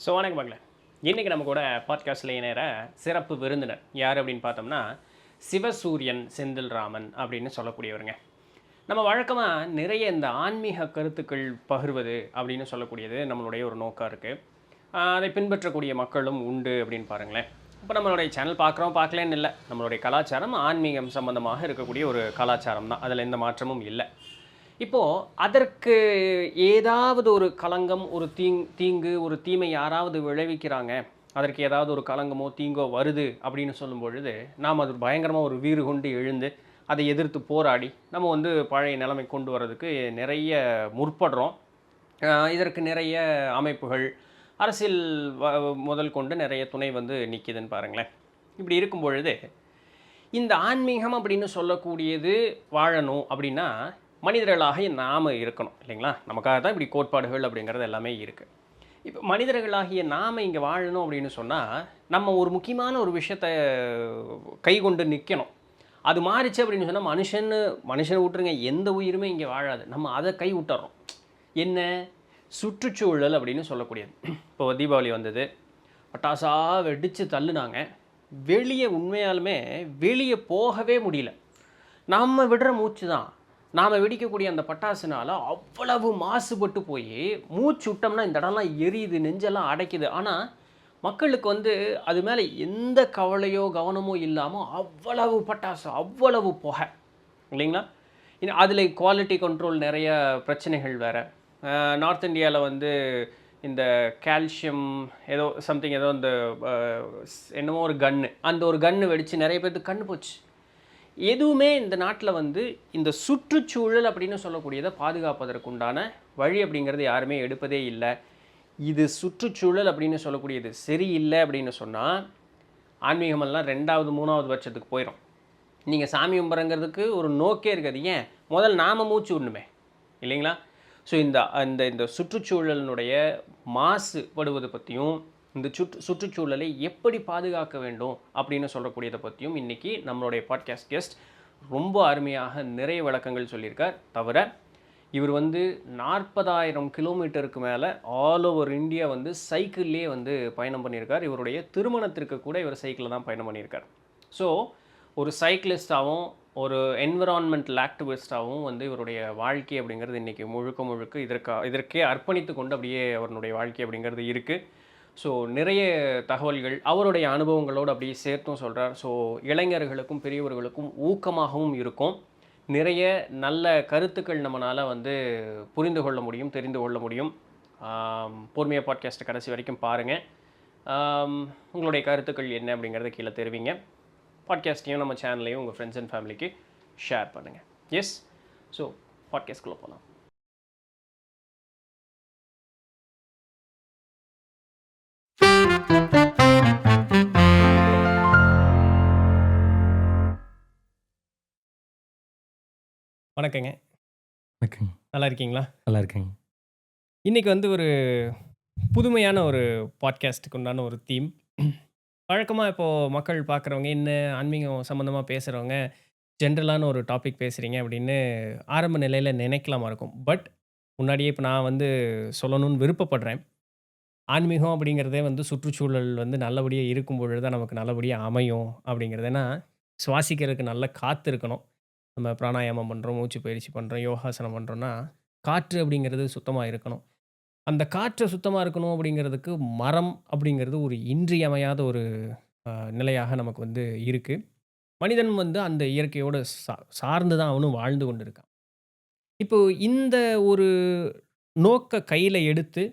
வணக்கம் மகளே. இன்றைக்கி நம்ம கூட பாட்காஸ்டில் இணைகிற சிறப்பு விருந்தினர் யார் அப்படின்னு பார்த்தோம்னா, சிவசூரியன் செந்தில்ராமன் அப்படின்னு சொல்லக்கூடியவருங்க. நம்ம வழக்கமாக நிறைய இந்த ஆன்மீக கருத்துக்கள் பகிர்வது அப்படின்னு சொல்லக்கூடியது நம்மளுடைய ஒரு நோக்கம் இருக்குது. அதை பின்பற்றக்கூடிய மக்களும் உண்டு அப்படின்னு பாருங்களேன். இப்போ நம்மளுடைய சேனல் பார்க்கலன்னு இல்லை, நம்மளுடைய கலாச்சாரம் ஆன்மீகம் சம்பந்தமாக இருக்கக்கூடிய ஒரு கலாச்சாரம் தான், அதில் எந்த மாற்றமும் இல்லை. இப்போது அதற்கு ஏதாவது ஒரு களங்கம், ஒரு தீங்கு, ஒரு தீமை யாராவது விளைவிக்கிறாங்க, அதற்கு ஏதாவது ஒரு களங்கமோ தீங்கோ வருது அப்படின்னு சொல்லும் பொழுது, நாம் அது பயங்கரமாக ஒரு வீறு கொண்டு எழுந்து அதை எதிர்த்து போராடி நம்ம பழைய நிலைமை கொண்டு வர்றதுக்கு நிறைய முற்படுறோம். இதற்கு நிறைய அமைப்புகள், அரசியல் முதல் கொண்டு நிறைய துணை நிற்கிதுன்னு பாருங்களேன். இப்படி இருக்கும் பொழுது இந்த ஆன்மீகம் அப்படின்னு சொல்லக்கூடியது வாழணும் அப்படின்னா மனிதர்களாக நாம் இருக்கணும் இல்லைங்களா? நமக்காக தான் இப்படி கோட்பாடுகள் அப்படிங்கிறது எல்லாமே இருக்குது. இப்போ மனிதர்களாகிய நாம் இங்கே வாழணும் அப்படின்னு சொன்னால் நம்ம ஒரு முக்கியமான ஒரு விஷயத்தை கை கொண்டு நிற்கணும். அது மாறிச்சு அப்படின்னு சொன்னால் மனுஷனை விட்டுருங்க, எந்த உயிருமே இங்கே வாழாது. நம்ம அதை கை விட்டுறோம். என்ன? சுற்றுச்சூழல் அப்படின்னு சொல்லக்கூடியது. இப்போ தீபாவளி வந்தது, பட்டாசாக வெடித்து தள்ளுனாங்க. உண்மையாலுமே வெளியே போகவே முடியல. நம்ம விடுற மூச்சு தான், நாம் வெடிக்கக்கூடிய அந்த பட்டாசுனால் அவ்வளவு மாசுபட்டு போய் மூச்சு விட்டோம்னா இந்த இடம்லாம் எரியுது, நெஞ்செல்லாம் அடைக்குது. ஆனால் மக்களுக்கு அது மேலே எந்த கவலையோ கவனமோ இல்லாமல் அவ்வளவு பட்டாசு, அவ்வளவு புகை இல்லைங்களா? அதில் குவாலிட்டி கண்ட்ரோல் நிறைய பிரச்சனைகள் வேறு. நார்த் இந்தியாவில் இந்த கால்சியம் ஏதோ சம்திங் ஏதோ இந்த என்னமோ ஒரு கன்று, அந்த ஒரு கன்று வெடித்து நிறைய பேருக்கு கண்ணு போச்சு. எதுவுமே இந்த நாட்டில் இந்த சுற்றுச்சூழல் அப்படின்னு சொல்லக்கூடியதை பாதுகாப்பதற்குண்டான வழி அப்படிங்கிறது யாருமே எடுப்பதே இல்லை. இது சுற்றுச்சூழல் அப்படின்னு சொல்லக்கூடியது சரியில்லை அப்படின்னு சொன்னால் ஆன்மீகமெல்லாம் 2வது 3வது வருஷத்துக்கு போயிடும். நீங்கள் சாமி கும்பிட்றங்கிறதுக்கு ஒரு நோக்கே இருக்காது. ஏன்? முதல் நாம் மூச்சு விடணுமே இல்லைங்களா? ஸோ இந்த சுற்றுச்சூழலினுடைய மாசுபடுவது பற்றியும் இந்த சுற்றுச்சூழலை எப்படி பாதுகாக்க வேண்டும் அப்படின்னு சொல்லக்கூடியதை பற்றியும் இன்றைக்கி நம்மளுடைய பாட்காஸ்ட் கெஸ்ட் ரொம்ப அருமையாக நிறைய விளக்கங்கள் சொல்லியிருக்கார். தவிர இவர் 40,000 கிலோமீட்டருக்கு மேலே ஆல் ஓவர் இந்தியா சைக்கிள்லேயே பயணம் பண்ணியிருக்கார். இவருடைய திருமணத்திற்கு கூட இவர் சைக்கிளில் தான் பயணம் பண்ணியிருக்கார். ஸோ ஒரு சைக்கிளிஸ்டாகவும் ஒரு என்விரான்மெண்டல் ஆக்டிவிஸ்டாகவும் இவருடைய வாழ்க்கை அப்படிங்கிறது இன்றைக்கி முழுக்க இதற்கே அர்ப்பணித்து கொண்டு அப்படியே அவருடைய வாழ்க்கை அப்படிங்கிறது இருக்குது. ஸோ நிறைய தகவல்கள் அவருடைய அனுபவங்களோடு அப்படியே சேர்த்தும் சொல்கிறார். ஸோ இளைஞர்களுக்கும் பெரியவர்களுக்கும் ஊக்கமாகவும் இருக்கும். நிறைய நல்ல கருத்துக்கள் நம்மளால் புரிந்து கொள்ள முடியும், தெரிந்து கொள்ள முடியும். பொறுமையாக பாட்காஸ்ட்டை கடைசி வரைக்கும் பாருங்கள். உங்களுடைய கருத்துக்கள் என்ன அப்படிங்கிறத கீழே தெரிவிங்க. பாட்காஸ்ட்டையும் நம்ம சேனல்லையும் உங்கள் ஃப்ரெண்ட்ஸ் அண்ட் ஃபேமிலிக்கு ஷேர் பண்ணுங்கள். எஸ், ஸோ பாட்காஸ்ட்குள்ளே போகலாம். வணக்கங்க. வணக்கங்க. நல்லா இருக்கீங்களா? நல்லா இருக்கேங்க. இன்றைக்கி ஒரு புதுமையான ஒரு பாட்காஸ்ட்டுக்கு உண்டான ஒரு தீம். வழக்கமாக இப்போது மக்கள் பார்க்குறவங்க என்ன ஆன்மீகம் சம்மந்தமாக பேசுகிறவங்க ஜென்ரலான ஒரு டாபிக் பேசுகிறீங்க அப்படின்னு ஆரம்ப நிலையில் நினைக்கலாமா இருக்கும். பட் முன்னாடியே இப்போ நான் சொல்லணும்னு விருப்பப்படுறேன். ஆன்மீகம் அப்படிங்கிறதே சுற்றுச்சூழல் நல்லபடியாக இருக்கும் பொழுது தான் நமக்கு நல்லபடியாக அமையும் அப்படிங்கிறது. ஏன்னா சுவாசிக்கிறதுக்கு நல்ல காற்று இருக்கணும். நம்ம பிராணாயாமம் பண்ணுறோம், மூச்சு பயிற்சி பண்ணுறோம், யோகாசனம் பண்ணுறோன்னா காற்று அப்படிங்கிறது சுத்தமாக இருக்கணும். அந்த காற்று சுத்தமாக இருக்கணும் அப்படிங்கிறதுக்கு மரம் அப்படிங்கிறது ஒரு இன்றியமையாத ஒரு நிலையாக நமக்கு இருக்குது. மனிதன் அந்த இயற்கையோடு சார்ந்து தான் அவனும் வாழ்ந்து கொண்டு இருக்கான். இப்போது இந்த ஒரு நோக்க கையில் எடுத்து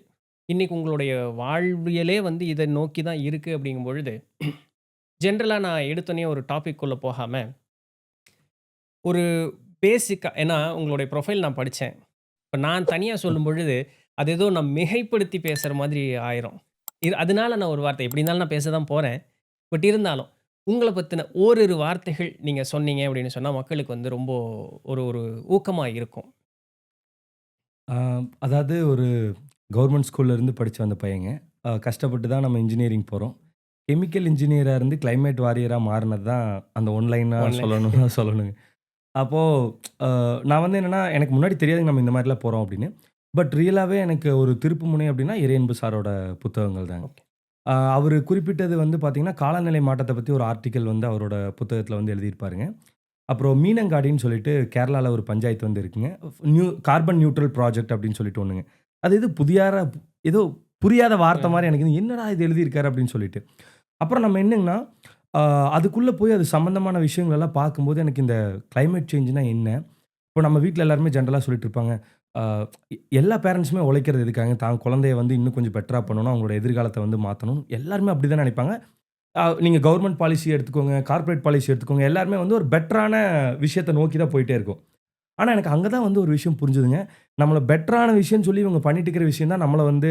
இன்றைக்கி உங்களுடைய வாழ்வியலே இதை நோக்கி தான் இருக்குது அப்படிங்கும் பொழுது ஜென்ரலாக நான் எடுத்தோன்னே ஒரு டாபிக்குள்ளே போகாமல் ஒரு பேசிக்காக, ஏன்னா உங்களுடைய ப்ரொஃபைல் நான் படித்தேன். இப்போ நான் தனியாக சொல்லும் பொழுது அது ஏதோ நான் மிகைப்படுத்தி பேசுகிற மாதிரி ஆயிரும். அதனால நான் ஒரு வார்த்தை எப்படி இருந்தாலும் நான் பேச தான் போகிறேன். பட் இருந்தாலும் உங்களை பற்றின ஓரிரு வார்த்தைகள் நீங்கள் சொன்னீங்க அப்படின்னு சொன்னால் மக்களுக்கு ரொம்ப ஒரு ஒரு ஊக்கமாக இருக்கும். அதாவது ஒரு கவர்மெண்ட் ஸ்கூல்லேருந்து படித்து வந்த பையங்க. கஷ்டப்பட்டு தான் நம்ம இன்ஜினியரிங் போகிறோம். கெமிக்கல் இன்ஜினியராக இருந்து கிளைமேட் வாரியராக மாறினது தான் அந்த ஒன்லைனாக சொல்லணுங்க. அப்போது நான் என்னென்னா எனக்கு முன்னாடி தெரியாதுங்க நம்ம இந்த மாதிரிலாம் போகிறோம் அப்படின்னு. பட் ரியலாவே எனக்கு ஒரு திருப்புமுனை அப்படின்னா, இறையன்பு சாரோட புத்தகங்கள் தாங்க. ஓகே. அவரு குறிப்பிட்டது வந்து பார்த்தீங்கன்னா, காலநிலை மாற்றத்த பத்தி ஒரு ஆர்டிக்கிள் வந்து அவரோட புத்தகத்தில வந்து எழுதியிருப்பாருங்க. அப்புறம் மீனங்காடின்னு சொல்லிட்டு கேரளால ஒரு பஞ்சாயத்து வந்து இருக்குங்க. கார்பன் நியூட்ரல் ப்ராஜெக்ட் அப்படின்னு சொல்லிட்டு ஒண்ணுங்க. அது இது ஏதோ புரியாத வார்த்தை மாரி எனக்கு என்னடா இது எழுதியிருக்காரு அப்படின்னு சொல்லிட்டு. அப்புறம் நம்ம என்னங்கன்னா, அ அதுக்குள்ள போய் அது சம்மந்தமான விஷயங்கள் எல்லாம் பார்க்கும்போது எனக்கு இந்த கிளைமேட் சேஞ்ச்னா என்ன? இப்போ நம்ம வீட்ல எல்லாருமே ஜென்ரலா சொல்லிட்டு இருப்பாங்க. அ எல்லா பேரண்ட்ஸுமே உழைக்கிறது எதுக்காக? தான் குழந்தைய வந்து இன்னும் கொஞ்சம் பெட்டரா பண்ணணும். அவங்களோட எதிர்காலத்த வந்து மாத்தணும். எல்லாருமே அப்படிதான் நினைப்பாங்க. நீங்க கவர்ன்மென்ட் பாலிசி எடுத்துக்கோங்க, கார்ப்பரேட் பாலிசி எடுத்துக்கோங்க. எல்லாருமே வந்து ஒரு பெட்டரான விஷயத்த நோக்கி தான் போயிட்டே இருக்கோம். ஆனா எனக்கு அங்க தான் வந்து ஒரு விஷயம் புரிஞ்சுதுங்க. நம்மள பெட்டரான விஷயம்னு சொல்லி இவங்க பண்ணிட்டு இருக்கிற விஷயம் தான் நம்மள வந்து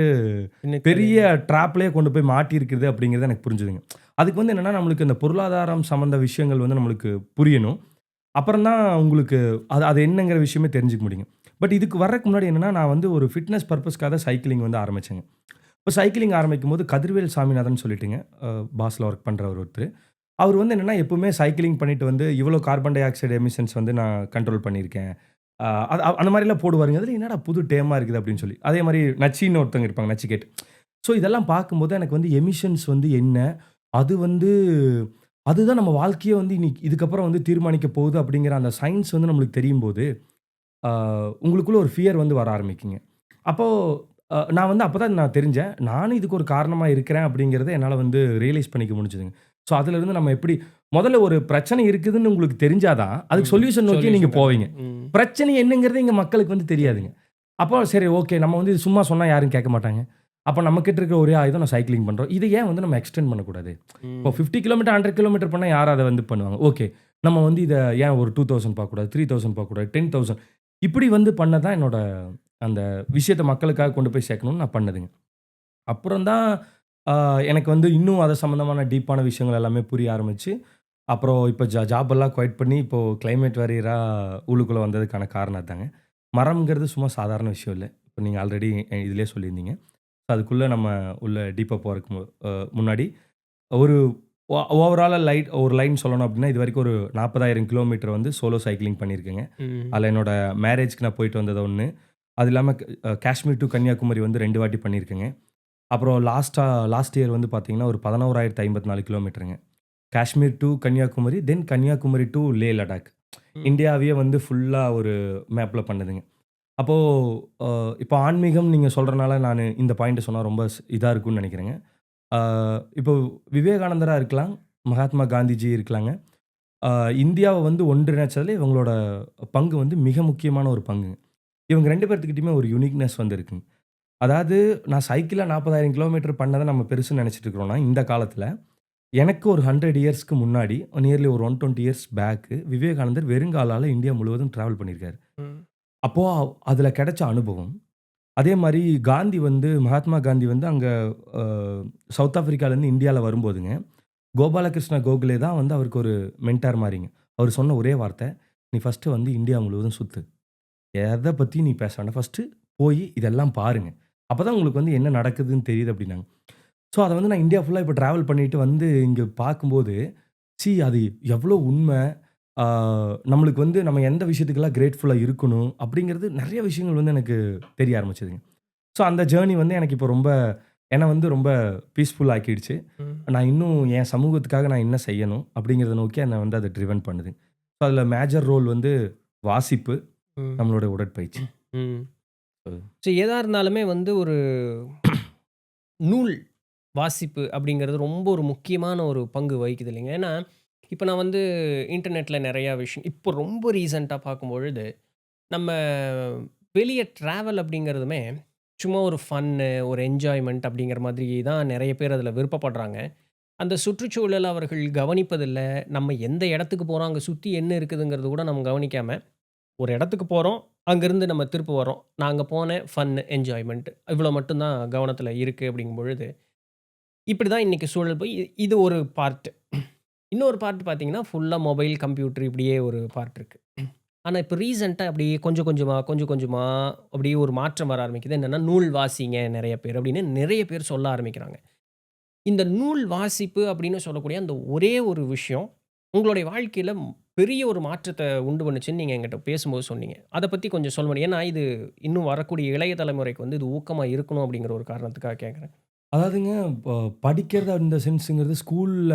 பெரிய ட்ராப்லயே கொண்டு போய் மாட்டியிருக்குது அப்படிங்கிறது எனக்கு புரிஞ்சுதுங்க. அதுக்கு வந்து என்னன்னா, நம்மளுக்கு இந்த பொருளாதாரம் சம்மந்த விஷயங்கள் வந்து நம்மளுக்கு புரியணும். அப்புறம் தான் உங்களுக்கு அது அது என்னங்கிற விஷயமே தெரிஞ்சுக்க முடியுங்க. பட் இதுக்கு வர்றதுக்கு முன்னாடி என்னன்னா, நான் வந்து ஒரு ஃபிட்னஸ் பர்ப்பஸ்க்காக சைக்கிளிங் வந்து ஆரம்பிச்சேங்க. இப்ப சைக்கிளிங் ஆரம்பிக்கும்போது கதிர்வேல் சாமிநாதன் சொல்லிட்டுங்க, பாஸ்ல ஒர்க் பண்றவரு ஒருத்தரு. அவரு வந்து என்னன்னா, எப்பவுமே சைக்கிளிங் பண்ணிட்டு வந்து, இவ்வளோ கார்பன் டை ஆக்சைடு எமிஷன்ஸ் வந்து நான் கண்ட்ரோல் பண்ணியிருக்கேன். அ அது அந்த மாரிலாம் போடுவாருங்க. அதில என்னடா புது டேர்மா இருக்குது அப்படின்னு சொல்லி. அதே மாரி நச்சின்னு ஒருத்தவங்க இருப்பாங்க, நச்சிகேட். ஸோ இதெல்லாம் பார்க்கும்போது எனக்கு வந்து எமிஷன்ஸ் வந்து என்ன? அது வந்து அதுதான் நம்ம வாழ்க்கையே வந்து இதுக்கப்புறம் வந்து தீர்மானிக்க போகுது அப்படிங்கிற அந்த சயன்ஸ் வந்து நம்மளுக்கு தெரியும்போது, அ உங்களுக்குள்ள ஒரு ஃபியர் வந்து வர ஆரம்பிக்குங்க. அப்போ நான் வந்து அப்பதான் நான் தெரிஞ்சேன். நானும் இதுக்கு ஒரு காரணமா இருக்கிறேன் அப்படிங்கிறத என்னால வந்து ரியலைஸ் பண்ணிக்க முடிஞ்சதுங்க. ஸோ அதிலிருந்து நம்ம எப்படி முதல்ல ஒரு பிரச்சனை இருக்குதுன்னு உங்களுக்கு தெரிஞ்சா தான், அதுக்கு சொல்யூஷன் நோக்கி நீங்க சொல்யூஷன் போவீங்க. கண்டுபிடிக்கணும். பிரச்சனை என்னங்கிறது இங்க மக்களுக்கு வந்து தெரியாதுங்க. தெரியும். அப்போ சரி ஓகே நம்ம வந்து இது சும்மா சொன்னா யாரும் கேட்க மாட்டாங்க. அப்ப நம்ம கிட்ட இருக்கிற ஒரே ஆயுதம் நான் சைக்கிளிங் பண்றோம். இத ஏன் வந்து நம்ம எக்ஸ்டெண்ட் பண்ணக்கூடாது? இப்போ ம். 50 கிலோமீட்டர், 100 கிலோமீட்டர் பண்ணா யார் அத வந்து பண்ணுவாங்க? ஓகே. நம்ம வந்து இத ஏன் ஒரு 2000 பார்க்கக்கூடாது? 3000 பார்க்கக்கூடாது? 10,000 இப்படி வந்து பண்ண தான் என்னோட அந்த விஷயத்த மக்களுக்காக கொண்டு போய் சேர்க்கணும்னு நான் பண்ணதுங்க. அப்புறம் தான் அ எனக்கு வந்து இன்னும் அது சம்மந்தமான டீப்பான விஷயங்கள் எல்லாமே புரிய ஆரம்பிச்சு, அப்புறம் இப்ப ஜாப் எல்லாம் குவைட் பண்ணி இப்போ கிளைமேட் வாரியரா உள்ளுக்குள்ள வந்ததுக்கான காரணம் அதாங்க. மரம்ங்கிறது சும்மா சாதாரண விஷயம் இல்ல. இப்ப நீங்க ஆல்ரெடி இதிலேயே சொல்லியிருந்தீங்க. அதுக்குள்ள நம்ம உள்ள டீப்பா போறதுக்கு முன்னாடி ஒரு ஓவராலா ஒரு லைன் சொல்லணும் அப்டின்னா, இதுவரைக்கும் ஒரு 40,000 கிலோமீட்டர் வந்து சோலோ சைக்கிளிங் பண்ணியிருக்கேங்க. ம். அதுல என்னோட மேரேஜ்க்கு நான் போயிட்டு வந்தது 1. அது இல்லாம காஷ்மீர் டூ கன்னியாகுமரி வந்து 2 வாட்டி பண்ணியிருக்கேங்க. அப்புறம் லாஸ்ட் இயர் வந்து பார்த்தீங்கன்னா, ஒரு 11,054 கிலோமீட்டருங்க. காஷ்மீர் டூ கன்னியாகுமரி, தென் கன்னியாகுமரி டூ லே லடாக். ம். இந்தியாவையே வந்து ஃபுல்லா ஒரு மேப்ல பண்ணதுங்க. அப்போ அ இப்போ ஆன்மீகம் நீங்க சொல்றனால நானு இந்த பாயிண்ட்ட சொன்னா ரொம்ப இதா இருக்கும்னு நெனைக்கிறேங்க. ஆ இப்போ விவேகானந்தரா இருக்கலாம், மகாத்மா காந்திஜி இருக்கலாங்க. ஆ இந்தியாவ வந்து ஒன்றிணைச்சதுல இவங்களோட பங்கு வந்து மிக முக்கியமான ஒரு பங்குங்க. இவங்க 2 பேத்துக்கிட்டயுமே ஒரு யூனிக்னெஸ் வந்து இருக்குங்க. அதாவது நான் சைக்கிள்ல 40,000 கிலோமீட்டர் பண்ணத நம்ம பெருசுன்னு நெனைச்சுட்டு இருக்கிறோம்னா, இந்த காலத்தில எனக்கு ஒரு 100 இயர்ஸ்க்கு முன்னாடி நியர்லி ஒரு 120 இயர்ஸ் பேக் விவேகானந்தர் வெறுங்காலால இந்தியா முழுவதும் டிராவல் பண்ணியிருக்காரு. ம். அப்போ அதில கிடைச்ச அனுபவம், அதே மாரி மகாத்மா காந்தி வந்து அங்க அ சவுத் ஆப்பிரிக்காலேருந்து இந்தியால வரும்போதுங்க, கோபாலகிருஷ்ண கோகலே தான் வந்து அவருக்கு ஒரு மென்டார் மாரிங்க. அவரு சொன்ன ஒரே வார்த்தை, "நீ ஃபர்ஸ்ட்டு வந்து இந்தியா முழுவதும் சுத்து. எத பத்தியும் நீ பேச வேண்டாம். ஃபர்ஸ்ட்டு போயி இதெல்லாம் பாருங்க. அப்பதான் உங்களுக்கு வந்து என்ன நடக்குதுன்னு தெரியுது" அப்டின்னாங்க. ஸோ, அத வந்து நான் இந்தியா ஃபுல்லா இப்ப டிராவல் பண்ணிட்டு வந்து இங்க பார்க்கும்போது, அது எவ்ளோ உண்ம. ஆ நம்மளுக்கு வந்து நம்ம எந்த விஷயத்துக்கெல்லாம் கிரேட்ஃபுல்லா இருக்கணும், அப்படிங்கிறது நெறைய விஷயங்கள் வந்து எனக்கு தெரிய ஆரம்பிச்சதுங்க. ஸோ, அந்த ஜர்னி வந்து எனக்கு இப்போ என்ன வந்து ரொம்ப பீஸ்ஃபுல் ஆக்கிடுச்சு. ம். நான் இன்னும் என் சமூகத்துக்காக நான் என்ன செய்யணும், அப்படிங்கிறத நோக்கி என்ன வந்து அது ட்ரிவன் பண்ணுது. ஸோ, அதில மேஜர் ரோல் வந்து வாசிப்பு, ம். நம்மளோட உடற்பயிற்சி. ம். அது எதா இருந்தாலுமே வந்து ஒரு நூல் வாசிப்பு அப்படிங்கிறது ரொம்ப ஒரு முக்கியமான ஒரு பங்கு வகிக்குது இல்லைங்க. ஏன்னா, இப்ப நான் வந்து இன்டர்நெட்ல நெறையா விஷயம் இப்போ ரொம்ப ரீசென்ட்டா பார்க்கும்பொழுது, நம்ம வெளிய ட்ராவல் அப்படிங்கிறதுமே சும்மா ஒரு ஃபன்னு, ஒரு என்ஜாய்மென்ட் அப்படிங்கிற மாதிரி தான் நெறைய பேர் அதில விருப்பப்படுறாங்க. அந்த சுற்றுச்சூழல அவர்கள் கவனிப்பதில்ல. நம்ம எந்த இடத்துக்கு போறோம், அங்க சுத்தி என்ன இருக்குதுங்கிறது கூட நம்ம கவனிக்காம, ஒரு இடத்துக்கு போறோம், அங்கருந்து நம்ம திரும்ப வரோம். நான் அங்க போனேன், ஃபன், என்ஜாய்மென்ட் இவ்வளோ மட்டும் தான் கவனத்தில இருக்கு அப்படிங்கும் பொழுது இப்படி தான் இன்னைக்கு சூழல் போய் இது ஒரு பார்ட். இன்னொரு பார்ட் பார்த்தீங்கன்னா, ஃபுல்லா மொபைல், கம்ப்யூட்டர் இப்படியே ஒரு பார்ட் இருக்கு. ஆனா, இப்ப ரீசென்ட்டா அப்படியே கொஞ்சம் கொஞ்சமா, கொஞ்சம் கொஞ்சமா அப்படியே ஒரு மாற்றம் வர ஆரம்பிக்குது. என்னன்னா, நூல் வாசிங்க நெறைய பேர் அப்படின்னு நெறைய பேர் சொல்ல ஆரம்பிக்கிறாங்க. இந்த நூல் வாசிப்பு அப்படின்னு சொல்லக்கூடிய அந்த ஒரே ஒரு விஷயம், உங்களுடைய வாழ்க்கையில பெரிய ஒரு மாற்றத்த உண்டு பண்ணுச்சுன்னு நீங்க என்கிட்ட பேசும்போது சொன்னீங்க. அத பத்தி கொஞ்சம் சொல்ல முடியும். ஏன்னா, இது இன்னும் வரக்கூடிய இளைய தலைமுறைக்கு வந்து இது ஊக்கமா இருக்கணும் அப்படிங்கிற ஒரு காரணத்துக்காக கேட்கிறேன். அதாவதுங்க இப்போ படிக்கிறது அந்த சென்ஸுங்கிறது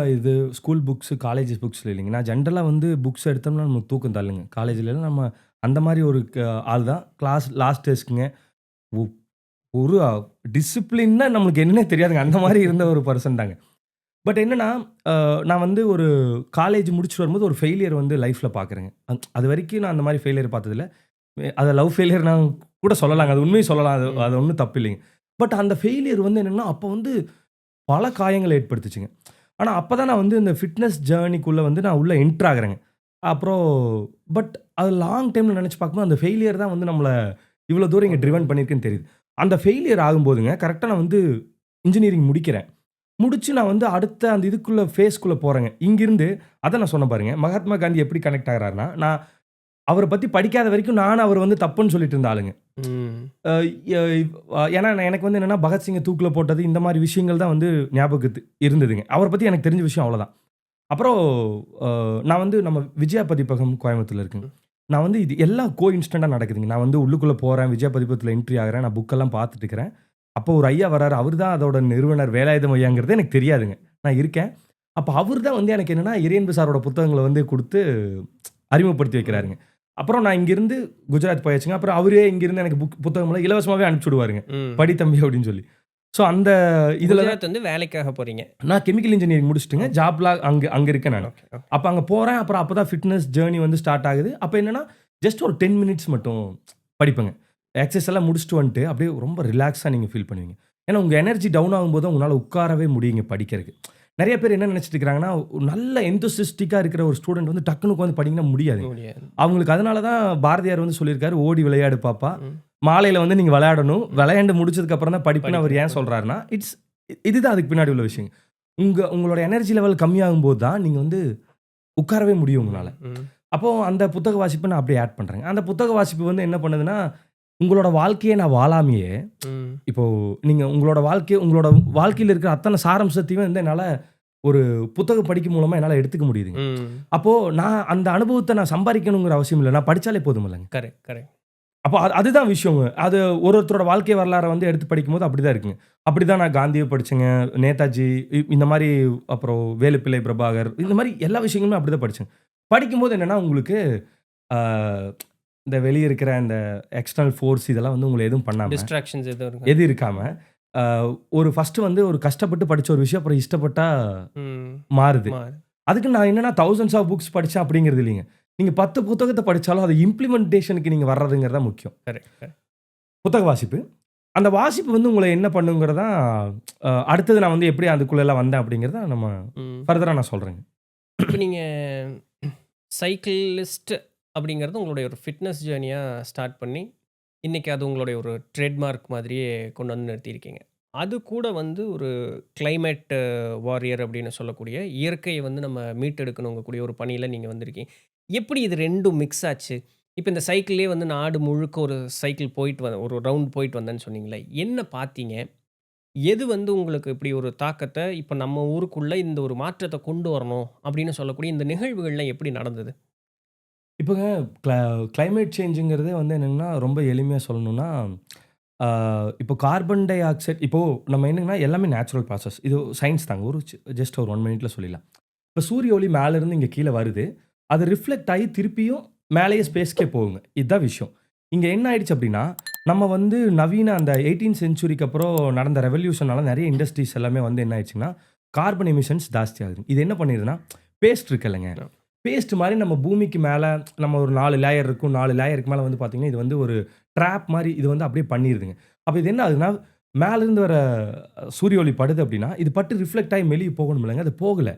ஸ்கூல் புக்ஸு, காலேஜ் புக்ஸ்ல இல்லைங்க. நான் ஜென்ரலா வந்து புக்ஸ் எடுத்தோம்னா நமக்கு தூக்கம் தள்ளுங்க. காலேஜ்லலாம் நம்ம அந்த மாரி ஒரு ஆள் தான். கிளாஸ் லாஸ்ட் டெஸ்க்குங்க. ஒ ஒரு டிசிப்ளின்னா நம்மளுக்கு என்னன்னே தெரியாதுங்க. அந்த மாரி இருந்த ஒரு பெர்சன் தாங்க. பட் என்னன்னா, அ நான் வந்து ஒரு காலேஜ் முடிச்சுட்டு வரும்போது ஒரு ஃபெயிலியர் வந்து லைஃப்ல பார்க்குறேங்க. அதுவரைக்கும் நான் அந்த மாரி ஃபெயிலியர் பார்த்ததில்ல. அத லவ் ஃபெயிலியர் நான் கூட சொல்லலாங்க. அது உண்மைய சொல்லலாம். அது ம். அது ஒண்ணும் தப்பு இல்லைங்க. பட் அந்த ஃபெயிலியர் வந்து என்னன்னா, அப்போ வந்து பல காயங்கள ஏற்படுத்துச்சுங்க. ஆனா, அப்ப தான் நான் வந்து இந்த ஃபிட்னஸ் ஜர்னிக்குள்ள வந்து நான் உள்ள என்டர் ஆகுறேங்க. அப்புறம் பட் அது லாங் டைம்ல நெனச்சு பார்க்கும்போது, அந்த ஃபெயிலியர் தான் வந்து நம்மள இவ்வளோ தூரம் இங்க கொண்டு ட்ரிவன் வந்து பண்ணியிருக்குன்னு தெரியுது. அந்த ஃபெயிலியர் ஆகும்போதுங்க, கரெக்ட்டா நான் வந்து இன்ஜினியரிங் முடிக்கிறேன். முடிச்சு நான் வந்து அடுத்த அந்த இதுக்குள்ள ஃபேஸ்க்குள்ள போறேங்க. இங்கிருந்து அதான் நான் சொன்னேன் பாருங்க. மகாத்மா காந்தி எப்படி கனெக்ட் ஆகுறாருன்னா, நான் அவர பத்தி படிக்காத வரைக்கும் நானும் அவர் வந்து தப்புன்னு சொல்லிட்டு இருந்த ஆளுங்க. ம். அ ய ஏன்னா எனக்கு வந்து என்னன்னா, பகத்சிங்க தூக்குல போட்டது இந்த மாரி விஷயங்கள் தான் வந்து ஞாபகத்து இருந்ததுங்க. அவர பத்தி எனக்கு தெரிஞ்ச விஷயம் அவ்வளோதான். அப்புறம் அ நான் வந்து நம்ம விஜயா பதிப்பகம் கோயம்புத்தூர்ல இருக்குங்க. ம். நான் வந்து இது எல்லாம் இன்ஸ்டன்ட்டா நடக்குதுங்க. நான் வந்து உள்ளுக்குள்ள போறேன். விஜயா பதிப்பகத்துல என்ட்ரி ஆகுறேன். நான் புக்கெல்லாம் பார்த்துட்டு இருக்கிறேன். அப்போ ஒரு ஐயா வராரு. அவரு தான் அதோட நிறுவனர் வேலாயுதம் ஐயாங்கிறது எனக்கு தெரியாதுங்க. நான் இருக்கேன். அப்ப அவரு தான் வந்து எனக்கு என்னன்னா, இறையன்பு சாரோட புத்தகங்கள வந்து குடுத்து அறிமுகப்படுத்தி ம். வைக்கிறாருங்க. அப்புறம் நான் இங்கிருந்து குஜராத் போயாச்சுங்க. அப்புறம் அவரே இங்கிருந்து எனக்கு புத்தகம்லாம் இலவசமாவே அனுப்பிச்சு விடுவாருங்க. ம். படி தம்பி அப்படின்னு சொல்லி. ஸோ அந்த இதுல தான் குஜராத் வந்து வேலைக்காக போறீங்க. நான் கெமிக்கல் இன்ஜினியரிங் முடிச்சுட்டுங்க. ஓகே. ஜாப்ல அங்க அங்க இருக்கேன் நானு. ஓகே. ஓகே. அப்ப அங்க போறேன். அப்புறம் அப்பதான் ஃபிட்னஸ் ஜர்னி வந்து ஸ்டார்ட் ஆகுது. அப்ப என்னன்னா, ஜஸ்ட் ஒரு 10 மினிட்ஸ் மட்டும் படிப்பேங்க. எக்சர்சைஸ் எல்லாம் முடிச்சுட்டு வந்துட்டு, அப்படியே ரொம்ப ரிலாக்ஸா நீங்க ஃபீல் பண்ணுவீங்க. ஏன்னா, உங்க எனர்ஜி டவுன் ஆகும்போது உங்களால உட்காரவே முடியுங்க படிக்கிறதுக்கு. நெறைய பேர் என்ன நெனச்சுட்டு இருக்கிறாங்கன்னா, ஒரு நல்ல எந்தூசியாஸ்டிக்கா இருக்கிற ஒரு ஸ்டூடண்ட் வந்து டக்குனு உட்காந்து படிங்கன்னா முடியாதுங்க. முடியாது. அவங்களுக்கு அதனால தான் பாரதியார் வந்து சொல்லியிருக்காரு, "ஓடி விளையாடு பாப்பா. ம். மாலையில வந்து நீங்க விளையாடணும். ம். விளையாண்டு முடிச்சதுக்கு அப்புறம் தான் படிப்புன்னு" அவர் படிக்கணும். ஏன் சொல்றாருன்னா, இதுதான் அதுக்கு பின்னாடி உள்ள விஷயம். உங்களோட எனர்ஜி லெவல் கம்மியாகும்போது தான் நீங்க வந்து உட்காரவே முடியும் உங்கனால. ம். ம். அப்போ அந்த புத்தக வாசிப்ப நான் அப்படியே ஆட் பண்றேங்க. அந்த புத்தக வாசிப்பு வந்து என்ன பண்ணுதுன்னா, உங்களோட வாழ்க்கைய நான் வாழாமயே, ம். இப்போ நீங்க உங்களோட வாழ்க்கையில இருக்கிற அத்தன சாராம்சத்தையும் வந்து என்னால ஒரு புத்தகம் படிக்கும் மூலமா என்னால எடுத்துக்க முடியுதுங்க. ம். அப்போ நான் அந்த அனுபவத்த நான் சம்பாரிக்கணுங்கிற அவசியம் இல்ல. நான் படிச்சாலே போதுமில்லங்க. கரெக்ட். கரெக்ட். அப்போ அதுதான் விஷயங்க. அது ஒருத்தரோட வாழ்க்கை வரலாற வந்து எடுத்து படிக்கும்போது அப்படிதான் இருக்குங்க. அப்படிதான் நான் காந்திய படிச்சேங்க. நேதாஜி இந்த மாரி அப்புறம் வேலுப்பிள்ளை பிரபாகர் இந்த மாரி எல்லா விஷயங்களுமே அப்படிதான் படிச்சேன். படிக்கும்போது என்னன்னா உங்களுக்கு ஆ இந்த வெளிய இருக்கிற இந்த எக்ஸ்டர்னல் ஃபோர்ஸ் இதெல்லாம் வந்து உங்கள எதுவும் பண்ணாம, டிஸ்ட்ராக்ஷன்ஸ் எதுவும் இருக்கா? எது இருக்காம, ஆ ஒரு ஃபர்ஸ்ட்டு வந்து ஒரு கஷ்டப்பட்டு படிச்ச ஒரு விஷயம் அப்புறம் இஷ்டப்பட்டா ம். மாறுது. மாறு. அதுக்கு நான் என்னன்னா தௌசண்ட்ஸ் ஆஃப் புக்ஸ் படிச்சேன் அப்படிங்கிறது இல்லைங்க. நீங்க 10 புத்தகத்த படிச்சாலும் அது இம்ப்ளிமென்டேஷனுக்கு நீங்க வர்றதுங்கிறது தான் முக்கியம். கரெக்ட். கரெக்ட். புத்தக வாசிப்பு. அந்த வாசிப்பு வந்து உங்கள என்ன பண்ணுங்கிறது தான் அடுத்தது நான் வந்து எப்படி அதுக்குள்ளலாம் வந்தேன் அப்படிங்கிறத நம்ம ம். ஃபர்தரா நான் சொல்றேங்க. இப்ப நீங்க சைக்கிளிஸ்ட் அப்படிங்கிறது உங்களுடைய ஒரு ஃபிட்னஸ் ஜேர்னியா ஸ்டார்ட் பண்ணி, இன்னைக்கு அது உங்களுடைய ஒரு ட்ரேட்மார்க் மாதிரியே கொண்டு வந்து நிறுத்தியிருக்கீங்க. அது கூட வந்து ஒரு கிளைமேட் வாரியர் அப்படின்னு சொல்லக்கூடிய, இயற்கையை வந்து நம்ம மீட்டெடுக்கணுங்கக்கூடிய ஒரு பணியில நீங்க வந்திருக்கீங்க. எப்படி இது 2ம் மிக்ஸ் ஆச்சு? இப்ப இந்த சைக்கிள்லேயே வந்து நாடு முழுக்க ஒரு சைக்கிள் போயிட்டு ஒரு ரவுண்ட் போயிட்டு வந்தேன்னு சொன்னீங்களே, என்ன பார்த்தீங்க? எது வந்து உங்களுக்கு இப்படி ஒரு தாக்கத்த, இப்ப நம்ம ஊருக்குள்ள இந்த ஒரு மாற்றத்த கொண்டு வரணும் அப்படின்னு சொல்லக்கூடிய இந்த நிகழ்வுகள்லாம் எப்படி நடந்தது? இப்போங்க கிள கிளைமேட் சேஞ்சுங்கிறதே வந்து என்னன்னா, ரொம்ப எளிமையா சொல்லணும்னா, ஆ இப்போ கார்பன் டை ஆக்சைடு இப்போ நம்ம என்னன்னா எல்லாமே நேச்சுரல் ப்ராசஸ். இது சயன்ஸ் தாங்க. ஒரு ஜஸ்ட் ஒரு 1 மினிட்ல சொல்லிடலாம். இப்போ சூரிய ஒளி மேலருந்து இங்க கீழ வருது. அது ரிஃப்ளெக்ட் ஆயி திருப்பியும் மேலேயே ஸ்பேஸ்க்கே போகுங்க. இதான் விஷயம். இங்க என்ன ஆயிடுச்சு அப்டின்னா, நம்ம வந்து நவீன அந்த 18த் செஞ்சுரிக்கு அப்புறம் நடந்த ரெவல்யூஷனால நெறைய இண்டஸ்ட்ரீஸ் எல்லாமே வந்து என்ன ஆயிடுச்சுன்னா, கார்பன் எமிஷன்ஸ் ஜாஸ்தி ஆகுது. இது என்ன பண்ணிருதுன்னா, பேஸ்ட் இருக்குல்லங்க. அ. பேஸ்ட் மாரி நம்ம பூமிக்கு மேல நம்ம ஒரு 4 லேயர் இருக்கும். 4 லேயருக்கு மேல வந்து பார்த்தீங்கன்னா, இது வந்து ஒரு ட்ராப் மாரி இது வந்து அப்டியே பண்ணிருதுங்க. அப்ப இது என்ன ஆகுதுன்னா, மேலருந்து வர சூரிய ஒளி படுது அப்டின்னா, இது பட்டு ரிஃப்ளெக்ட் ஆயி வெளிய போகணும்லங்க. அது போகல.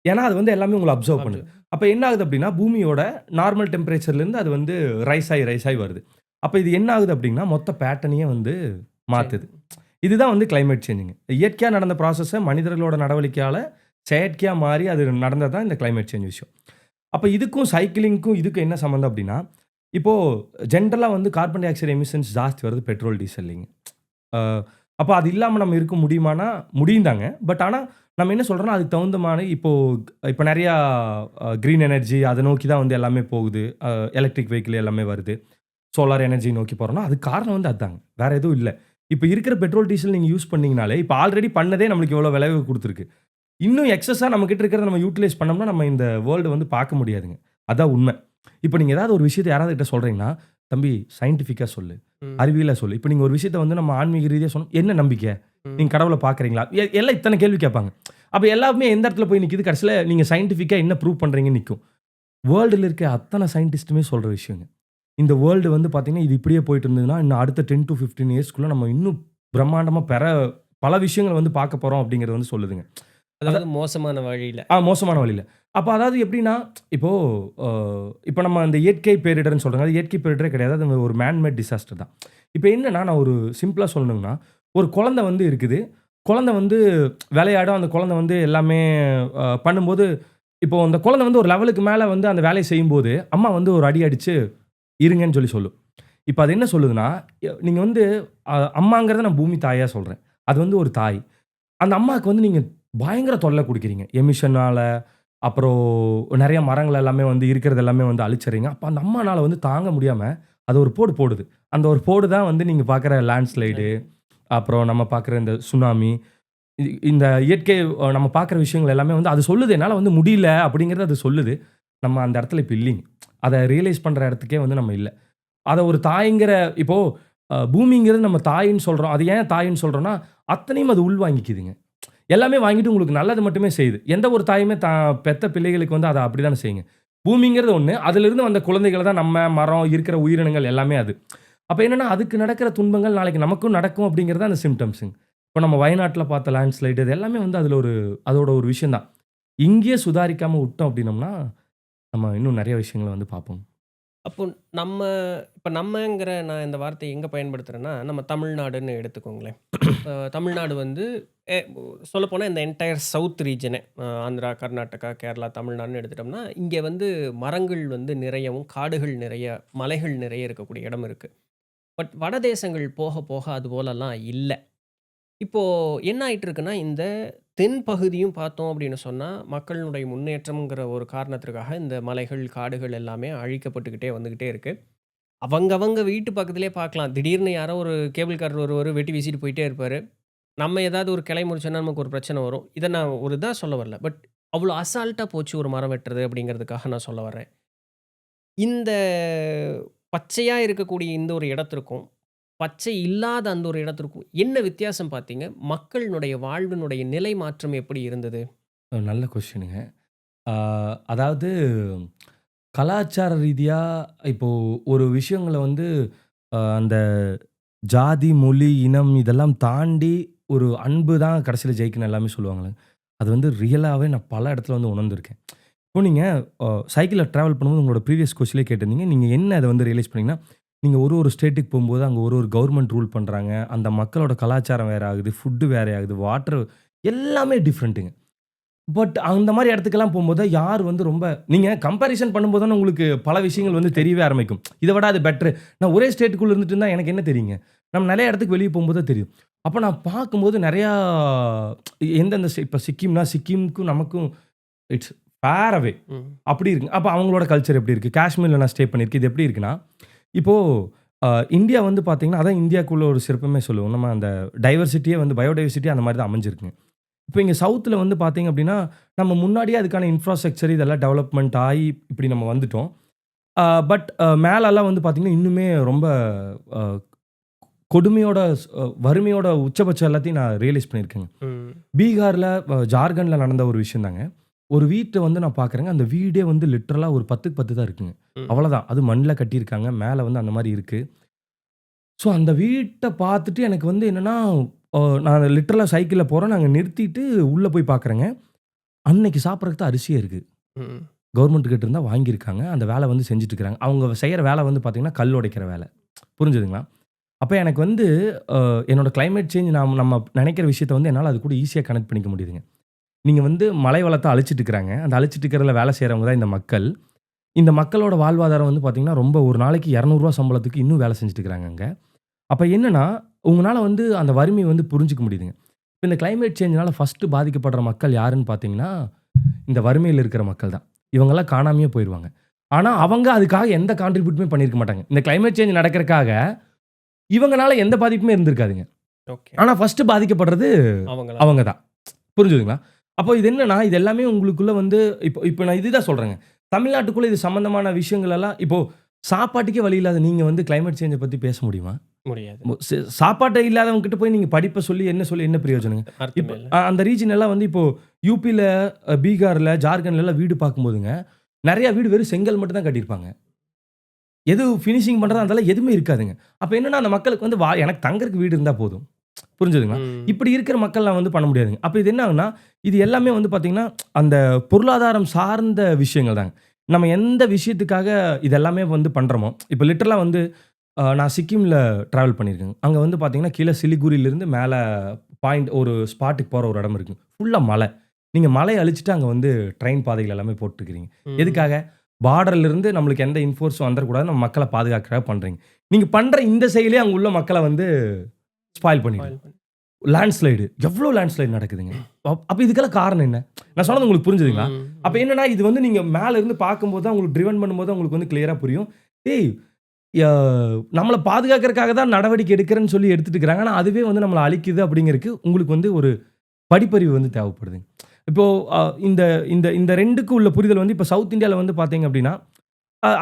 ஏன்னா, அது வந்து எல்லாமே உங்கள அப்சர்வ் பண்ணுது. அப்சர்வ். அப்ப என்ன ஆகுது அப்டின்னா, பூமியோட நார்மல் டெம்பரேச்சர்லேருந்து அது வந்து ரைஸ் ஆயி வருது. அப்ப இது என்ன ஆகுது அப்டின்னா, மொத்த பேட்டர்னையே வந்து சரி. மாத்துது. இதுதான் வந்து கிளைமேட் சேஞ்சுங்க. இயற்கையா நடந்த ப்ராசஸ மனிதர்களோட நடவடிக்கையால செயற்கையா மாறி அது நடந்தது தான் இந்த கிளைமேட் சேஞ்ச் விஷயம். அப்ப இதுக்கும் சைக்கிளிங்க்கும் இதுக்கும் என்ன சம்மந்தம் அப்டின்னா, இப்போ ஜென்ரலா வந்து கார்பன் டை ஆக்சைடு எமிஷன்ஸ் ஜாஸ்தி வருது பெட்ரோல், டீசல்லிங்க. அ அப்போ அது இல்லாமல் நம்ம இருக்க முடியுமானா முடியும் தாங்க. பட் ஆனால் நம்ம என்ன சொல்கிறோன்னா அதுக்கு தகுந்த மாதிரி இப்போ நிறையா க்ரீன் எனர்ஜி அதை நோக்கி தான் வந்து எல்லாமே போகுது. எலக்ட்ரிக் வெஹிக்கிள் எல்லாமே வருது. சோலார் எனர்ஜி நோக்கி போகிறோம்னா அதுக்கு காரணம் வந்து அதுதாங்க, வேறு எதுவும் இல்லை. இப்போ இருக்கிற பெட்ரோல் டீசல் நீங்கள் யூஸ் பண்ணீங்கனாலே இப்போ ஆல்ரெடி பண்ணதே நம்மளுக்கு எவ்வளோ விளைவு கொடுத்துருக்கு. இன்னும் எக்ஸஸாக நம்மக்கிட்ட இருக்கிறத நம்ம யூட்டிலைஸ் பண்ணோம்னா நம்ம இந்த வேர்ல்டு வந்து பார்க்க முடியாதுங்க. அதான் உண்மை. இப்போ நீங்கள் ஏதாவது ஒரு விஷயத்தை யாராவது கிட்ட சொல்கிறீங்கன்னா, தம்பி சயின்டிஃபிக்காக சொல்லு, ம். அறிவியலாக சொல்லு. இப்போ நீங்கள் ஒரு விஷயத்தை வந்து நம்ம ஆன்மீக ரீதியாக சொன்னோம், என்ன நம்பிக்கை, ம். நீங்கள் கடவுளை பார்க்குறீங்களா, எல்லாம் இத்தனை கேள்வி கேட்பாங்க. அப்போ எல்லாமே எந்த இடத்துல போய் நிற்கிது, கடைசியில் நீங்கள் சயின்டிஃபிக்காக என்ன ப்ரூவ் பண்ணுறீங்கன்னு நிற்கும். வேர்ல்டில் இருக்க அத்தனை சயின்டிஸ்ட்டுமே சொல்கிற விஷயங்க. இந்த வேர்ல்டு வந்து பார்த்தீங்கன்னா இது இப்படியே போயிட்டு இருந்ததுன்னா இன்னும் அடுத்த 10 to 15 இயர்ஸ்க்குள்ளே நம்ம இன்னும் பிரம்மாண்டமாக பல விஷயங்கள் வந்து பார்க்க போகிறோம் அப்படிங்கிறது வந்து சொல்லுதுங்க. அதாவது மோசமான வழியில். மோசமான வழியில். அப்போ அதாவது எப்படின்னா, இப்போ நம்ம அந்த இயற்கை பேரிடர்ன்னு சொல்கிறாங்க. அது இயற்கை பேரிடரே கிடையாது. அது ஒரு மேன்மேட் டிசாஸ்டர் தான். இப்போ என்னன்னா, நான் ஒரு சிம்பிளாக சொல்லணும்னா, ஒரு குழந்தை வந்து இருக்குது. குழந்தை வந்து விளையாடும். அந்த குழந்தை வந்து எல்லாமே பண்ணும்போது, இப்போ அந்த குழந்தை வந்து ஒரு லெவலுக்கு மேலே வந்து அந்த வேலையை செய்யும்போது, அம்மா வந்து ஒரு அடி அடிச்சு இருங்கன்னு சொல்லும். இப்போ அது என்ன சொல்லுதுன்னா, நீங்கள் வந்து அம்மாங்கிறத நான் பூமி தாயாக சொல்கிறேன். அது வந்து ஒரு தாய். அந்த அம்மாவுக்கு வந்து நீங்கள் பயங்கர தொல்லை கொடுக்குறீங்க. எமிஷனால, அப்புறம் நிறைய மரங்கள் எல்லாமே வந்து இருக்கிறது எல்லாமே வந்து அழிச்சிறீங்க. அப்போ அந்த அம்மானால வந்து தாங்க முடியாமல் அது ஒரு போடு போடுது. அந்த ஒரு போடு தான் வந்து நீங்கள் பார்க்குற லேண்ட்ஸ்லைடு, அப்புறம் நம்ம பார்க்குற இந்த சுனாமி, இந்த இயற்கை நம்ம பார்க்குற விஷயங்கள் எல்லாமே வந்து அது சொல்லுது. என்னால் வந்து முடியல அப்படிங்கிறது அது சொல்லுது. நம்ம அந்த இடத்துல இப்போ இல்லைங்க. அதை ரியலைஸ் பண்ணுற இடத்துக்கே வந்து நம்ம இல்லை. அதை ஒரு தாய்ங்கிற பூமிங்கிறது நம்ம தாயின்னு சொல்கிறோம். அது ஏன் தாயின்னு சொல்கிறோன்னா, அத்தனையும் அது உள்வாங்கிக்குதுங்க. எல்லாமே வாங்கிட்டு உங்களுக்கு நல்லது மட்டுமே செய்யுது. எந்த ஒரு தாயுமே பெத்த பிள்ளைகளுக்கு வந்து அதை அப்படி தானே செய்யுங்க. பூமிங்கிறது ஒன்று, அதிலிருந்து வந்த குழந்தைகள் தான் நம்ம, மரம், இருக்கிற உயிரினங்கள் எல்லாமே அது. அப்போ என்னன்னா, அதுக்கு நடக்கிற துன்பங்கள் நாளைக்கு நமக்கும் நடக்கும் அப்படிங்கிறது அந்த சிம்டம்ஸுங்க. இப்போ நம்ம வயநாட்டில் பார்த்த லேண்ட்ஸ்லைடு இது எல்லாமே வந்து அதோட ஒரு விஷயம் தான். இங்கேயே சுதாரிக்காம விட்டோம் அப்படின்னோம்னா, நம்ம இன்னும் நிறைய விஷயங்கள வந்து பார்ப்போம். அப்போ நம்ம இப்போ நம்மங்கிற நான் இந்த வார்த்தையை எங்கே பயன்படுத்துகிறேன்னா, நம்ம தமிழ்நாடுன்னு எடுத்துக்கோங்களேன். தமிழ்நாடு வந்து சொல்லப்போனால் இந்த entire south region, Andhra, Karnataka, Kerala, தமிழ்நாடுன்னு எடுத்துட்டோம்னா, இங்கே வந்து மரங்கள் வந்து நிறையவும், காடுகள் நிறைய, மலைகள் நிறைய இருக்கக்கூடிய இடம் இருக்குது. பட் வட தேசங்கள் போக போக அது போலலாம் இல்லை. இப்போ என்ன ஆயிட்டு இருக்குன்னா, இந்த தென் பகுதியும் பார்த்தோம் அப்படின்னு சொன்னா, மக்களினுடைய முன்னேற்றம்ங்கிற ஒரு காரணத்திற்காக இந்த மலைகள், காடுகள் எல்லாமே அழிக்கப்பட்டுக்கிட்டே வந்துகிட்டே இருக்கு. அவங்கவங்க வீட்டு பக்கத்திலேயே பார்க்கலாம். திடீர்னு யாரோ ஒரு கேபிள்காரர் ஒருவரு வெட்டி வீசிட்டு போயிட்டே இருப்பாரு. நம்ம ஏதாவது ஒரு கிளை முறிச்சோம்னா நமக்கு ஒரு பிரச்சனை வரும். இத நான் ஒரு இதா சொல்ல வரல. பட் அவ்வளோ அசால்ட்டா போச்சு ஒரு மரம் வெட்டுறது அப்படிங்கிறதுக்காக நான் சொல்ல வரேன். இந்த பச்சையா இருக்கக்கூடிய இந்த ஒரு இடத்திற்கும், பச்சை இல்லாத அந்த ஒரு இடத்திற்கும் என்ன வித்தியாசம் பார்த்தீங்க? மக்களினுடைய வாழ்வினுடைய நிலை மாற்றம் எப்படி இருந்தது? நல்ல கொஸ்டினுங்க. ஆ அதாவது கலாச்சார ரீதியா இப்போ ஒரு விஷயங்கள வந்து அந்த ஜாதி, மொழி, இனம் இதெல்லாம் தாண்டி ஒரு அன்பு தான் கடைசியில ஜெயிக்கும்னு எல்லாமே சொல்லுவாங்கல்ல. அது வந்து ரியலாவே நான் பல இடத்துல வந்து உணர்ந்திருக்கேன். இப்போ நீங்க சைக்கிள்ல டிராவல் பண்ணும்போது உங்களோட ப்ரீவியஸ் கொஸ்டின்லயே கேட்டிருந்தீங்க. நீங்க என்ன அத வந்து ரியலைஸ் பண்ணீங்கன்னா, நீங்க ஒரு ஸ்டேட்டுக்கு போம்போது அங்க ஒரு கவர்ன்மெண்ட் ரூல் பண்றாங்க. அந்த மக்களோட கலாச்சாரம் வேற ஆகுது. ஃபுட் வேற ஆகுது. வாட்டர் எல்லாமே டிஃபரெண்ட்டுங்க. பட் அந்த மாரி இடத்துக்கெல்லாம் போம்போது, யார் வந்து ரொம்ப நீங்க கம்பேரிசன் பண்ணும்போது தானே உங்களுக்கு பல விஷயங்கள் வந்து தெரியவே ஆரம்பிக்கும். இத விட அது பெட்டரு. நான் ஒரே ஸ்டேட்டுக்குள்ள இருந்துட்டு இருந்தா எனக்கு என்ன தெரியுங்க? நம்ம நெறைய இடத்துக்கு வெளிய போம்போது தான் தெரியும். அப்ப நான் பார்க்கும்போது நெறையா எந்தெந்த இப்ப சிக்கிம்னா, சிக்கிம்க்கும் நமக்கும் இட்ஸ் ஃபேர் அவே. ம். அப்படி இருக்குங்க. அப்ப அவங்களோட கல்ச்சர் எப்படி இருக்கு? காஷ்மீர்ல நான் ஸ்டே பண்ணியிருக்கேன். இது எப்படி இருக்குன்னா, இப்போ இந்தியா வந்து பார்த்தீங்கன்னா, அதான் இந்தியாக்குள்ள ஒரு சிறப்புமே சொல்லுவோம். நம்ம அந்த டைவர்சிட்டியே வந்து பயோடைவர்சிட்டி அந்த மாரி தான் அமைஞ்சிருக்குங்க. இப்போ இங்க சவுத்துல வந்து பார்த்தீங்க அப்படின்னா, நம்ம முன்னாடியே அதுக்கான இன்ஃப்ராஸ்ட்ரக்சர் இதெல்லாம் டெவலப்மெண்ட் ஆயி இப்படி நம்ம வந்துட்டோம். பட் மேலலாம் வந்து பார்த்தீங்கன்னா, இன்னுமே ரொம்ப அ கொடுமையோட வறுமையோட உச்சபட்சம் எல்லாத்தையும் நான் ரியலைஸ் பண்ணியிருக்கேங்க. ம். பீகார்ல, ஜார்க்கண்ட்ல நடந்த ஒரு விஷயம் தாங்க. ஒரு வீட்ட வந்து நான் பார்க்குறேங்க. அந்த வீடே வந்து லிட்டரலா ஒரு 10க்கு 10 தான் இருக்குங்க. ம். அவ்வளோதான். அது மண்ல கட்டியிருக்காங்க. மேல வந்து அந்த மாரி இருக்கு. ஸோ அந்த வீட்ட பார்த்துட்டு எனக்கு வந்து என்னன்னா, நான் லிட்டரலா சைக்கிள்ல போறேன். நாங்க நிறுத்திட்டு உள்ள போய் பார்க்குறேங்க. அன்னைக்கு சாப்பிடறதுக்கு தான் அரிசியே இருக்கு. ம். கவர்மெண்ட் கிட்ட இருந்தா வாங்கியிருக்காங்க. அந்த வேலை வந்து செஞ்சுட்டு இருக்காங்க. அவங்க செய்யற வேலை வந்து பார்த்தீங்கன்னா, கல் உடைக்கிற வேலை. புரிஞ்சுதுங்களா? அப்ப எனக்கு வந்து என்னோட கிளைமேட் சேஞ்ச் நம்ம நெனைக்கிற விஷயத்த வந்து என்னால அது கூட ஈஸியா கனெக்ட் பண்ணிக்க முடியுதுங்க. நீங்க வந்து மலை வளத்த அழிச்சிட்டு இருக்கிறாங்க. அந்த அழிச்சிட்டு இருக்கிறதுல வேலை செய்றவங்க தான் இந்த மக்கள். இந்த மக்களோட வாழ்வாதாரம் வந்து பார்த்தீங்கன்னா, ரொம்ப ஒரு நாளைக்கு ரூ. 200 சம்பளத்துக்கு இன்னும் வேலை செஞ்சுட்டு இருக்கிறாங்க அங்க. அப்ப என்னன்னா, உங்களால வந்து அந்த வறுமையை வந்து புரிஞ்சுக்க முடியுதுங்க. இப்ப இந்த கிளைமேட் சேஞ்ச்னால ஃபர்ஸ்ட்டு பாதிக்கப்படுற மக்கள் யாருன்னு பார்த்தீங்கன்னா, இந்த வறுமையில இருக்கிற மக்கள் தான். இவங்கலாம் காணாமயே போயிருவாங்க. ஆனா, அவங்க அதுக்காக எந்த கான்ட்ரிபியூட்டுமே பண்ணியிருக்க மாட்டாங்க. இந்த கிளைமேட் சேஞ்ச் நடக்கிறக்காக இவங்கனால எந்த பாதிப்புமே இருந்திருக்காதுங்க. ஓகே. ஆனா, ஃபர்ஸ்ட்டு பாதிக்கப்படுறது அவங்களா? அவங்க தான். புரிஞ்சுதுங்களா? அப்போ இது என்னன்னா, இது எல்லாமே உங்களுக்குள்ள வந்து இப்போ நான் இதுதான் சொல்றேங்க. தமிழ்நாட்டுக்குள்ள இது சம்மந்தமான விஷயங்கள் எல்லாம் இப்போ சாப்பாட்டுக்கே வழி இல்லாத நீங்க வந்து கிளைமேட் சேஞ்ச பத்தி பேச முடியுமா? முடியாது. சாப்பாட்டே இல்லாதவங்க கிட்ட போய் நீங்க படிப்ப சொல்லி என்ன பிரயோஜனங்க? அர்த்தமே இப்ப இல்ல. அந்த ரீஜன் எல்லாம் வந்து இப்போ யூபில, பீகார்ல, ஜார்க்கண்ட்லலாம் வீடு பார்க்கும்போதுங்க, நெறைய வீடு வெறும் செங்கல் மட்டும் தான் கட்டியிருப்பாங்க. எதுவும் ஃபினிஷிங் பண்றது அதெல்லாம் எதுவுமே இருக்காதுங்க. அப்ப என்னன்னா அந்த மக்களுக்கு வந்து எனக்கு தங்கறக்கு வீடு இருந்தா போதும். புரிஞ்சுதுங்களா? ம். இப்படி இருக்கிற மக்கள்லாம் வந்து பண்ண முடியாதுங்க. அப்ப இது என்ன ஆகும்னா, இது எல்லாமே வந்து பார்த்தீங்கன்னா, அந்த பொருளாதாரம் சார்ந்த விஷயங்கள் தாங்க. நம்ம எந்த விஷயத்துக்காக இது எல்லாமே வந்து பண்றோமோ, இப்ப லிட்டரலா வந்து நான் சிக்கிம்ல டிராவல் பண்ணியிருக்கேங்க. அங்க வந்து பார்த்தீங்கன்னா, கீழ சிலிகுரியிலிருந்து மேல ஒரு ஸ்பாட்டுக்கு போற ஒரு இடம் இருக்கு. ஃபுல்லா மலை. நீங்க மலைய அழிச்சுட்டு அங்க வந்து ட்ரெயின் பாதைகள் எல்லாமே போட்டுருக்கிறீங்க. ம். எதுக்காக? பார்டர்ல இருந்து நம்மளுக்கு எந்த இன்ஃபோர்ஸும் வந்துறக்கூடாதுன்னு நம்ம மக்கள பாதுகாக்கிறதுக்காக பண்றீங்க. நீங்க பண்ற இந்த செயலே அங்க உள்ள மக்கள வந்து ஸ்பாயில் பண்ணிடுது. Spoil பண்ணி. லேண்ட்ஸ்லைடு எவ்ளோ லேண்ட்ஸ்லைடு நடக்குதுங்க. அப்ப இதுக்கெல்லாம் காரணம் என்ன? நான் சொன்னது உங்களுக்கு புரிஞ்சுதுங்களா? ம். அப்ப என்னன்னா, இது வந்து நீங்க மேல இருந்து பார்க்கும்போது தான் உங்களுக்கு ட்ரிவன் பண்ணும்போது தான் உங்களுக்கு வந்து கிளியரா புரியும். ஏய் ய நம்மள பாதுகாக்கிறதுக்காக தான் நடவடிக்கை எடுக்கிறேன்னு சொல்லி எடுத்துட்டு இருக்கிறாங்க. ஆனா அதுவே வந்து நம்மள அழிக்குது அப்படிங்கிறதுக்கு உங்களுக்கு வந்து ஒரு படிப்பறிவு வந்து தேவைப்படுது. இப்போ அ இந்த இந்த இந்த 2க்கும் உள்ள புரிதல் வந்து இப்ப சவுத் இந்தியால வந்து பார்த்தீங்க அப்படின்னா,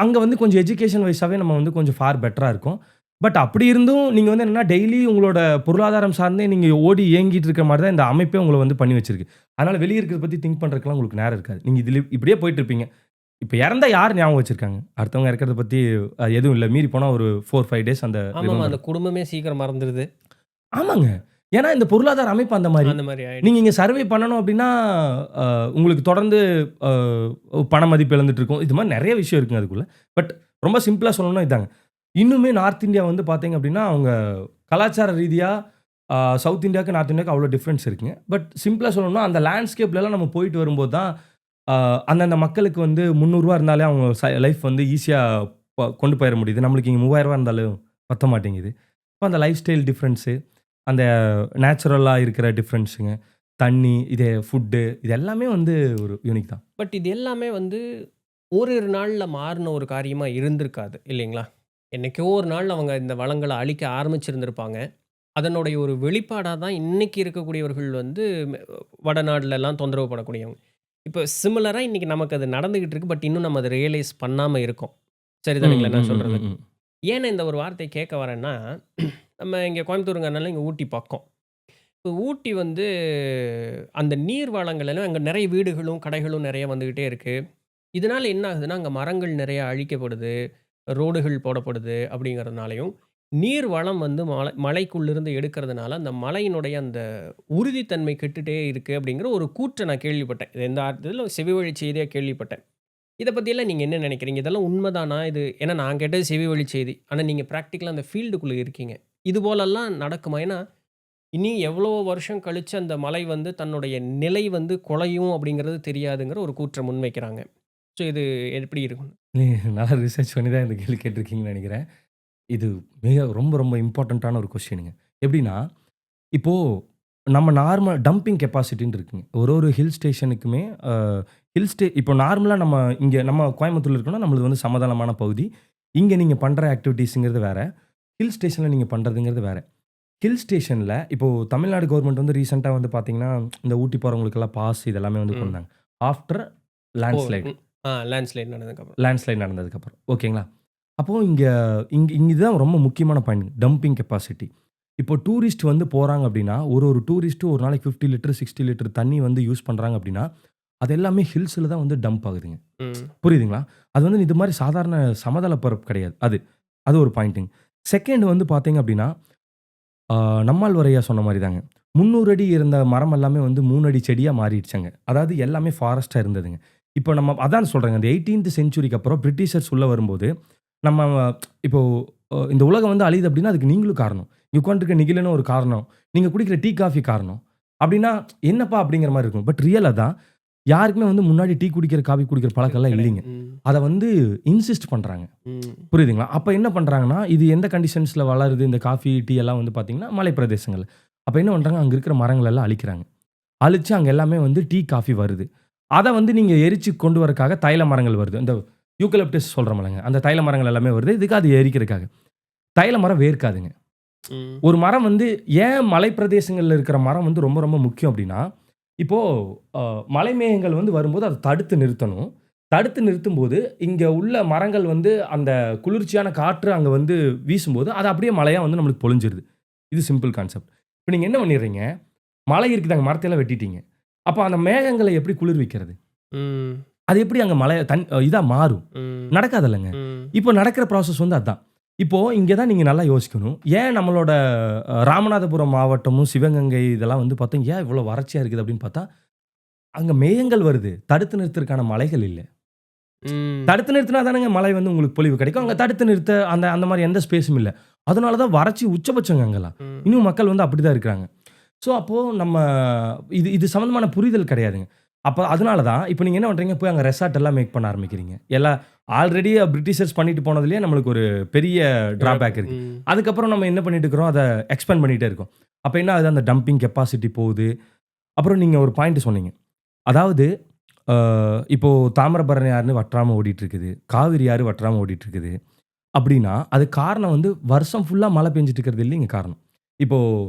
அங்க வந்து கொஞ்சம் எஜுகேஷன் வைஸாவே நம்ம வந்து கொஞ்சம் பெட்டரா இருக்கோம். பட் அப்படி இருந்தும் நீங்க வந்து என்னன்னா, டெய்லி உங்களோட பொருளாதாரம் சார்ந்தே நீங்க ஓடி ஏங்கிட்டு இருக்கிற மாரி தான் இந்த அமைப்பே உங்கள வந்து பண்ணி வச்சிருக்கு. அதனால வெளிய இருக்கிறத பத்தி திங்க் பண்றதுக்குலாம் உங்களுக்கு நேரம் இருக்காது. நீங்க இப்படியே போயிட்டு இருப்பீங்க. இப்ப இறந்தா யார் ஞாபகம் வச்சிருக்காங்க? அடுத்தவங்க இறக்கிறத பத்தி எதுவும் இல்ல. மீறி போனா ஒரு 4, 5 டேஸ் அந்த ஆமாமா. ரிமெம்பர். அந்த குடும்பமே சீக்கிரம் மறந்துருது. ஆமாங்க. ஏன்னா இந்த பொருளாதார அமைப்பு அந்த மாரி. அந்த மாரி ஆயிடுச்சு. நீங்க இங்க சர்வே பண்ணணும் அப்படின்னா, அ உங்களுக்கு தொடர்ந்து அ பண மதிப்பு இழந்துட்டு இருக்கும். இது மாரி நெறைய விஷயம் இருக்குங்க அதுக்குள்ள. பட் ரொம்ப சிம்பிளா சொல்லணும்னா இதாங்க. இன்னுமே நார்த் இந்தியா வந்து பார்த்தீங்க அப்படின்னா, அவங்க கலாச்சார ரீதியா சவுத் இந்தியாவுக்கு, நார்த் இந்தியாவுக்கு அவ்வளோ டிஃபரன்ஸ் இருக்குங்க. பட் சிம்பிளா சொல்லணும்னா, அந்த லேண்ட்ஸ்கேப்லலாம் நம்ம போயிட்டு வரும்போது தான், அந்தந்த மக்களுக்கு வந்து ரூ. 300 இருந்தாலே அவங்க லைஃப் வந்து ஈஸியா கொண்டு போயிற முடியுது. நம்மளுக்கு இங்க ரூ. 3000 இருந்தாலும் பத்த மாட்டேங்குது. அப்ப அந்த லைஃப் ஸ்டைல் டிஃபரன்ஸு, அந்த நேச்சுரலா இருக்கிற டிஃபரன்ஸுங்க. தண்ணி, ஃபுட்டு இது எல்லாமே வந்து ஒரு யூனிக் தான். பட் இது எல்லாமே வந்து ஓரிரு நாள்ல மாறுன ஒரு காரியமா இருந்திருக்காது இல்லைங்களா? என்னைக்கோ ஒரு நாள் அவங்க இந்த வளங்கள அழிக்க ஆரம்பிச்சிருந்திருப்பாங்க. அதனுடைய ஒரு வெளிப்பாடா தான் இன்னைக்கு இருக்கக்கூடியவர்கள் வந்து வடநாடுலலாம் தொந்தரவு படக்கூடியவங்க. இப்ப சிமிலரா இன்னைக்கு நமக்கு அது நடந்துகிட்டு இருக்கு. பட் இன்னும் நம்ம அத ரியலைஸ் பண்ணாம இருக்கோம். ம், சரிதானுங்களா ம், நான் ம், சொல்றது? ம், ம். ஏன் நான் இந்த ஒரு வார்த்தைய கேட்க வரேன்னா, நம்ம இங்க கோயம்புத்தூருங்கிறனால இங்க ஊட்டி பக்கம். இப்ப ஊட்டி வந்து அந்த நீர் வளங்கள் எல்லாம் அங்க நெறைய வீடுகளும், கடைகளும் நெறைய வந்துகிட்டே இருக்கு. இதனால என்ன ஆகுதுன்னா, அங்க மரங்கள் நெறைய அழிக்கப்படுது. ரோடுகள் போடப்படுது அப்படிங்கிறதுனாலயும், நீர் வளம் வந்து மலைக்குள்ளிருந்து எடுக்கிறதுனால, அந்த மலையினுடைய அந்த உறுதித்தன்மை கெட்டுட்டே இருக்கு அப்படிங்கிற ஒரு கூற்ற நான் கேள்விப்பட்டேன். இது எந்த அர்த்தத்தில செவிவழி செய்தியா கேள்விப்பட்டேன். இத பத்தியெல்லாம் நீங்க என்ன நெனைக்கிறீங்க? இதெல்லாம் உண்மதானா? இது ஏன்னா நான் கேட்டது செவிவழி செய்தி. ஆனா நீங்க பிராக்டிகலா அந்த ஃபீல்டுக்குள்ள இருக்கீங்க. இது போலல்லாம் நடக்குமா? ஏன்னா, இனி எவ்வளோ வருஷம் கழிச்சு அந்த மலை வந்து தன்னுடைய நிலை வந்து குலையும் அப்படிங்கிறது தெரியாதுங்கிற ஒரு கூற்ற முன்வைக்கிறாங்க. ஸோ இது எப்படி இருக்கும்? நீங்க நல்லா ரிசர்ச் பண்ணி தான் இந்த கேள்வி கேட்டிருக்கீங்கன்னு நெனைக்கிறேன். இது ரொம்ப ரொம்ப இம்பார்ட்டன்ட்டான ஒரு கொஸ்டினுங்க. எப்படின்னா, இப்போ நம்ம டம்பிங் கெப்பாசிட்டின்னு இருக்குங்க. ஒரு ஹில் ஸ்டேஷனுக்குமே இப்போ நார்மலா நம்ம கோயம்புத்தூர்ல இருக்கோம்னா, நம்மளது வந்து சமதளமான பகுதி. இங்க நீங்க பண்ற ஆக்டிவிட்டீஸ்ங்கிறது வேற. ஹில் ஸ்டேஷன்ல நீங்க பண்றதுங்கிறது வேற. ஹில் ஸ்டேஷன்ல இப்போ தமிழ்நாடு கவர்மெண்ட் வந்து ரீசென்ட்டா வந்து பார்த்தீங்கன்னா, இந்த ஊட்டி போறவங்களுக்கெல்லாம் பாஸ் இது எல்லாமே வந்து ம். கொண்டு வந்தாங்க. ஆஃப்டர் ஓ! லேண்ட்ஸ்லைட். ம். லேண்ட்ஸ்லைட் நடந்ததுக்கப்புறம். லேண்ட்ஸ்லைட் நடந்ததுக்கப்புறம். ஓகேங்களா? அப்போ இங்க இங்க இங்க இதுதான் ரொம்ப முக்கியமான பாயிண்ட். Dumping capacity. இப்போ டூரிஸ்ட் வந்து போறாங்க அப்டின்னா, ஒரு டூரிஸ்ட் ஒரு நாளைக்கு 50 லிட்டர், 60 லிட்டர் தண்ணி வந்து யூஸ் பண்றாங்க அப்டின்னா, அது எல்லாமே ஹில்ஸ்ல தான் வந்து டம்ப் ஆகுதுங்க. ம். புரியுதுங்களா? அது வந்து இது மாரி சாதாரண சமதள பரப்பு கிடையாது. அது ஒரு பாயிண்ட்டுங்க. செகண்ட் வந்து பார்த்தீங்க அப்டின்னா, நம்மாழ்வார் ஐயா சொன்ன மாரி தாங்க. 300 அடி இருந்த மரம் எல்லாமே வந்து 3 அடி செடியா மாறிடுச்சுங்க. அதாவது எல்லாமே ஃபாரஸ்ட்டா இருந்ததுங்க. இப்போ நம்ம அதான் சொல்றேங்க. இந்த 18த் செஞ்சுரிக்கு அப்புறம் பிரிட்டிஷர்ஸ் உள்ள வரும்போது, நம்ம இப்போ இந்த உலகம் வந்து அழியுது அப்டின்னா, அதுக்கு நீங்களும் காரணம். இங்க உட்கார்ந்துருக்க நிகிலனும் ஒரு காரணம். நீங்க குடிக்கிற டீ, காஃபி காரணம். அப்டின்னா, என்னப்பா அப்டிங்கிற மாரி இருக்கும். பட் ரியல் அதான். யாருக்குமே வந்து முன்னாடி டீ குடிக்கிற, காஃபி குடிக்கிற பழக்கம்லாம் கிடையாது. இல்லைங்க. அத வந்து இன்சிஸ்ட் பண்றாங்க. புரியுதுங்களா? அப்ப என்ன பண்றாங்கன்னா, இது எந்த கண்டிஷன்ஸ்ல வளருது இந்த காஃபி, டீ எல்லாம் வந்து பார்த்தீங்கன்னா, மலை பிரதேசங்கள்ல. அப்ப என்ன பண்றாங்க, அங்க இருக்கிற மரங்கள் எல்லாம் அழிக்கிறாங்க. அழிச்சு அங்க எல்லாமே வந்து டீ, காஃபி வருது. அத வந்து நீங்க எரிச்சு கொண்டு வரக்காக தைல மரங்கள் வருது. இந்த யூக்கலிப்டஸ் சொல்றோம்லங்க, அந்த தைல மரங்கள் எல்லாமே வருது. இதுக்கு அது எரிக்கிறதுக்காக. தைல மரம் வேர்க்காதுங்க. ம். ஒரு மரம் வந்து ஏன் மலை பிரதேசங்கள்ல இருக்கிற மரம் வந்து ரொம்ப ரொம்ப முக்கியம் அப்டின்னா, இப்போ அ மலை மேகங்கள் வந்து வரும்போது அத தடுத்து நிறுத்தணும். தடுத்து நிறுத்தும்போது, இங்க உள்ள மரங்கள் வந்து அந்த குளிர்ச்சியான காற்று அங்க வந்து வீசும்போது, அது அப்படியே மழையா வந்து நம்மளுக்கு பொழிஞ்சிருது. இது சிம்பிள் கான்செப்ட். இப்ப நீங்க என்ன பண்ணிடுறீங்க, மலை இருக்குதாங்க மரத்தையெல்லாம் வெட்டிட்டீங்க. அப்ப அந்த மேகங்கள எப்படி குளிர்விக்கிறது? ம். அது எப்படி அங்க மழை இதா மாறும்? ம். நடக்காதுல்லங்க. ம். இப்போ நடக்கிற ப்ராசஸ் வந்து அதான். இப்போ இங்க தான் நீங்க நல்லா யோசிக்கணும். ஏன் நம்மளோட ராமநாதபுரம் மாவட்டமும், சிவகங்கை இதெல்லாம் வந்து பார்த்தா, ஏன் இவ்வளோ வறட்சியா இருக்குது அப்படின்னு பார்த்தா, அங்க மேகங்கள் வருது. தடுத்து நிறுத்துறதுக்கான மழைகள் இல்ல. ம். தடுத்து நிறுத்தினா தானங்க மழை வந்து உங்களுக்கு பொழிவு கிடைக்கும். அங்க தடுத்து நிறுத்த அந்த அந்த மாரி எந்த ஸ்பேஸும் இல்ல. அதனால தான் வறட்சி உச்சபட்சங்க அங்கலாம். ம். இன்னும் மக்கள் வந்து அப்படிதான் இருக்கிறாங்க. ஸோ அப்போ நம்ம இது இது சம்மந்தமான புரிதல் கிடையாதுங்க. அப்ப அதனால தான் இப்ப நீங்க என்ன பண்றீங்க, போய் அங்க ரெசார்ட் எல்லாம் மேக் பண்ண ஆரம்பிக்கிறீங்க. எல்லாம் ஆல்ரெடி பிரிட்டிஷர்ஸ் பண்ணிட்டு போனதிலேயே நம்மளுக்கு ஒரு பெரிய டிராபேக் இருக்கு. ம். அதுக்கப்புறம் நம்ம என்ன பண்ணிட்டு இருக்கிறோம், அத எக்ஸ்பேண்ட் பண்ணிட்டே இருக்கோம். அப்ப என்ன ஆகுது, அந்த டம்பிங் கெப்பாசிட்டி போகுது. அப்புறம் நீங்க ஒரு பாயிண்ட் சொன்னீங்க. அதாவது அ இப்போ தாமிரபரணி ஆறுன்னு வற்றாம ஓடிட்டு இருக்குது. காவிரி ஆறு வற்றாம ஓடிட்டு இருக்குது. அப்படின்னா, அதுக்கு காரணம் வந்து வருஷம் ஃபுல்லா மழை பெஞ்சுட்டு இருக்கிறது இல்லைங்க காரணம். இப்போ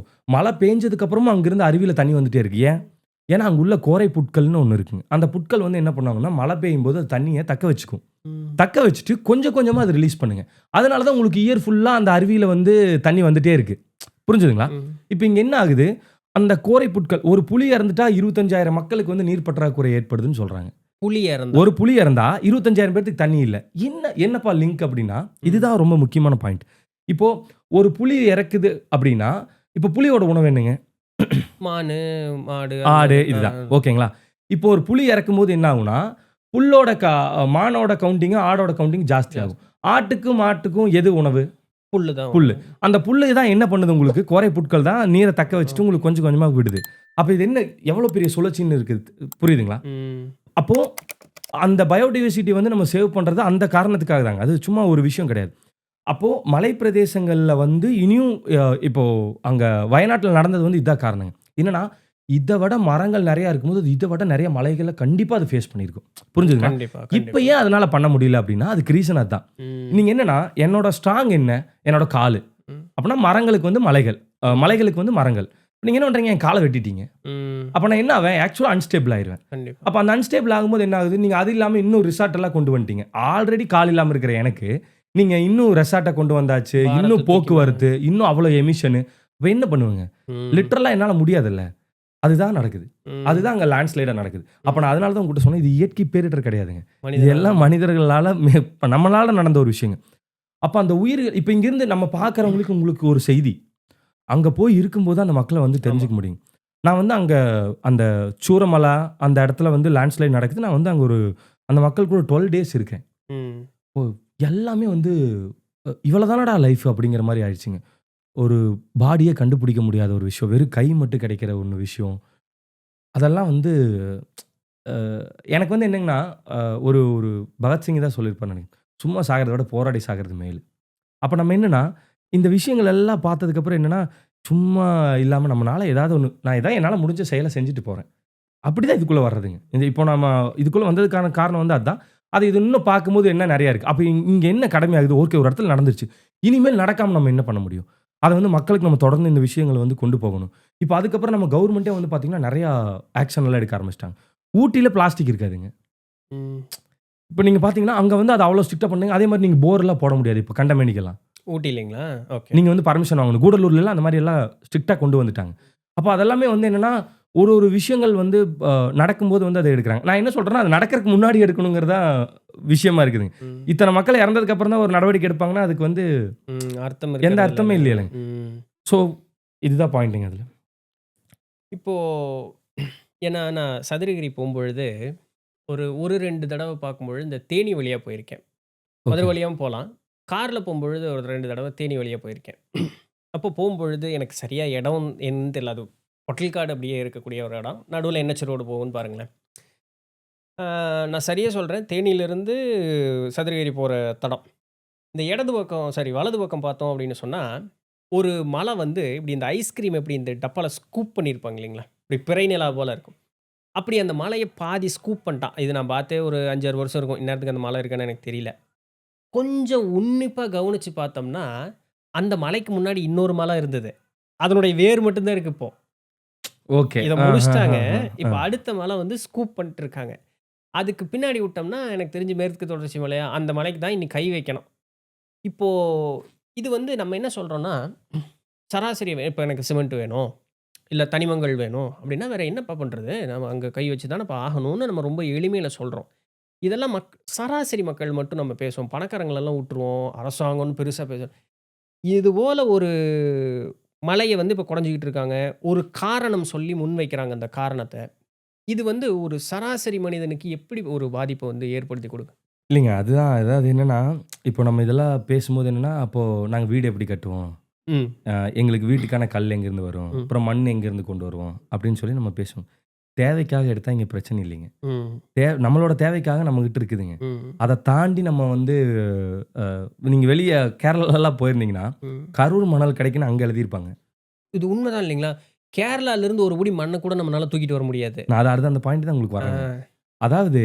மழை பெஞ்சதுக்கு அப்புறமும் அங்கிருந்து அருவியில தண்ணி வந்துட்டே இருக்கு. ஏன்? ஏன்னா, அங்க உள்ள கோரை புட்கள்னு ஒண்ணு இருக்குங்க. அந்த புட்கள் வந்து என்ன பண்ணுவாங்கன்னா, மழை பெய்யும்போது அது தண்ணிய தக்க வச்சுக்கும். ம். தக்க வச்சுட்டு கொஞ்சம் கொஞ்சமா அத ரிலீஸ் பண்ணுங்க. அதனால தான் உங்களுக்கு இயர் ஃபுல்லா அந்த அருவியில வந்து தண்ணி வந்துட்டே இருக்கு. புரிஞ்சுதுங்களா? ம். இப்ப இங்க என்ன ஆகுது, அந்த கோரை புட்கள் ஒரு புலி இறந்துட்டா 25,000 மக்களுக்கு வந்து நீர் பற்றாக்குறை ஏற்படுதுன்னு சொல்றாங்க. புலி இறந்தா. ஒரு புலி இறந்தா 25,000 பேத்துக்கு தண்ணி இல்ல. என்னப்பா லிங்க் அப்டின்னா, இதுதான் ரொம்ப முக்கியமான பாயிண்ட். இப்போ ஒரு புலி இறக்குது அப்டின்னா, இப்போ புலியோட உணவு என்னங்க? மானு, மாடு அந்த ஆடு மாரி. இதுதான். ஓகேங்களா? இப்போ ஒரு புலி இறக்கும்போது என்ன ஆகும்னா, புல்லோட மானோட கவுண்டிங்கும், ஆடோட கவுண்டிங் ஜாஸ்தி ஆகும். ஆட்டுக்கும், மாட்டுக்கும் எது உணவு? புல்லு தான் புல்லு. உணவு. அந்த புல்லு தான் என்ன பண்ணுது உங்களுக்கு? கோரை புட்கள் தான் நீர தக்க வச்சுட்டு உங்களுக்கு கொஞ்சம் கொஞ்சமா விடுது. அப்ப இது என்ன எவ்வளோ பெரிய சுழற்சின்னு இருக்குது. புரியுதுங்களா? ம். அப்போ அந்த பயோடைவர்சிட்டி வந்து நம்ம சேவ் பண்றது அந்த காரணத்துக்காக தாங்க. அது சும்மா ஒரு விஷயம் கிடையாது. அப்போ மலை பிரதேசங்கள்ல வந்து இனியும் இப்போ அங்க வயநாட்ல நடந்தது வந்து இதான் காரணங்க. என்னன்னா, இத விட மரங்கள் நெறைய இருக்கும்போது, இத விட நெறைய மலைகள கண்டிப்பா அது ஃபேஸ் பண்ணியிருக்கும். புரிஞ்சுதுங்களா? கண்டிப்பா, இப்ப கண்டிப்பா. ஏன் அதனால பண்ண முடியல அப்டின்னா, அதுக்கு ரீசன் அதான். ம். நீங்க என்னன்னா, என்னோட ஸ்ட்ராங் என்ன? என்னோட காலு. ம். அப்பன்னா மரங்களுக்கு வந்து மலைகள். மலைகளுக்கு வந்து மரங்கள். நீங்க என்ன பண்றீங்க? என் கால வெட்டிட்டீங்க. ம். அப்ப நான் என்ன ஆவேன்? ஆக்சுவலா அன்ஸ்டேபிள் ஆயிருவேன். கண்டிப்பா. அப்ப அந்த அன்ஸ்டேபிள் ஆகும்போது என்ன ஆகுது? நீங்க அது இல்லாம இன்னும் ரிசார்ட் எல்லாம் கொண்டு வந்துட்டீங்க. ஆல்ரெடி கால் இல்லாம இருக்கிற எனக்கு, நீங்க இன்னும் ரெசார்ட்ட கொண்டு வந்தாச்சு. பாரத்த இன்னும் தூக்கி போக்குவரத்து, இன்னும் அவ்வளோ எமிஷனு. அப்ப என்ன பண்ணுவேங்க? ம். லிட்டரலா என்னால முடியாதுல்ல. அதுதான் நடக்குது. ம். அதுதான் அங்க லேண்ட்ஸ்லைடா நடக்குது. அப்ப நான் அதனால தான் உங்ககிட்ட சொன்னேன். இது இயற்கை பேரிடர் கிடையாதுங்க. இது மனிதனால. எல்லாம் மனிதர்களால நம்மளால நடந்த ஒரு விஷயங்க. அப்ப அந்த உயிர்கள் இப்ப இங்கிருந்து நம்ம பார்க்கிறவங்களுக்கு உங்களுக்கு ஒரு செய்தி. அங்க போய் இருக்கும்போது அந்த மக்கள வந்து ஆமா. தெரிஞ்சுக்க முடியும். நான் வந்து அங்க அந்த சூரமலா அந்த இடத்துல வந்து லேண்ட்ஸ்லைட் நடக்குது. நான் வந்து அங்க அந்த மக்கள் கூட 12 டேஸ் இருக்கேன். ம். ஓ! எல்லாமே வந்து இவ்வளோ தானடா லைஃப் அப்படிங்கிற மாரி ஆயிடுச்சுங்க. ஒரு பாடியே கண்டுபிடிக்க முடியாத ஒரு விஷயம். வெறும் கை மட்டும் கிடைக்கிற ஒண்ணு விஷயம். அதெல்லாம் வந்து அ எனக்கு வந்து என்னங்கன்னா, அ ஒரு ஒரு பகத்சிங் தான் சொல்லியிருப்பார்ன்னு நெனைக்கிறேன். சும்மா சாகிறத விட போராடி சாகிறது மேல். அப்ப நம்ம என்னன்னா, இந்த விஷயங்கள் எல்லாம் பார்த்ததுக்கப்புறம் என்னன்னா, சும்மா இல்லாம நம்மனால ஏதாவது ஒண்ணு நான் ஏதாவது என்னால முடிஞ்ச செயல செஞ்சுட்டு போறேன். அப்படிதான் இதுக்குள்ள வர்றதுங்க. இப்போ நம்ம இதுக்குள்ள வந்ததுக்கான காரணம் வந்து அதான். அது இது இன்னும் பார்க்கும்போது என்ன நெறைய இருக்கு. அப்ப இங்க என்ன கடமையாகுது? ஓகே ஒரு இடத்துல நடந்துருச்சு. இனிமேல் நடக்காம நம்ம என்ன பண்ண முடியும்? அத வந்து மக்களுக்கு நம்ம தொடர்ந்து இந்த விஷயங்கள வந்து கொண்டு போகணும். இப்ப அதுக்கப்புறம் நம்ம கவர்மெண்ட்டே வந்து பார்த்தீங்கன்னா, நெறையா ஆக்ஷன் எல்லாம் எடுக்க ஆரம்பிச்சுட்டாங்க. ஊட்டியில பிளாஸ்டிக் இருக்காதுங்க. ம். இப்ப நீங்க பார்த்தீங்கன்னா, அங்க வந்து அத அவ்வளோ ஸ்ட்ரிக்ட்டா பண்ணாங்க. அதே மாரி நீங்க போர்லாம் போட முடியாது. இப்ப கண்டமேனிக்கெல்லாம். ஊட்டிலைங்களா? ஓகே. நீங்க வந்து பர்மிஷன் வாங்கணும். கூடலூர்லலாம் அந்த மாரி எல்லாம் ஸ்ட்ரிக்ட்டா கொண்டு வந்துட்டாங்க. அப்ப அதெல்லாமே வந்து என்னன்னா, ஒரு ஒரு விஷயங்கள் வந்து அ நடக்கும்போது வந்து அத எடுக்குறாங்க. நான் என்ன சொல்றேன்னா, அது நடக்கறக்கு முன்னாடி எடுக்கணுங்கிறது தான் விஷயமா இருக்குதுங்க. ம். இத்தன மக்கள் இறந்ததுக்கு அப்புறம் தான் ஒரு நடவடிக்கை எடுப்பாங்கன்னா, அதுக்கு வந்து ம். அர்த்தம் எந்த இருக்கிறது அர்த்தமே இல்லைங்க. இல்லைலங்க. ம். ஸோ இதுதான் பாயிண்ட்டுங்க அதுல. இப்போ ஏன்னா நான் சதுரகிரி போம்பொழுது, ஒரு 2 தடவ பார்க்கும்பொழுது இந்த தேனி வழியா போயிருக்கேன். மதுரை ஓகே. வழியாவும் போலாம். கார்ல போம்பொழுது ஒரு 2 தடவ தேனி வழியா போயிருக்கேன். அப்போ போம்பொழுது எனக்கு சரியா இடம் என்னன்னு தெரியல. அது பொட்டல்காடு அப்படியே இருக்கக்கூடிய ஒரு இடம். நடுவுல என்எச் ரோடு போகும்ன்னு பாருங்களேன். நான் சரியா சொல்றேன். தேனியிலிருந்து சதுரகிரி போற தடம். இந்த இடது பக்கம் வலது பக்கம் பார்த்தோம் அப்படின்னு சொன்னா, ஒரு மலை வந்து இப்படி இந்த ஐஸ்கிரீம் எப்படி இந்த டப்பால ஸ்கூப் பண்ணியிருப்பாங்க இல்லைங்களா? இப்படி பிறை நிலா போல இருக்கும். அப்படி அந்த மலைய பாதி ஸ்கூப் பண்ணிட்டான். இது நான் பார்த்தே ஒரு 5, 6 வருஷம் இருக்கும். இந்நேரத்துக்கு அந்த மலை இருக்கான்னு எனக்கு தெரியல. கொஞ்சம் உன்னிப்பா கவனிச்சு பார்த்தோம்னா, அந்த மலைக்கு முன்னாடி இன்னொரு மலை இருந்தது. அதனுடைய வேர் மட்டும் தான் இருக்கு இப்போ. ஓகே. இத முடிச்சுட்டாங்க. இப்ப அடுத்த மலை வந்து ஸ்கூப் பண்ணிட்டு இருக்காங்க. அதுக்கு பின்னாடி விட்டோம்னா, எனக்கு தெரிஞ்சு மேற்கு தொடர்ச்சி மலையா, அந்த மலைக்கு தான் இனி கை வைக்கணும். இப்போ இது வந்து நம்ம என்ன சொல்றோம்னா, சராசரி இப்ப எனக்கு சிமெண்ட் வேணும், இல்ல தனிமங்கள் வேணும் அப்படின்னா, வேற என்னப்பா பண்றது? நம்ம அங்க கை வச்சு தானப்பா ஆகணும்னு நம்ம ரொம்ப எளிமையில சொல்றோம். இதெல்லாம் சராசரி மக்கள் மட்டும் நம்ம பேசுவோம். பணக்காரங்களெல்லாம் விட்டுருவோம். அரசாங்கம்னு பெருசா பேசுவோம். இதுபோல ஒரு மலைய வந்து இப்ப குடைஞ்சுகிட்டு இருக்காங்க. ஒரு காரணம் சொல்லி முன்வைக்கிறாங்க அந்த காரணத்த. இது வந்து ஒரு சராசரி மனிதனுக்கு எப்படி ஒரு பாதிப்ப வந்து ஏற்படுத்தி கொடுக்கும்? இல்லைங்க. அதுதான். அதாவது என்னன்னா, இப்போ நம்ம இதெல்லாம் பேசும்போது என்னன்னா, அப்போ நாங்க வீடு எப்படி கட்டுவோம்? ம். அ எங்களுக்கு வீட்டுக்கான கல் எங்கேருந்து வரும்? ம். அப்புறம் மண் எங்கேருந்து கொண்டு வருவோம்? அப்படின்னு சொல்லி நம்ம பேசுவோம். தேவைக்காக எடுத்தா இங்க பிரச்சனை இல்லைங்க. ம். நம்மளோட தேவைக்காக நம்மகிட்ட இருக்குதுங்க. ம். அத தாண்டி நம்ம வந்து அ நீங்க வெளிய கேரளாலாம் போயிருந்தீங்கன்னா, ம். கரூர் மணல் கிடைக்குன்னு அங்க எழுதியிருப்பாங்க. இது உண்மைதான் இல்லைங்களா? கேரளாலருந்து ஒரு புடி மண்ண கூட நம்மனால தூக்கிட்டு வர முடியாது. நான் அடுத்த அந்த பாயிண்ட் தான் உங்களுக்கு ஆ. வரேங்க. அதாவது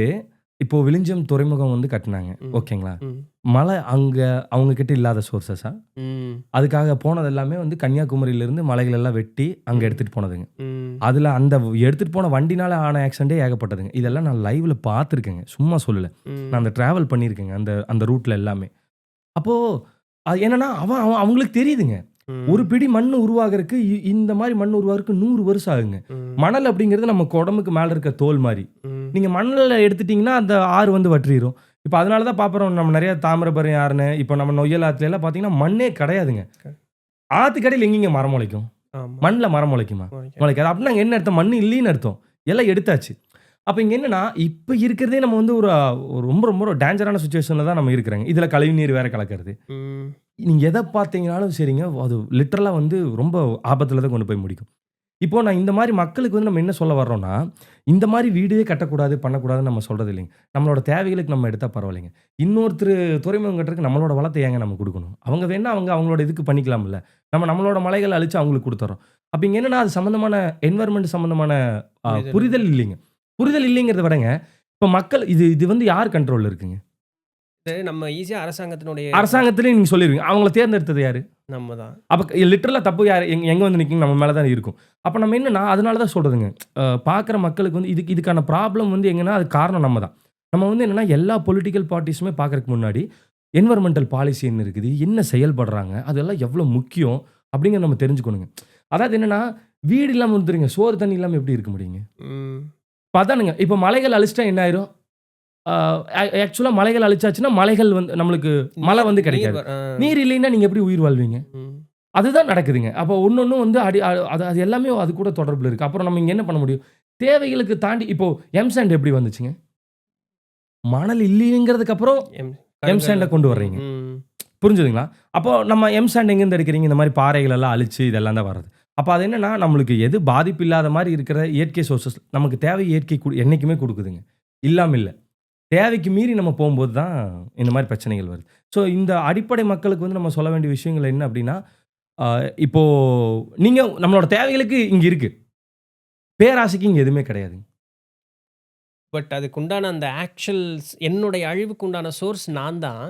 இப்போ விழிஞ்சம் துறைமுகம் வந்து கட்டுனாங்க. ம். ஓகேங்களா? ம். மழை அங்க அவங்க கிட்ட இல்லாத சோர்ஸஸா? ம். அதுக்காக போனது எல்லாமே வந்து கன்னியாகுமரியிலிருந்து மலைகள் எல்லாம் வெட்டி அங்க ம். எடுத்துட்டு போனதுங்க. ம். அதுல அந்த எடுத்துட்டு போன வண்டினால ஆன ஆக்சிடென்ட்டே ஏகப்பட்டதுங்க. இதெல்லாம் நான் லைவ்ல பார்த்துருக்கேங்க. சும்மா சொல்லல. நான் ம். அந்த டிராவல் பண்ணியிருக்கேங்க. அந்த அந்த ரூட்ல எல்லாமே. அப்போ அது என்னன்னா, அவன் அவன் அவங்களுக்கு தெரியுதுங்க. ஒரு ம். பிடி மண் உருவாகுறதுக்கு இந்த மாரி மண் உருவாகுறதுக்கு 100 வருஷம் ஆகுங்க. ம். மணல் அப்படிங்கிறது நம்ம உடம்புக்கு மேல இருக்க தோல் மாரி. ம். நீங்க மணல எடுத்துட்டீங்கன்னா, அந்த ஆறு வந்து வற்றிரும். இப்ப அதனால தான் பார்க்குறோம் நம்ம நெறைய தாமிரபரணி ஆறுன்னு, இப்ப நம்ம நொய்யல் ஆத்துலலாம் பார்த்தீங்கன்னா, மண்ணே கிடையாதுங்க. ஆத்துக்கடியில எங்கேங்க மரம் முளைக்கும்? ஆமா. மண்ல மரம் முளைக்குமா? முளைக்காது. முளைக்காது. அப்படின்னா அங்க என்ன அர்த்தம்? மண் இல்லைன்னு அர்த்தம். எல்லாம் எடுத்தாச்சு. அப்ப இங்க என்னன்னா, இப்ப இருக்கிறதே நம்ம வந்து ஒரு ரொம்ப ரொம்ப டேஞ்சரான சிச்சுவேஷன்ல தான் நம்ம இருக்கிறோங்க. இதுல கழிவுநீர் வேற கலக்கிறது. ம். நீங்க எத பார்த்தீங்கனாலும் சரிங்க, அது லிட்டரலா வந்து ரொம்ப ஆபத்துல தான் கொண்டு போய் முடிக்கும். இப்போ நான் இந்த மாரி மக்களுக்கு வந்து நம்ம என்ன சொல்ல வர்றோம்னா, இந்த மாரி வீடே கட்டக்கூடாது, பண்ணக்கூடாதுன்னு நம்ம சொல்றது இல்லைங்க. நம்மளோட தேவைகளுக்கு நம்ம எடுத்தா பரவாயில்லைங்க. இன்னொருத்தரு துறைமுகம் கட்டுறதுக்கு நம்மளோட வளத்த ஏங்க நம்ம குடுக்கணும்? அவங்க வேணா அவங்களோட இதுக்கு பண்ணிக்கலாம்ல. நம்மளோட மலைகள அழிச்சு அவங்களுக்கு குடுத்துர்றோம். அப்ப இங்க என்னன்னா, அது சம்மந்தமான என்வைரன்மென்ட் சம்மந்தமான புரிதல். புரிதல் இல்லைங்க. புரிதல் இல்லைங்கிறத விடங்க, இப்ப மக்கள் இது இது வந்து யார் கண்ட்ரோல்ல இருக்குங்க? இது நம்ம ஈஸியா அரசாங்கத்தினுடைய அரசாங்கத்திலேயே நீங்க சொல்லிருவீங்க. அவங்கள தேர்ந்தெடுத்தது யாரு? நம்ம தான். அப்ப லிட்டரலா தப்பு யாரு? எங்க வந்து நிக்குங்க? நம்ம மேல தான் இருக்கும். அப்ப நம்ம என்னன்னா, அதனால தான் சொல்றதுங்க. பார்க்குற மக்களுக்கு வந்து இதுக்கான ப்ராப்ளம் வந்து எங்கன்னா, அதுக்கு காரணம் நம்ம தான். நம்ம வந்து என்னன்னா, எல்லா பொலிட்டிக்கல் பார்ட்டிஸுமே பார்க்கறதுக்கு முன்னாடி, என்வைரன்மென்டல் பாலிசி என்ன இருக்குது? என்ன செயல்படுறாங்க? அதெல்லாம் எவ்வளோ முக்கியம்? அப்படிங்கிறத நம்ம தெரிஞ்சுக்கணுங்க. அதாவது என்னன்னா, வீடு இல்லாம வந்துருங்க. சோறு, தண்ணி இல்லாம எப்படி இருக்க முடியுங்க? ம். இப்ப அதானுங்க. இப்ப மலைகள் அழிச்சிட்டா என்ன ஆயிரும்? ஆ ஆக்சுவலா மலைகள் அழிச்சாச்சுன்னா, மலைகள் வந்து நம்மளுக்கு மழை வந்து நீர் கிடைக்காது. வ- ஆ. நீர் இல்லைன்னா, நீங்க எப்படி உயிர் வாழ்வீங்க? ம். அதுதான் நடக்குதுங்க. அப்போ ஒண்ணொண்ணும் வந்து அது அது எல்லாமே அது கூட தொடர்புல இருக்கு. அப்புறம் நம்ம இங்க என்ன பண்ண முடியும்? தேவைகளுக்கு தாண்டி இப்போ எம் சாண்ட் எப்படி வந்துச்சுங்க? மணல் இல்லைங்கிறதுக்கு அப்புறம் எம் எம் சாண்ட கொண்டு வர்றீங்க. ம். புரிஞ்சுதுங்களா? அப்போ நம்ம எம் சாண்ட் எங்கேருந்து எடுக்கிறீங்க? இந்த மாரி பாறைகள் எல்லாம் அழிச்சு இதெல்லாம் தான் வர்றது. அப்ப அது என்னன்னா, நம்மளுக்கு எது பாதிப்பு இல்லாத மாரி இருக்கிற இயற்கை சோர்ஸஸ் நமக்கு தேவை இயற்கை என்னைக்குமே குடுக்குதுங்க. இல்லாம இல்ல. தேவைக்கு மீறி நம்ம போம்போது தான் இந்த மாரி பிரச்சனைகள் வருது. ஸோ இந்த அடிப்படை மக்களுக்கு வந்து நம்ம சொல்ல வேண்டிய விஷயங்கள் என்ன அப்டின்னா, இப்போ நீங்க நம்மளோட தேவைகளுக்கு இங்க இருக்கு. பேராசைக்கு இங்க எதுவுமே கிடையாதுங்க. பட் அதுக்கு உண்டான அந்த ஆக்சுவல்ஸ் என்னுடைய அழிவுக்கு உண்டான சோர்ஸ் நான் தான்.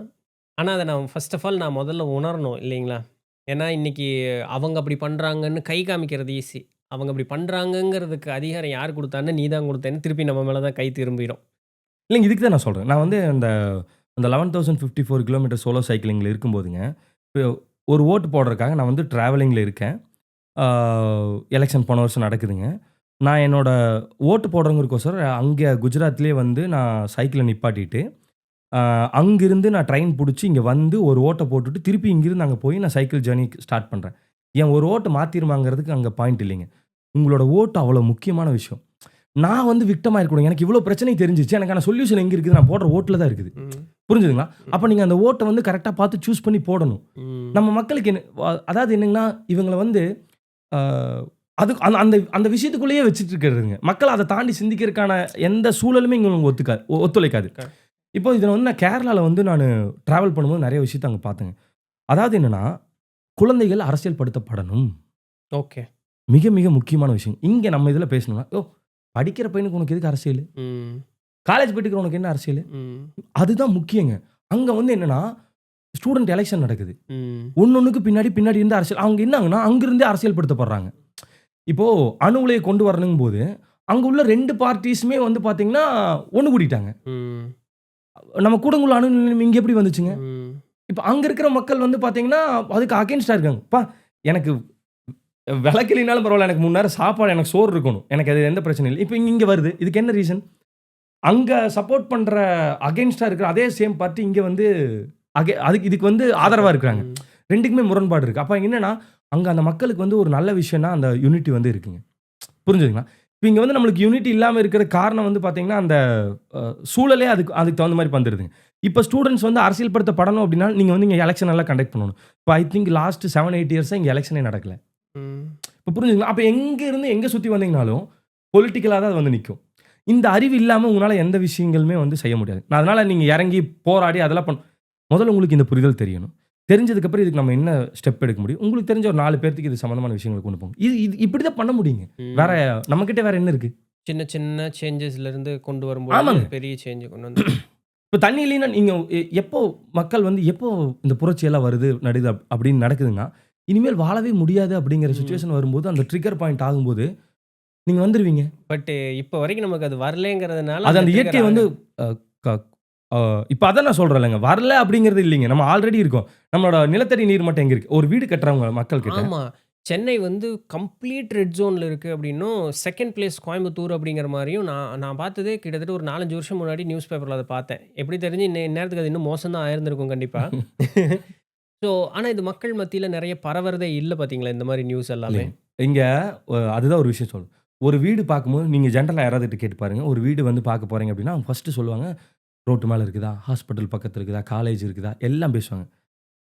ஆனா, அத நான் ஃபர்ஸ்ட் ஆஃப் ஆல் நான் முதல்ல உணரணும் இல்லைங்களா? ஏன்னா, இன்னைக்கு அவங்க அப்படி பண்றாங்கன்னு கை காமிக்கிறது ஈஸி. அவங்க அப்படி பண்றாங்கங்கிறதுக்கு அதிகாரம் யார் குடுத்தான்னு, நீ தான் குடுத்தேன்னு திருப்பி நம்ம மேல தான் கை திரும்பிரும். இல்லைங்க இதுக்கு தான் நான் சொல்றேன். நான் வந்து அந்த அந்த 11,054 கிலோமீட்டர் சோலோ சைக்கிளிங்ல இருக்கும்போதுங்க, இப்போ ஒரு ஓட்டு போடுறதுக்காக நான் வந்து டிராவலிங்ல இருக்கேன். ஆ எலக்ஷன் போன வருஷம் நடக்குதுங்க. நான் என்னோட ஓட்டு போடுறவங்களுக்கோசரம் அங்க குஜராத்லயே வந்து நான் சைக்கிள நிப்பாட்டிட்டு, ஆ அங்கிருந்து நான் ட்ரெயின் புடிச்சு இங்க வந்து ஒரு ஓட்ட போட்டுட்டு, திருப்பி இங்கிருந்து அங்க போய் நான் சைக்கிள் ஜர்னி ஸ்டார்ட் பண்றேன். என் ஒரு ஓட்டு மாத்திருமாங்கிறதுக்கு அங்க பாயிண்ட் இல்லைங்க. உங்களோட ஓட்டு அவ்வளோ முக்கியமான விஷயம். நான் வந்து விக்டிம் ஆயிருக்கக்கூடாது. எனக்கு இவ்வளோ பிரச்சனை தெரிஞ்சுச்சு. எனக்கான சொல்யூஷன் எங்க இருக்குது? நான் போடுற ஓட்டுல தான் இருக்குது. ம். புரிஞ்சுதுங்களா? அப்ப நீங்க அந்த ஓட்ட வந்து கரெக்ட்டா பார்த்து சூஸ் பண்ணி போடணும். ம். நம்ம மக்களுக்கு என்ன அதாவது என்னங்கன்னா, இவங்கள வந்து ஆ அது அந்த அந்த அந்த விஷயத்துக்குள்ளேயே வச்சுட்டு இருக்கிறதுங்க. மக்கள் அத தாண்டி சிந்திக்கிறதுக்கான எந்த சூழலுமே இங்க உங்களுக்கு ஒத்துழைக்காது. இப்போ இதில வந்து நான் கேரளால வந்து டிராவல் பண்ணும்போது நெறைய விஷயத்த அங்க பார்த்தேங்க. அதாவது என்னன்னா, குழந்தைகள் அரசியல் படுத்தப்படணும். ஓகே. மிக, மிக முக்கியமான விஷயம். இங்க நம்ம இதில பேசணும்னா, படிக்கிற பையனுக்கு உனக்கு எதுக்கு அரசியலு? ம். காலேஜ் போயிட்டு இருக்கிற உனக்கு என்ன அரசியலு? ம். அதுதான் முக்கியங்க. அங்க வந்து என்னன்னா, ஸ்டூடண்ட் எலக்ஷன் நடக்குது. ம். ஒண்ணொண்ணுக்கு பின்னாடி இருந்து அரசியல் அவங்க என்னாங்கன்னா, அங்கிருந்தே அரசியல் படுத்தப்படுறாங்க. இப்போ அணு உலைய கொண்டு வரணுங்கும்போது, அங்க உள்ள 2 பார்ட்டீஸுமே வந்து பார்த்தீங்கன்னா, ஒண்ணு கூடிட்டாங்க. ம். நம்ம கூடங்குள அணு நிலையம் இங்க எப்படி வந்துச்சுங்க? ம். இப்ப அங்க இருக்கிற மக்கள் வந்து பார்த்தீங்கன்னா, அதுக்கு அகைன்ஸ்ட்டா இருக்காங்க. எனக்கு விளக்கிலினாலும் பரவால்ல. எனக்கு 3 நேரம் சாப்பாடு எனக்கு சோறு இருக்கணும். எனக்கு அது எந்த பிரச்சனையும் இல்ல. இப்ப இங்க வருது. இதுக்கு என்ன ரீசன்? அங்க சப்போர்ட் பண்ற அகைன்ஸ்ட்டா இருக்கிற அதே சேம் பார்ட்டி இங்க வந்து இதுக்கு வந்து ஆதரவா இருக்கிறாங்க. ம். 2க்குமே முரண்பாடு இருக்கு. அப்ப என்னன்னா, அங்க அந்த மக்களுக்கு வந்து ஒரு நல்ல விஷயம்னா, அந்த யூனிட்டி வந்து இருக்குங்க. புரிஞ்சுதுங்களா? இப்ப இங்க வந்து நம்மளுக்கு யூனிட்டி இல்லாம இருக்கிற காரணம் வந்து பார்த்தீங்கன்னா, அந்த சூழலே அதுக்கு தகுந்த மாரி வந்துருதுங்க. இப்ப ஸ்டூடண்ட்ஸ் வந்து அரசியல் படுத்தப்படணும் அப்டின்னா, நீங்க வந்து இங்க எலக்ஷன் எல்லாம் கண்டக்ட் பண்ணணும். இப்ப ஐ திங்க் லாஸ்ட் 7, 8 இயர்ஸா இங்க எலக்ஷனே நடக்கல. ம். இப்ப புரிஞ்சுதுங்களா? அப்ப எங்க இருந்து எங்க சுத்தி வந்தீங்கனாலும், பொலிட்டிக்கலா தான் அது வந்து நிக்கும். இந்த அறிவு இல்லாம உங்களால எந்த விஷயங்களுமே வந்து செய்ய முடியாது. நான் அதனால நீங்க இறங்கி போராடி அதெல்லாம் முதல்ல உங்களுக்கு இந்த புரிதல் தெரியணும். தெரிஞ்சதுக்கு அப்புறம் இதுக்கு நம்ம என்ன ஸ்டெப் எடுக்க முடியும்? உங்களுக்கு தெரிஞ்ச ஒரு 4 பேத்துக்கு இது சம்மந்தமான விஷயங்கள கொண்டு போங்க. இது இப்படி தான் பண்ண முடியுங்க. ம். வேற நம்மகிட்ட வேற என்ன இருக்கு? சின்ன சின்ன சேஞ்சஸ்லேருந்து கொண்டு வரும்போது ஆமாங்க. பெரிய சேஞ்ச் கொண்டு வந்து இப்ப தண்ணி இல்லைன்னா நீங்க எப்போ மக்கள் வந்து எப்போ இந்த புரட்சி எல்லாம் வருது, நடுது அப்படின்னு நடக்குதுன்னா, இனிமேல் வாழவே முடியாது அப்படிங்கிற ம். சிச்சுவேஷன் வரும்போது, அந்த ட்ரிக்கர் பாயிண்ட் ஆகும்போது, நீங்க வந்துருவீங்க. பட் இப்ப வரைக்கும் நமக்கு அது வரலங்கிறதுனால அது அந்த அந்த ட்ரிகர் இயற்கை வந்து ஆகுது. அ க அ இப்ப அதான் நான் சொல்றேன்லங்க. வரல அப்படிங்கிறது இல்லைங்க. நம்ம ஆல்ரெடி இருக்கோம். நம்மளோட நிலத்தடி நீர் மட்டம் எங்க இருக்கு? ஒரு வீடு கட்டுறவங்க மக்கள் கிட்ட ஆமா. சென்னை வந்து கம்ப்ளீட் ரெட் ஜோன்ல இருக்கு அப்படின்னும், 2ண்ட் பிளேஸ் கோயம்புத்தூர் அப்படிங்கிற மாரியும் நான் பார்த்ததே கிட்டத்தட்ட ஒரு 4, 5 வருஷம் முன்னாடி நியூஸ் பேப்பர்ல அத பார்த்தேன். எப்படி தெரிஞ்சு இந்நேரத்துக்கு அது இன்னும் மோசம் தான் ஆயிருந்திருக்கும் கண்டிப்பா. ஸோ ஆனா இது மக்கள் மத்தியில நெறைய பரவறதே இல்ல பார்த்தீங்களா, இந்த மாரி நியூஸ் எல்லாமே. இல்லைங்க. இங்க அதுதான் ஒரு விஷயம் சொல்லணும். ஒரு வீடு பார்க்கும்போது நீங்க ஜெனரலா யாராவதுட்ட கேட்டு பாருங்க. ஒரு வீடு வந்து பார்க்க போறீங்க அப்படின்னா, அவங்க ஃபர்ஸ்ட்டு சொல்லுவாங்க, ரோட்டு மேல இருக்குதா? ஹாஸ்பிட்டல் பக்கத்துல இருக்குதா? காலேஜ் இருக்குதா? எல்லாம் பேசுவாங்க.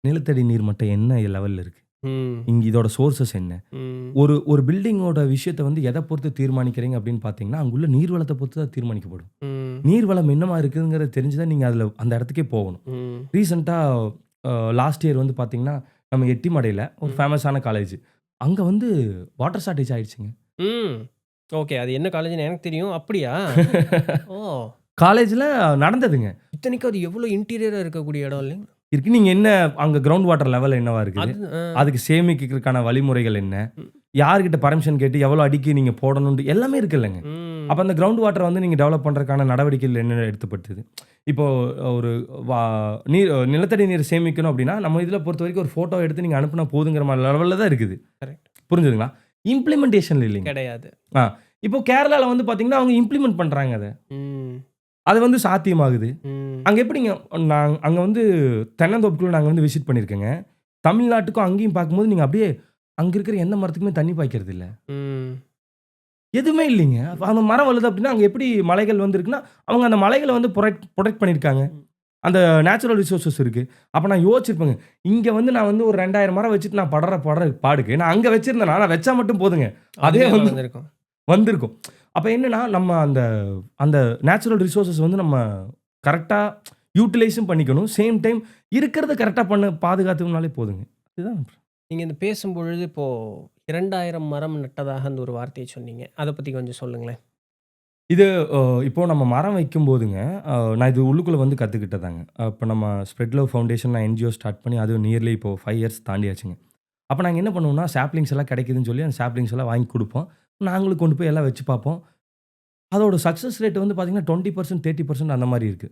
நிலத்தடி நீர் மட்டம் என்ன லெவல்ல இருக்கு? ம். இங்க இதோட சோர்ஸஸ் என்ன? ம். ஒரு பில்டிங்கோட விஷயத்த வந்து எத பொறுத்து தீர்மானிக்கிறீங்க அப்படின்னு பார்த்தீங்கன்னா, அங்குள்ள நீர்வளத்த பொறுத்து தான் தீர்மானிக்கப்படும். ம். நீர்வளம் என்னவா இருக்குங்கிறது தெரிஞ்சு தான் நீங்க அந்த இடத்துக்கே போகணும். ம். ரீசென்ட்டா லாஸ்ட் இயர் வந்து பார்த்தீங்கன்னா, நம்ம எட்டிமடையில ஒரு ஃபேமஸான காலேஜ். அங்க வந்து வாட்டர் ஷார்டேஜ் ஆயிடுச்சுங்க. ம். ஓகே. அது என்ன காலேஜ்ன்னு எனக்கு தெரியும். அப்படியா? ஓ! காலேஜ்ல நடந்ததுங்க. இத்தனைக்கும் அது எவ்வளோ இன்டீரியரா இருக்கக்கூடிய இடம் இல்லைங்க? இருக்கு. நீங்க என்ன அங்க கிரவுண்ட் வாட்டர் லெவல் என்னவா இருக்குது? அது அதுக்கு சேமிக்கிறதுக்கான வழிமுறைகள் என்ன? ம். யார்கிட்ட பர்மிஷன் கேட்டு எவ்வளோ அடிக்கு நீங்க போடணும்னு எல்லாமே இருக்குல்லங்க. ம். அப்ப அந்த கிரவுண்ட் வாட்டர வந்து நீங்க டெவலப் பண்றதுக்கான நடவடிக்கைகள் என்ன எடுக்கப்பட்டது? இப்போ ஒரு வா நீர் நிலத்தடி நீர் சேமிக்கணும் அப்படின்னா, நம்ம இதில பொறுத்தவரைக்கும் ஒரு ஃபோட்டோ எடுத்து நீங்க அனுப்புனா போதுங்கிற மாரி லெவல்ல தான் இருக்குது. கரெக்ட். புரிஞ்சுதுங்களா? இம்ப்ளிமென்டேஷன்ல இல்லைங்க. கிடையாது. ஆ இப்போ கேரளால வந்து பார்த்தீங்கன்னா, அவங்க இம்ப்ளிமெண்ட் பண்றாங்க அத. ம். அது வந்து சாத்தியமாகுது. ம். அங்க எப்படிங்க அங்க வந்து தென்னந்தோப்புக்குள்ள நாங்க வந்து விசிட் பண்ணியிருக்கேங்க. தமிழ்நாட்டுக்கும் அங்கேயும் பார்க்கும்போது நீங்க அப்படியே அங்க இருக்கிற எந்த மரத்துக்குமே தண்ணி பாய்க்கிறது இல்ல. ம். எதுவுமே இல்லைங்க. அப்ப அந்த மரம் வளருது அப்படின்னா, அங்க எப்படி மலைகள் வந்திருக்குன்னா, அவங்க அந்த மலைகள வந்து புரொடெக்ட் பண்ணியிருக்காங்க. ம். அந்த நேச்சுரல் ரிசோர்ஸஸ் இருக்கு. அப்ப நான் யோசிச்சிருப்பேங்க. இங்க வந்து நான் வந்து ஒரு 2000 மரம் வச்சுட்டு நான் படுற பாடுக்கு, நான் அங்க வச்சிருந்தேனா, நான் வச்சா மட்டும் போதுங்க. அதே அதுவே வந்து வளர்ந்திருக்கும். வந்திருக்கும். அப்ப என்னன்னா, நம்ம அந்த அந்த நேச்சுரல் ரிசோர்ஸஸ் வந்து நம்ம கரெக்ட்டா யூட்டிலைஸும் பண்ணிக்கணும். சேம் டைம் இருக்கிறத கரெக்ட்டா பாதுகாத்துக்கணும்னாலே போதுங்க. இதுதான். நீங்க இந்த பேசும்பொழுது இப்போ 2000 மரம் நட்டதாக அந்த ஒரு வார்த்தைய சொன்னீங்க. அத பத்தி கொஞ்சம் சொல்லுங்களேன். இது இப்போ நம்ம மரம் வைக்கும்போதுங்க, நான் இது உள்ளுக்குள்ள வந்து கத்துக்கிட்டதாங்க. இப்ப நம்ம ஸ்ப்ரெட் லவ் ஃபவுண்டேஷன் நான் என்ஜிஓ ஸ்டார்ட் பண்ணி அது நியர்லி இப்போ 5 இயர்ஸ் தாண்டியாச்சுங்க. அப்ப நாங்க என்ன பண்ணுவோம்னா, சாப்லிங்ஸ் எல்லாம் கிடைக்குதுன்னு சொல்லி அந்த சாப்லிங்ஸ் எல்லாம் வாங்கி குடுப்போம். நாங்களும் கொண்டு போய் எல்லாம் வச்சு பார்ப்போம். அதோட சக்சஸ் ரேட் வந்து பார்த்தீங்கன்னா 20%, 30% அந்த மாரி இருக்கு.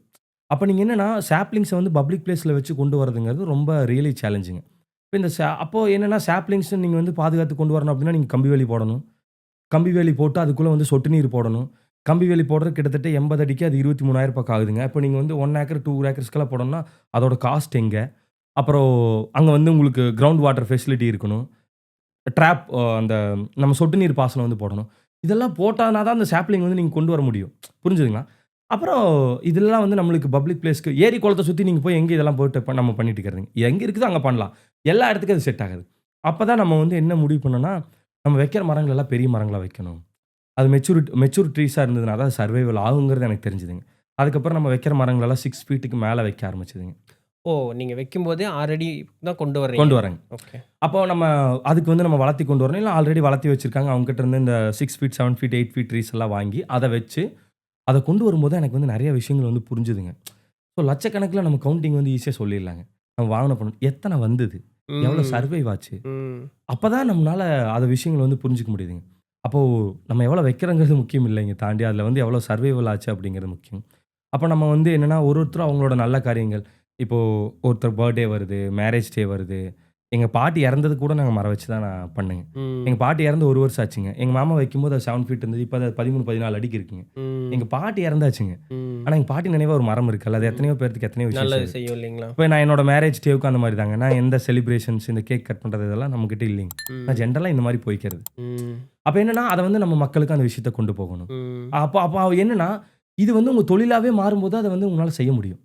அப்ப நீங்க என்னன்னா, சாப்லிங்ஸ வந்து பப்ளிக் பிளேஸ்ல வச்சு கொண்டு வரதுங்கிறது ரொம்ப ரியலி சேலஞ்சிங். இப்ப இந்த அப்போ என்னன்னா, சாப்லிங்ஸ் நீங்க வந்து பாதுகாத்து கொண்டு வரணும் அப்படின்னா, நீங்க கம்பி வேலி போடணும். கம்பி வேலி போட்டு அதுக்குள்ள வந்து சொட்டு நீர் போடணும். கம்பி வேலி போடுறதுக்கு கிட்டத்தட்ட 80 அடிக்கு அது 23,000 பக்கம் ஆகுதுங்க. இப்ப நீங்க வந்து 1 ஏக்கர், 2 ஏக்கர்ஸ்க்கெல்லாம் போடணும்னா, அதோட காஸ்ட் எங்க? அப்புறம் அங்க வந்து உங்களுக்கு கிரவுண்ட் வாட்டர் ஃபெசிலிட்டி இருக்கணும். ட்ராப் அந்த நம்ம சொட்டு நீர் பாசனம் வந்து போடணும். இதெல்லாம் போட்டானா தான் அந்த சாப்லிங் வந்து நீங்க கொண்டு வர முடியும். புரிஞ்சுதுங்களா? அப்புறம் இதெல்லாம் வந்து நம்மளுக்கு பப்ளிக் பிளேஸ்க்கு ஏரி, குளத்த சுத்தி நீங்க போய் எங்க இதெல்லாம் போட்டு நம்ம பண்ணிட்டு இருக்கிறதுங்க. எங்க இருக்குதோ அங்க பண்ணலாம். எல்லா இடத்துக்கும் அது செட் ஆகாது. அப்பதான் நம்ம வந்து என்ன முடிவு பண்ணோம்னா, நம்ம வைக்கிற மரங்கள் எல்லாம் பெரிய மரங்களா வைக்கணும். அது மெச்சூர் ட்ரீஸா இருந்ததுனா தான் சர்வைவல் ஆகுங்கிறது எனக்கு தெரிஞ்சுதுங்க. அதுக்கப்புறம் நம்ம வைக்கிற மரங்களெல்லாம் 6 ஃபீட்டுக்கு மேல வைக்க ஆரம்பிச்சதுங்க. ஓ! நீங்க வைக்கும்போதே 6 அடி தான் கொண்டு கொண்டு வர்றீங்க. வரேங்க. ஓகே. அப்போ நம்ம அதுக்கு வந்து நம்ம வளர்த்தி கொண்டு வரணும். இல்ல ஆல்ரெடி வளர்த்தி வச்சிருக்காங்க. அவங்க கிட்ட இருந்து இந்த 6 ஃபீட், 7 ஃபீட், 8 ஃபீட் ட்ரீஸ் எல்லாம் வாங்கி அத வச்சு, அத கொண்டு வரும்போது எனக்கு வந்து நெறைய விஷயங்கள் வந்து புரிஞ்சுதுங்க. ஸோ லட்சக்கணக்கில நம்ம கவுண்டிங் வந்து ஈஸியா சொல்லிர்லாங்க. நம்ம வாங்குன பணம் எத்தன வந்தது? எவ்வளோ ம். சர்வைவ் ஆச்சு? ம். அப்பதான் நம்மனால அத விஷயங்கள் வந்து புரிஞ்சுக்க முடியுதுங்க. அப்போ நம்ம எவ்வளோ வைக்கிறோங்கிறது முக்கியம் இல்லைங்க. தாண்டி அதில வந்து எவ்வளோ சர்வைவல் ஆச்சு அப்படிங்கிறது முக்கியம். அப்ப நம்ம வந்து என்னன்னா, ஒருத்தரும் அவங்களோட நல்ல காரியங்கள் இப்போ ஒருத்தர் பர்த்டே வருது, மேரேஜ் டே வருது. எங்க பாட்டி இறந்ததுக்கு கூட நாங்க மரம் வச்சு தான் நான் பண்ணேங்க. எங்க ம். பாட்டி இறந்து 1 வருஷம் ஆச்சுங்க. எங்க மாமா வைக்கும்போது அது 7 ஃபீட் இருந்தது. இப்ப அது 13, 14 அடிக்கு இருக்குங்க. எங்க ம். பாட்டி இறந்தாச்சுங்க. ம். ஆனா எங்க பாட்டி நினைவா ஒரு மரம் இருக்குல்ல. அது ம். எத்தனையோ பேத்துக்கு எத்தனையோ விஷயம் நல்லது செய்யுது. செய்யும் இல்லைங்களா? இப்ப நான் என்னோட மேரேஜ் டேவுக்கும் அந்த மாரி தாங்க. நான் எந்த செலிப்ரேஷன்ஸ் இந்த கேக் கட் பண்றது இதெல்லாம் நம்மகிட்ட இல்லைங்க. நான் ம். ஜென்ரலா இந்த மாரி போய்க்கிறது. ம். அப்ப என்னன்னா, அத வந்து நம்ம மக்களுக்கு அந்த விஷயத்த கொண்டு போகணும். ம். அப்ப அப்ப என்னன்னா, இது வந்து உங்க தொழிலாவே மாறும்போது அத வந்து உங்களால செய்ய முடியும்.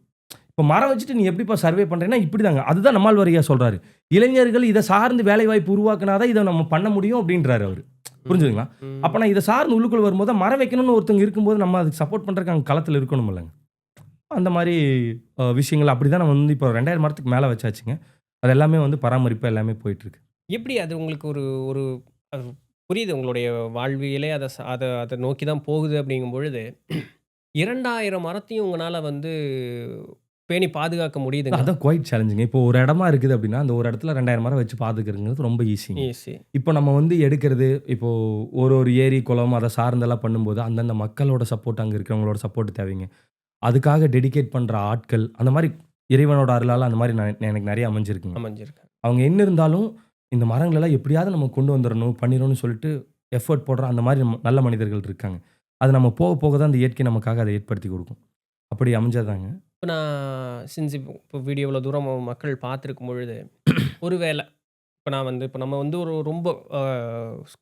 இப்ப மரம் வச்சுட்டு நீ எப்படிப்பா சர்வே பண்றேன்னா, இப்படிதாங்க. அதுதான் நம்மாழ்வார் ஐயா சொல்றாரு. இளைஞர்கள் இத சார்ந்து வேலைவாய்ப்பு உருவாக்குனா தான் இத நம்ம பண்ண முடியும் அப்படின்றாரு அவரு. ம். புரிஞ்சுதுங்களா? அப்ப ம். நான் இத சார்ந்து உள்ளுக்குள்ள வரும்போது மரம் வைக்கணும்னு ஒருத்தவங்க இருக்கும்போது நம்ம அதுக்கு சப்போர்ட் பண்றதுக்கு அங்க களத்துல இருக்கணும்லங்க. அந்த மாரி விஷயங்கள் அப்படிதான் நம்ம வந்து இப்போ 2000 மரத்துக்கு மேல வச்சாச்சுங்க. அது எல்லாமே வந்து பராமரிப்பு எல்லாமே போயிட்டுருக்கு. எப்படி அது உங்களுக்கு ஒரு ஒரு அது புரியுது உங்களுடைய வாழ்வியலே அத அத நோக்கி தான் போகுது அப்படிங்கும் பொழுது, 2000 மரத்தையும் உங்கனால வந்து பேணி பாதுகாக்க முடியுதுங்களா? அதான் குவைட் சேலஞ்சுங்க. இப்போ ஒரு இடமா இருக்குது அப்படின்னா, அந்த ஒரு இடத்துல 2000 மரம் வச்சு பாத்துக்கிறதுங்கிறது ரொம்ப ஈஸிங்க. ஈஸி. இப்போ நம்ம வந்து எடுக்கிறது, இப்போ ஒரு ஏரி, குளம் அத சார்ந்தெல்லாம் பண்ணும்போது, அந்தந்த மக்களோட சப்போர்ட் அங்க இருக்கிறவங்களோட சப்போர்ட் தேவைங்க. அதுக்காக டெடிகேட் பண்ற ஆட்கள், அந்த மாரி இறைவனோட அருளால அந்த மாரி எனக்கு நெறைய அமைஞ்சிருக்குங்க. அமைஞ்சிருக்கு. அவங்க என்ன இருந்தாலும், இந்த மரங்களெல்லாம் எப்படியாவது நம்ம கொண்டு வந்துரணும், பண்ணிறணும்னு சொல்லிட்டு எஃபோர்ட் போடுற அந்த மாரி நல்ல மனிதர்கள் இருக்காங்க. அது நம்ம போக போக தான் அந்த இயற்கை நமக்காக அத ஏற்படுத்தி குடுக்கும். அப்படி அமைஞ்சதுதாங்க. இப்ப நான் சின்ஸ் இப்போ வீடியோ இவ்வளோ தூரம் மக்கள் பார்த்துருக்கும் பொழுது, ஒரு வேள இப்ப நம்ம வந்து ஒரு ரொம்ப அ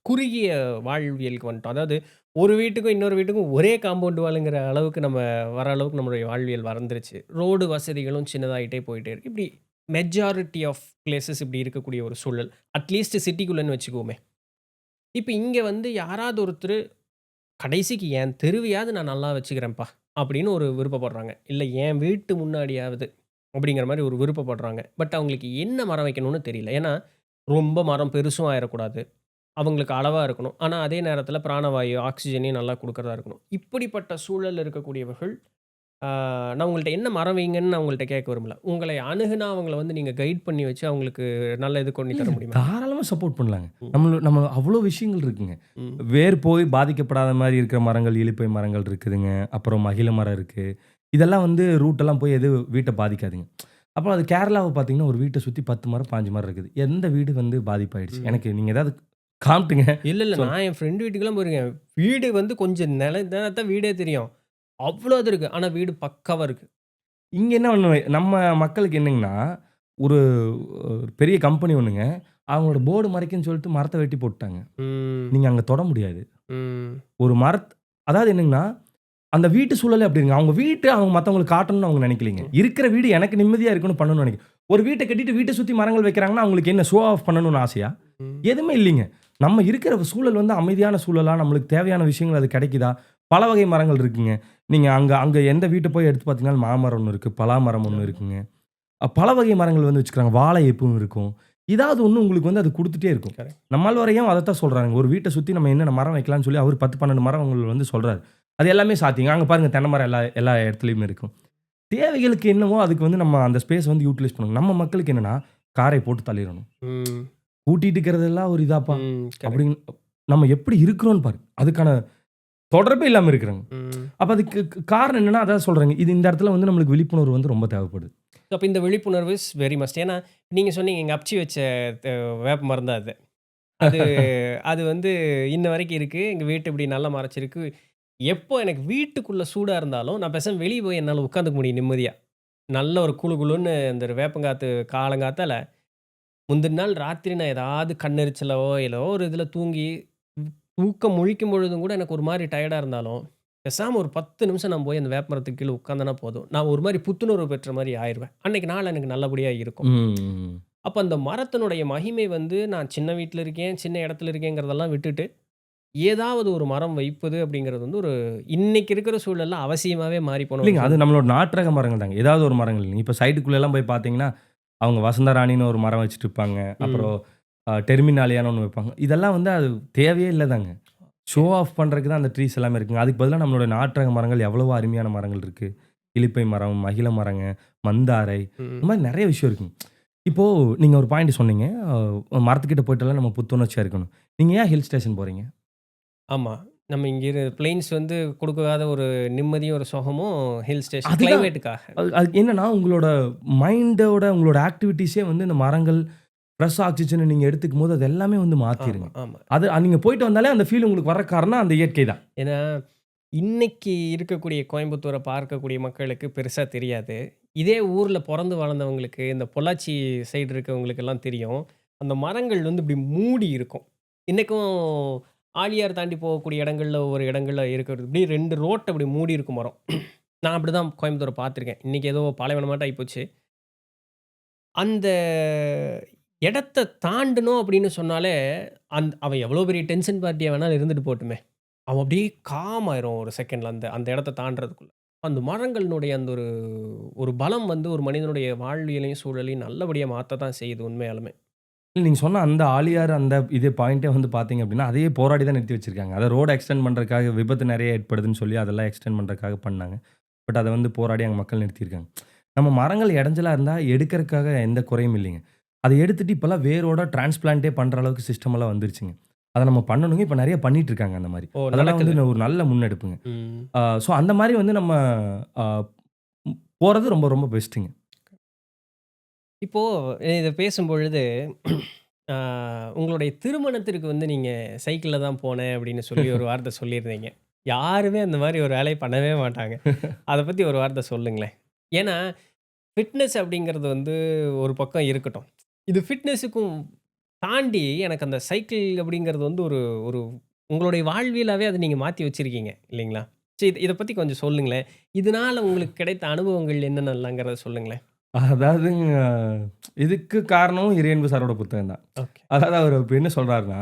குறுகிய வாழ்வியலுக்கு வந்துட்டோம். அதாவது ஒரு வீட்டுக்கும், இன்னொரு வீட்டுக்கும் ஒரே காம்பவுண்ட் வாலுங்கிற அளவுக்கு நம்ம வர அளவுக்கு நம்மளுடைய வாழ்வியல் வளர்ந்துருச்சு. ரோடு வசதிகளும் சின்னதாயிட்டே போயிட்டே இருக்கு. இப்படி மெஜாரிட்டி ஆஃப் பிளேஸஸ் இப்படி இருக்கக்கூடிய ஒரு சூழல். அட்லீஸ்ட் சிட்டிக்குள்ளன்னு வச்சுக்குவோமே. இப்ப இங்க வந்து யாராவது ஒருத்தரு கடைசிக்கு என் தெருவையாவது நான் நல்லா வச்சுக்கிறேன்ப்பா! அப்படின்னு ஒரு விருப்பப்படுறாங்க. இல்ல என் வீட்டு முன்னாடியாவது அப்படிங்கிற மாரி ஒரு விருப்பப்படுறாங்க. பட் அவங்களுக்கு என்ன மரம் வைக்கணும்னு தெரியல. ஏன்னா, ரொம்ப மரம் பெருசும் ஆயிறக்கூடாது. அவங்களுக்கு அளவா இருக்கணும். ஆனா, அதே நேரத்தில பிராணவாயு, ஆக்ஸிஜனையும் நல்லா குடுக்கிறதா இருக்கணும். இப்படிப்பட்ட சூழல்ல இருக்கக்கூடியவர்கள், ஆ நான் உங்கள்ட்ட என்ன மரம் வைங்கன்னு நான் உங்கள்ட்ட கேட்க விரும்பல. உங்களை அணுகுனா அவங்கள வந்து நீங்க கைட் பண்ணி வச்சு அவங்களுக்கு நல்ல இது பண்ணி தர இல்லங்க. முடியுமா? தாராளமா சப்போர்ட் பண்ணலாங்க. ம். நம்ம அவ்ளோ விஷயங்கள் இருக்குங்க. ம். வேர் போய் பாதிக்கப்படாத மாரி இருக்கிற மரங்கள், இலுப்பை மரங்கள் இருக்குதுங்க. அப்புறம் மகிழ மரம் இருக்கு. இதெல்லாம் வந்து ரூட் எல்லாம் போய் எதுவும் வீட்ட பாதிக்காதுங்க. அப்புறம் அது கேரளாவ பார்த்தீங்கன்னா, ஒரு வீட்ட சுத்தி 10 மரம், 15 மரம் இருக்குது. எந்த வீடு வந்து பாதிப்பாயிடுச்சு? ம். எனக்கு நீங்க ஏதாவது காட்டுங்க. இல்ல. சொல் நான் என் ஃப்ரெண்ட் வீட்டுக்கெல்லாம் போயிருக்கேன். வீடு வந்து கொஞ்சம் தான் வீடே தெரியும். அவ்ளோ இது இருக்கு. ஆனா வீடு பக்காவா இருக்கு. இங்க என்ன ஒண்ணு நம்ம மக்களுக்கு என்னங்கன்னா, ஒரு பெரிய கம்பெனி ஒண்ணுங்க. அவங்களோட போர்டு மறைக்குன்னு சொல்லிட்டு மரத்த வெட்டி போட்டுட்டாங்க. ம். நீங்க அங்க தொட முடியாது. ம். ஒரு அதாவது என்னங்கன்னா, அந்த வீட்டு சூழலே அப்படி இருக்குங்க. அவங்க வீட்ட அவங்க மத்தவங்களுக்கு காட்டணும்னு அவங்க நினைக்கலைங்க. ம். இருக்கிற வீடு எனக்கு நிம்மதியா இருக்கணும் பண்ணணும்னு நினைக்கிறேன். ஒரு வீட்ட கட்டிட்டு வீட்ட சுத்தி மரங்கள் வைக்கிறாங்கன்னா, அவங்களுக்கு என்ன ஷோ ஆஃப் பண்ணணும்னு ஆசையா? ம். எதுவுமே இல்லைங்க. நம்ம இருக்கிற சூழல் வந்து அமைதியான சூழலா, நம்மளுக்கு தேவையான விஷயங்கள் அது கிடைக்குதா? பல வகை மரங்கள் இருக்குங்க. நீங்க அங்க அங்க எந்த வீட்ட போய் எடுத்து பார்த்தீங்கனாலும் மாமரம் ஒண்ணு இருக்கு. பலாமரம் ஒண்ணு ஆமா. இருக்குங்க. பல வகை மரங்கள் வந்து வச்சுக்கிறாங்க. வாழை எப்பவும் இருக்கும். ஏதாவது ஒண்ணு உங்களுக்கு வந்து அது குடுத்துட்டே இருக்கும். கரெக்ட். நம்மாழ்வாரையும் அதத்தான் சொல்றாங்க. ஒரு வீட்ட சுத்தி நம்ம என்னென்ன மரம் வைக்கலாம்னு சொல்லி அவரு 10, 12 மரங்கள் வந்து சொல்றாரு. அது எல்லாமே சாத்தியங்க. அங்க பாருங்க தென்னை மரம் எல்லா எல்லா இடத்துலயுமே இருக்கும். தேவைகளுக்கு என்னவோ அதுக்கு வந்து நம்ம அந்த ஸ்பேஸ் வந்து யூட்டிலைஸ் பண்ணணும். நம்ம மக்களுக்கு என்னன்னா, காரை போட்டு தள்ளிறணும். ம். கூட்டிட்டு இருக்கிறதெல்லாம் ஒரு இதாப்பா ம். கரெக்ட். அப்படின்னு நம்ம எப்படி இருக்கிறோம்னு பாரு. அதுக்கான தொடர்பே இல்லாம இருக்கிறாங்க. ம். அப்ப அதுக்கு காரணம் என்னன்னா, அதான் சொல்றேங்க. இது இந்த இடத்துல வந்து நம்மளுக்கு விழிப்புணர்வு வந்து ரொம்ப தேவைப்படுது. அப்ப இந்த விழிப்புணர்வு இஸ் வெரி மஸ்ட். ஏன்னா, நீங்க சொன்னீங்க எங்க அப்ச்சி வச்ச த வேப்ப மரம் தான் அது. அது அது வந்து இன்ன வரைக்கும் இருக்கு. எங்க வீட்டு இப்படி நல்லா மறைச்சிருக்கு. எப்போ எனக்கு வீட்டுக்குள்ள சூடா இருந்தாலும், நான் பேசாம வெளிய போய் என்னால உட்காந்துக்க முடியும் நிம்மதியா. நல்ல ஒரு குளு குளுன்னு அந்த வேப்பங்காத்து காலங்காத்தால முந்தின நாள் ராத்திரி நான் ஏதாவது கண்ணெரிச்சலோ, ஏதோ ஒரு இதில தூங்கி தூக்கம் முழிக்கும் பொழுதும் கூட எனக்கு ஒரு மாரி டயர்டா இருந்தாலும், பேசாம ஒரு 10 நிமிஷம் நான் போய் அந்த வேப்ப மரத்துக்கு கீழ உட்கார்ந்தேனா போதும். நான் ஒரு மாரி புத்துணர்வு பெற்ற மாரி ஆயிருவேன். அன்னைக்கு நாள் எனக்கு நல்லபடியா இருக்கும். ம். அப்ப அந்த மரத்தினுடைய மகிமை வந்து நான் சின்ன வீட்ல இருக்கேன், சின்ன இடத்துல இருக்கேங்கிறதெல்லாம் விட்டுட்டு, ஏதாவது ஒரு மரம் வைப்பது அப்படிங்கிறது வந்து ஒரு இன்னைக்கு இருக்கிற சூழல்ல அவசியமாவே மாறிப்போன ஒரு இல்லைங்க. அது சூழல். நம்மளோட நாட்டு ரக மரங்கள் தாங்க. ஏதாவது ஒரு மரங்கள் இல்லைங்க. இப்ப சைட்டுக்குள்ளலாம் போய் பார்த்தீங்கன்னா, அவங்க வசந்தராணின்னு ஒரு மரம் வச்சுட்டு இருப்பாங்க. ம். அப்புறம் டெர்மினாலியான்னு ஒண்ணு வைப்பாங்க. இதெல்லாம் வந்து அது தேவையே இல்ல தாங்க. ஷோ ஆஃப் பண்றதுக்கு தான் அந்த ட்ரீஸ் எல்லாமே இருக்குங்க. அதுக்கு பதிலா நம்மளோட நாட்டு ரக மரங்கள் எவ்வளவோ அருமையான மரங்கள் இருக்கு. இலுப்பை மரம், மகிழ மரங்க, மந்தாரை இந்த ம். மாரி நெறைய விஷயம் இருக்குங்க. இப்போ நீங்க ஒரு பாயிண்ட் சொன்னீங்க. மரத்துக்கிட்ட போயிட்டாலே நம்ம புத்துணர்ச்சியா இருக்கணும். நீங்க ஏன் ஹில் ஸ்டேஷன் போறீங்க? ஆமா. நம்ம இங்க பிளெயின்ஸ் வந்து குடுக்காத ஒரு நிம்மதியும், ஒரு சுகமும் ஹில் ஸ்டேஷன் அதுதான். கிளைமேட்டுக்காக. அதுக்கு என்னன்னா, உங்களோட மைண்டோட உங்களோட ஆக்டிவிட்டீஸே வந்து இந்த மரங்கள், ஃப்ரெஷ் ஆக்ஸிஜன் நீங்க எடுத்துக்கும்போது, அது எல்லாமே வந்து ஆமா, மாத்திருங்க. ஆமா. அது நீங்க போயிட்டு வந்தாலே அந்த ஃபீல் உங்களுக்கு வர காரணம் அந்த இயற்கை தான். ஏன்னா, இன்னைக்கு இருக்கக்கூடிய கோயம்புத்தூர பார்க்கக்கூடிய மக்களுக்கு பெருசா தெரியாது. இதே ஊர்ல பொறந்து வளர்ந்தவங்களுக்கு, இந்த பொள்ளாச்சி சைடு இருக்கவங்களுக்கெல்லாம் தெரியும். அந்த மரங்கள் வந்து இப்படி மூடி இருக்கும். இன்னைக்கும் ஆழியார் தாண்டி போகக்கூடிய இடங்கள்ல, ஒவ்வொரு இடங்கள்ல இருக்கிறது. இப்படி 2 ரோட்ட இப்படி மூடி இருக்கும் மரம். நான் அப்படிதான் கோயம்புத்தூர பார்த்துருக்கேன். இன்னைக்கு ஏதோ பாலைவனமாட்டம் ஆயிப்போச்சு. அந்த இடத்த தாண்டணும் அப்படின்னு சொன்னாலே, அவன் எவ்வளோ பெரிய டென்ஷன் பார்ட்டியா வேணாலும் இருந்துட்டு போட்டுமே. அவன் அப்படியே காம் ஆயிரும் ஒரு செகண்ட்ல அந்த அந்த இடத்த தாண்டுறதுக்குள்ள. அந்த மரங்களினுடைய அந்த ஒரு ஒரு பலம் வந்து ஒரு மனிதனுடைய வாழ்வியலையும், சூழலையும் நல்லபடியா மாத்த தான் செய்யுது உண்மையாலுமே. நீங்க சொன்ன அந்த ஆழியார் அந்த இது பாயிண்ட்டே வந்து பார்த்தீங்க அப்டின்னா, அதையே போராடி தான் நிறுத்தி வச்சிருக்காங்க. அத ரோட எக்ஸ்டெண்ட் பண்றதுக்காக விபத்து நெறைய ஏற்படுதுன்னு சொல்லி, அதெல்லாம் எக்ஸ்டெண்ட் பண்றதுக்காக பண்ணாங்க. பட் அத வந்து போராடி அங்க மக்கள் நிறுத்தியிருக்காங்க. நம்ம மரங்கள் இடைஞ்சலா இருந்தா எடுக்கறதுக்காக எந்த குறையும் இல்லைங்க. அத எடுத்துட்டு இப்பலாம் வேரோட டிரான்ஸ்பிளான்ட்டே பண்ற அளவுக்கு சிஸ்டம் எல்லாம் வந்துருச்சுங்க. அத நம்ம பண்ணணுங்க. இப்ப நெறைய பண்ணிட்டு இருக்காங்க அந்த மாரி. ஓ! அதெல்லாம் நடக்குது. வந்து ஒரு நல்ல முன்னெடுப்புங்க. ம். ஸோ அந்த மாரி வந்து நம்ம அ போறது ரொம்ப ரொம்ப பெஸ்ட்டுங்க. இப்போ இத பேசும்பொழுது, ஆ உங்களுடைய திருமணத்திற்கு வந்து நீங்க சைக்கிள்ல தான் போனேன் அப்படின்னு சொல்லி ஒரு வார்த்தை சொல்லியிருந்தீங்க. யாருமே அந்த மாரி ஒரு வேலைய பண்ணவே மாட்டாங்க. அத பத்தி ஒரு வார்த்தை சொல்லுங்களேன். ஏன்னா, ஃபிட்னஸ் அப்படிங்கிறது வந்து ஒரு பக்கம் இருக்கட்டும். இது ஃபிட்னஸுக்கும் தாண்டி எனக்கு அந்த சைக்கிள் அப்படிங்கிறது வந்து ஒரு ஒரு உங்களுடைய வாழ்வியலாவே அத நீங்க மாத்தி வச்சிருக்கீங்க இல்லைங்களா? சரி இத பத்தி கொஞ்சம் சொல்லுங்களேன். இதனால உங்களுக்கு கிடைத்த அனுபவங்கள் என்னென்னலாங்கிறத சொல்லுங்களேன். அதாவதுங்க இதுக்கு காரணம் இறையன்பு சாரோட புத்தகம் தான். ஓகே. அதாவது அவரு இப்ப என்ன சொல்றாருன்னா,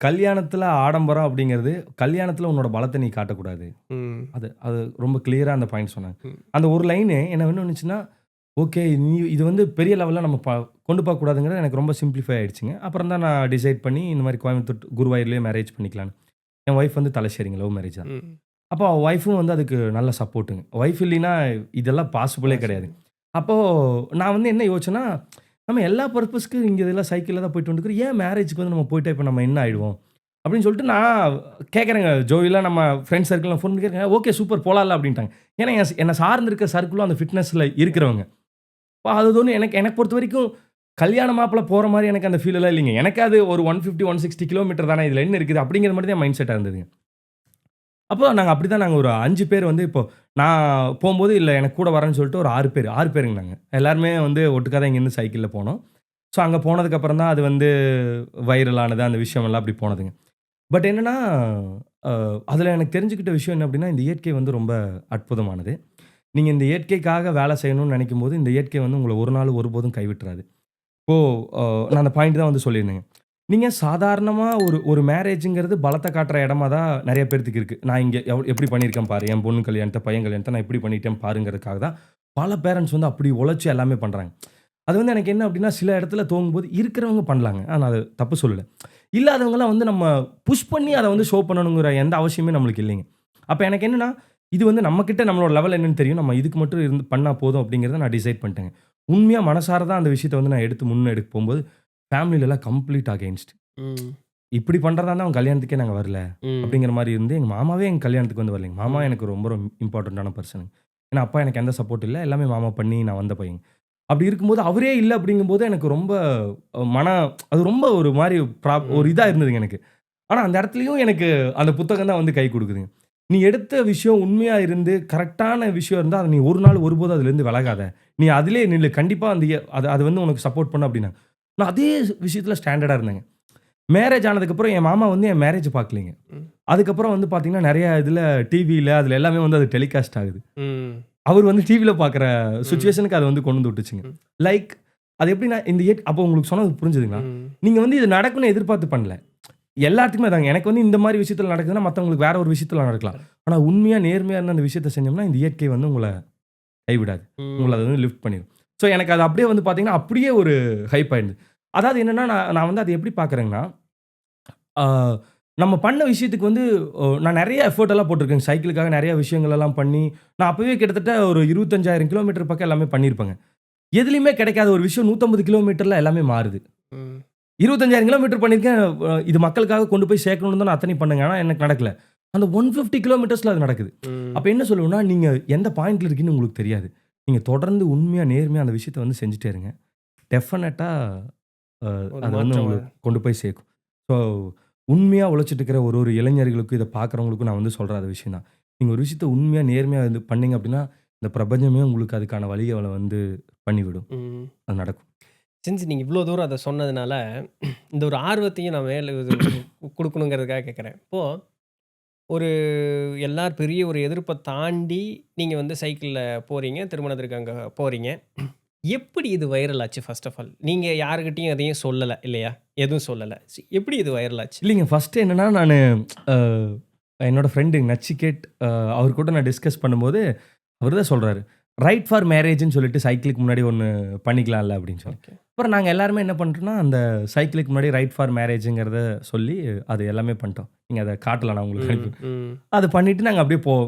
கல்யாணத்துல ஆடம்பரம் அப்படிங்கிறது, கல்யாணத்துல உன்னோட பலத்த நீ காட்டக்கூடாது. ம். அது அது ரொம்ப கிளியரா அந்த பாயிண்ட் சொன்னாங்க. ம். அந்த ஒரு லைனு என்ன என்ன பண்ணுச்சுன்னா, ஓகே இது வந்து பெரிய லெவல்ல நம்ம கொண்டு போகக்கூடாதுங்கிறது எனக்கு ரொம்ப சிம்ப்ளிஃபை ஆயிடுச்சுங்க. அப்புறம் தான் நான் டிசைட் பண்ணி இந்த மாரி கோயம்புத்தூர் குருவாயூர்லயே மேரேஜ் பண்ணிக்கலான்னு. என் ஒய்ஃப் வந்து தலശ്ശേരിங்க லவ் மேரேஜ் தான். ம். அப்போ ஒய்ஃபும் வந்து அதுக்கு நல்ல சப்போர்ட்டுங்க. ஒய்ஃப் இல்லைன்னா இதெல்லாம் பாசிபிளே கிடையாது. பாசிபிள். அப்போ நான் வந்து என்ன யோசிச்சேன்னா, நம்ம எல்லா பர்ப்பஸ்க்கு இங்க இதெல்லாம் சைக்கிள்ல தான் போயிட்டு வந்துருக்கிறோம். ஏன் மேரேஜ்க்கு வந்து நம்ம போயிட்டா இப்ப நம்ம என்ன ஆயிடுவோம்? அப்படின்னு சொல்லிட்டு நான் கேட்குறேங்க. ஜோவிலாம் நம்ம ஃப்ரெண்ட்ஸ் சர்க்கிள்ல ஃபோன் பண்ணி கேட்குறேன். ஓகே சூப்பர் போலாம்ல அப்படின்ட்டாங்க. ஏன்னா என்ன சார்ந்து இருக்க சர்க்கிளும் அந்த ஃபிட்னஸ்ல இருக்கிறவங்க. அப்ப அது ஒண்ணு எனக்கு எனக்கு பொறுத்தவரைக்கும் கல்யாண மாப்பிள போற மாரி எனக்கு அந்த ஃபீல் எல்லாம் இல்லைங்க. எனக்கு அது ஒரு 150, 160 கிலோமீட்டர் தானே இதுல என்ன இருக்குது? அப்படிங்கிற மாரி தான் மைண்ட் செட்டா இருந்ததுங்க. அப்போ நாங்க ஒரு 5 பேர் வந்து இப்போ நான் போம்போது இல்ல எனக்கு கூட வரேன்னு சொல்லிட்டு ஒரு 6 பேர் 6 பேருங்க நாங்க. எல்லாருமே வந்து ஒட்டுக்கா தான் இங்கேருந்து சைக்கிள்ல போனோம். ஸோ அங்க போனதுக்கப்புறம் தான் அது வந்து வைரல் ஆனது. அந்த விஷயம் எல்லாம் அப்படி போனதுங்க. பட் என்னன்னா, அ அதில எனக்கு தெரிஞ்சுக்கிட்ட விஷயம் என்ன அப்படின்னா, இந்த இயற்கை வந்து ரொம்ப அற்புதமானது. நீங்க இந்த இயற்கைக்காக வேலை செய்யணும்னு நெனைக்கும்போது, இந்த இயற்கை வந்து உங்கள ஒரு நாள் ஒருபோதும் கைவிட்டுறாது. இப்போ அ நான் அந்த பாயிண்ட் தான் வந்து சொல்லியிருந்தேங்க. நீங்க சாதாரணமா ஒரு ஒரு மேரேஜ்ங்கிறது பலத்த காட்டுற இடமா தான் நெறைய பேத்துக்கு இருக்கு. நான் இங்க எப்படி பண்ணியிருக்கேன் பாரு, என் பொண்ணு கல்யாணத்த, பையன் கல்யாணத்த நான் இப்படி பண்ணிட்டேன் பாருங்கிறதுக்காக தான் பல பேரண்ட்ஸ் வந்து அப்படி உழைச்சு எல்லாமே பண்றாங்க. அது வந்து எனக்கு என்ன அப்படின்னா, சில இடத்துல தோங்கும்போது இருக்கிறவங்க பண்ணலாங்க. நான் அத தப்பு சொல்லல. இல்லாதவங்கலாம் வந்து நம்ம புஷ் பண்ணி அத வந்து ஷோ பண்ணணுங்கிற எந்த அவசியமே நம்மளுக்கு இல்லைங்க. அப்ப எனக்கு என்னன்னா, இது வந்து நம்மகிட்ட நம்மளோட லெவல் என்னன்னு தெரியும். நம்ம இதுக்கு மட்டும் இருந்து பண்ணா போதும் அப்படிங்கிறத நான் டிசைட் பண்ணிட்டேங்க. உண்மையா மனசார தான் அந்த விஷயத்த வந்து நான் எடுத்து முன்னெடுக்க போம்போது, ஃபேமிலிலலாம் கம்ப்ளீட் அகைன்ஸ்ட். ம். இப்படி பண்றதா இருந்தா உன் கல்யாணத்துக்கே நாங்க வரல. ம். அப்படிங்கிற மாரி இருந்து எங்க மாமாவே எங்க கல்யாணத்துக்கு வந்து வரலைங்க. மாமா ம். எனக்கு ரொம்ப ரொம்ப இம்பார்ட்டன்ட்டான பெர்சன். ஏன்னா அப்பா எனக்கு எந்த சப்போர்ட் இல்ல. எல்லாமே மாமா பண்ணி நான் வந்த பையன். அப்படி இருக்கும்போது அவரே இல்ல அப்படிங்கும்போது எனக்கு ரொம்ப மன அது ரொம்ப ஒரு மாரி ஒரு ம். இதா இருந்ததுங்க எனக்கு. ஆனா அந்த இடத்துலயும் எனக்கு அந்த புத்தகம் தான் வந்து கை குடுக்குதுங்க. நீ எடுத்த விஷயம் உண்மையா இருந்து கரெக்ட்டான விஷயம் இருந்தா, அத நீ ஒரு நாள் ஒருபோதும் அதிலருந்து விலகாத. நீ அதிலேயே நில்லு. கண்டிப்பா அந்த அது அது வந்து உனக்கு சப்போர்ட் பண்ணும் அப்படின்னாங்க. நான் அதே விஷயத்துல ஸ்டாண்டர்டா இருந்தேங்க. மேரேஜ் ஆனதுக்கப்புறம் என் மாமா வந்து என் மேரேஜ் பார்க்கலைங்க. ம். அதுக்கப்புறம் வந்து பார்த்தீங்கன்னா, நெறைய இதுல டிவில அதுல எல்லாமே வந்து அது டெலிகாஸ்ட் ஆகுது. ம். அவரு வந்து டிவில பார்க்குற ம். சிச்சுவேஷனுக்கு அத வந்து கொண்டு வந்து விட்டுச்சுங்க. ம். லைக் அது எப்படின்னா இந்த அப்போ உங்களுக்கு சொன்னது புரிஞ்சுதுங்களா? நீங்க வந்து இது நடக்கும்னு எதிர்பார்த்து பண்ணல. எல்லாத்துக்குமே அதாங்க. எனக்கு வந்து இந்த மாரி விஷயத்துல நடக்குதுன்னா, மத்தவங்களுக்கு வேற ஒரு விஷயத்துல நடக்கலாம். ஆனா உண்மையா, நேர்மையா இருந்து அந்த விஷயத்த செஞ்சோம்னா, இந்த இயற்கை வந்து உங்கள கைவிடாது. உங்கள அது வந்து லிஃப்ட் பண்ணிரும். ஸோ எனக்கு அது அப்படியே வந்து பார்த்தீங்கன்னா, அப்படியே ஒரு ஹைப் ஆயிடுது. அதாவது என்னன்னா, நான் நான் வந்து அத எப்படி பார்க்குறேங்கன்னா, ஆ நம்ம பண்ண விஷயத்துக்கு வந்து நான் நெறைய எஃபோர்ட் எல்லாம் போட்டுருக்கேங்க. சைக்கிளுக்காக நெறைய விஷயங்கள் எல்லாம் பண்ணி, நான் அப்பவே கிட்டத்தட்ட ஒரு 25,000 கிலோமீட்டர் பக்கம் எல்லாமே பண்ணியிருப்பேங்க. எதுலயுமே கிடைக்காத ஒரு விஷயம் 150 கிலோமீட்டர்ல எல்லாமே மாறுது. ம். 25,000 கிலோமீட்டர் பண்ணியிருக்கேன். இது மக்களுக்காக கொண்டு போய் சேர்க்கணும்னு தான் நான் அத்தனையும் பண்ணேங்க. ஆனா எனக்கு நடக்கல. அந்த 150 கிலோமீட்டர்ஸ்ல அது நடக்குது. ம். அப்ப என்ன சொல்லுவேன்னா, நீங்க எந்த பாயிண்ட்ல இருக்கீங்கன்னு உங்களுக்கு தெரியாது. நீங்க தொடர்ந்து உண்மையா, நேர்மையா அந்த விஷயத்த வந்து செஞ்சுட்டே இருங்க. டெஃபினட்டா ஒரு அது வந்து மாற்றம் உங்களுக்கு கொண்டு போய் சேர்க்கும். ஸோ உண்மையா உழைச்சிட்டு இருக்கிற ஒரு ஒரு இளைஞர்களுக்கும், இத பார்க்குறவங்களுக்கும் நான் வந்து சொல்ற அந்த விஷயம் தான். நீங்க ஒரு விஷயத்த உண்மையா, நேர்மையா வந்து பண்ணீங்க அப்படின்னா, இந்த பிரபஞ்சமே உங்களுக்கு அதுக்கான வழிகள வந்து பண்ணிவிடும். ம். அது நடக்கும். சின்ஸ் நீங்க இவ்ளோ தூரம் அத சொன்னதுனால, இந்த ஒரு ஆர்வத்தையும் நான் மேல இது குடுக்கணுங்கிறதுக்காக கேட்குறேன். இப்போ ஒரு எல்லார் பெரிய ஒரு எதிர்ப்ப தாண்டி நீங்க வந்து சைக்கிள்ல போறீங்க. திருமணத்திற்கு அங்க போறீங்க. எப்படி இது வைரல் ஆச்சு ஃபர்ஸ்ட் ஆஃப் ஆல்? நீங்க யார்கிட்டயும் எதையும் சொல்லல இல்லையா? எதுவும் சொல்லல. எப்படி இது வைரல் ஆச்சு? இல்லைங்க. ஃபர்ஸ்ட்டு என்னன்னா, நானு அ என்னோட ஃப்ரெண்டு நச்சிகேட் அவர் கூட நான் டிஸ்கஸ் பண்ணும்போது, அவரு தான் சொல்றாரு. ரைட் ஃபார் மேரேஜ்ன்னு சொல்லிட்டு சைக்கிளுக்கு முன்னாடி ஒண்ணு பண்ணிக்கலாம்ல அப்படின்னு சொல்லி. ஓகே. அப்புறம் நாங்க எல்லாருமே என்ன பண்ணிட்டோம்னா, அந்த சைக்கிளுக்கு முன்னாடி ரைட் ஃபார் மேரேஜ்ங்கிறத சொல்லி, அது எல்லாமே பண்ணிட்டோம். நீங்க அத காட்டலாம் நான் உங்களுக்கு ம், அனுப்பி ம். அது பண்ணிட்டு நாங்க அப்படியே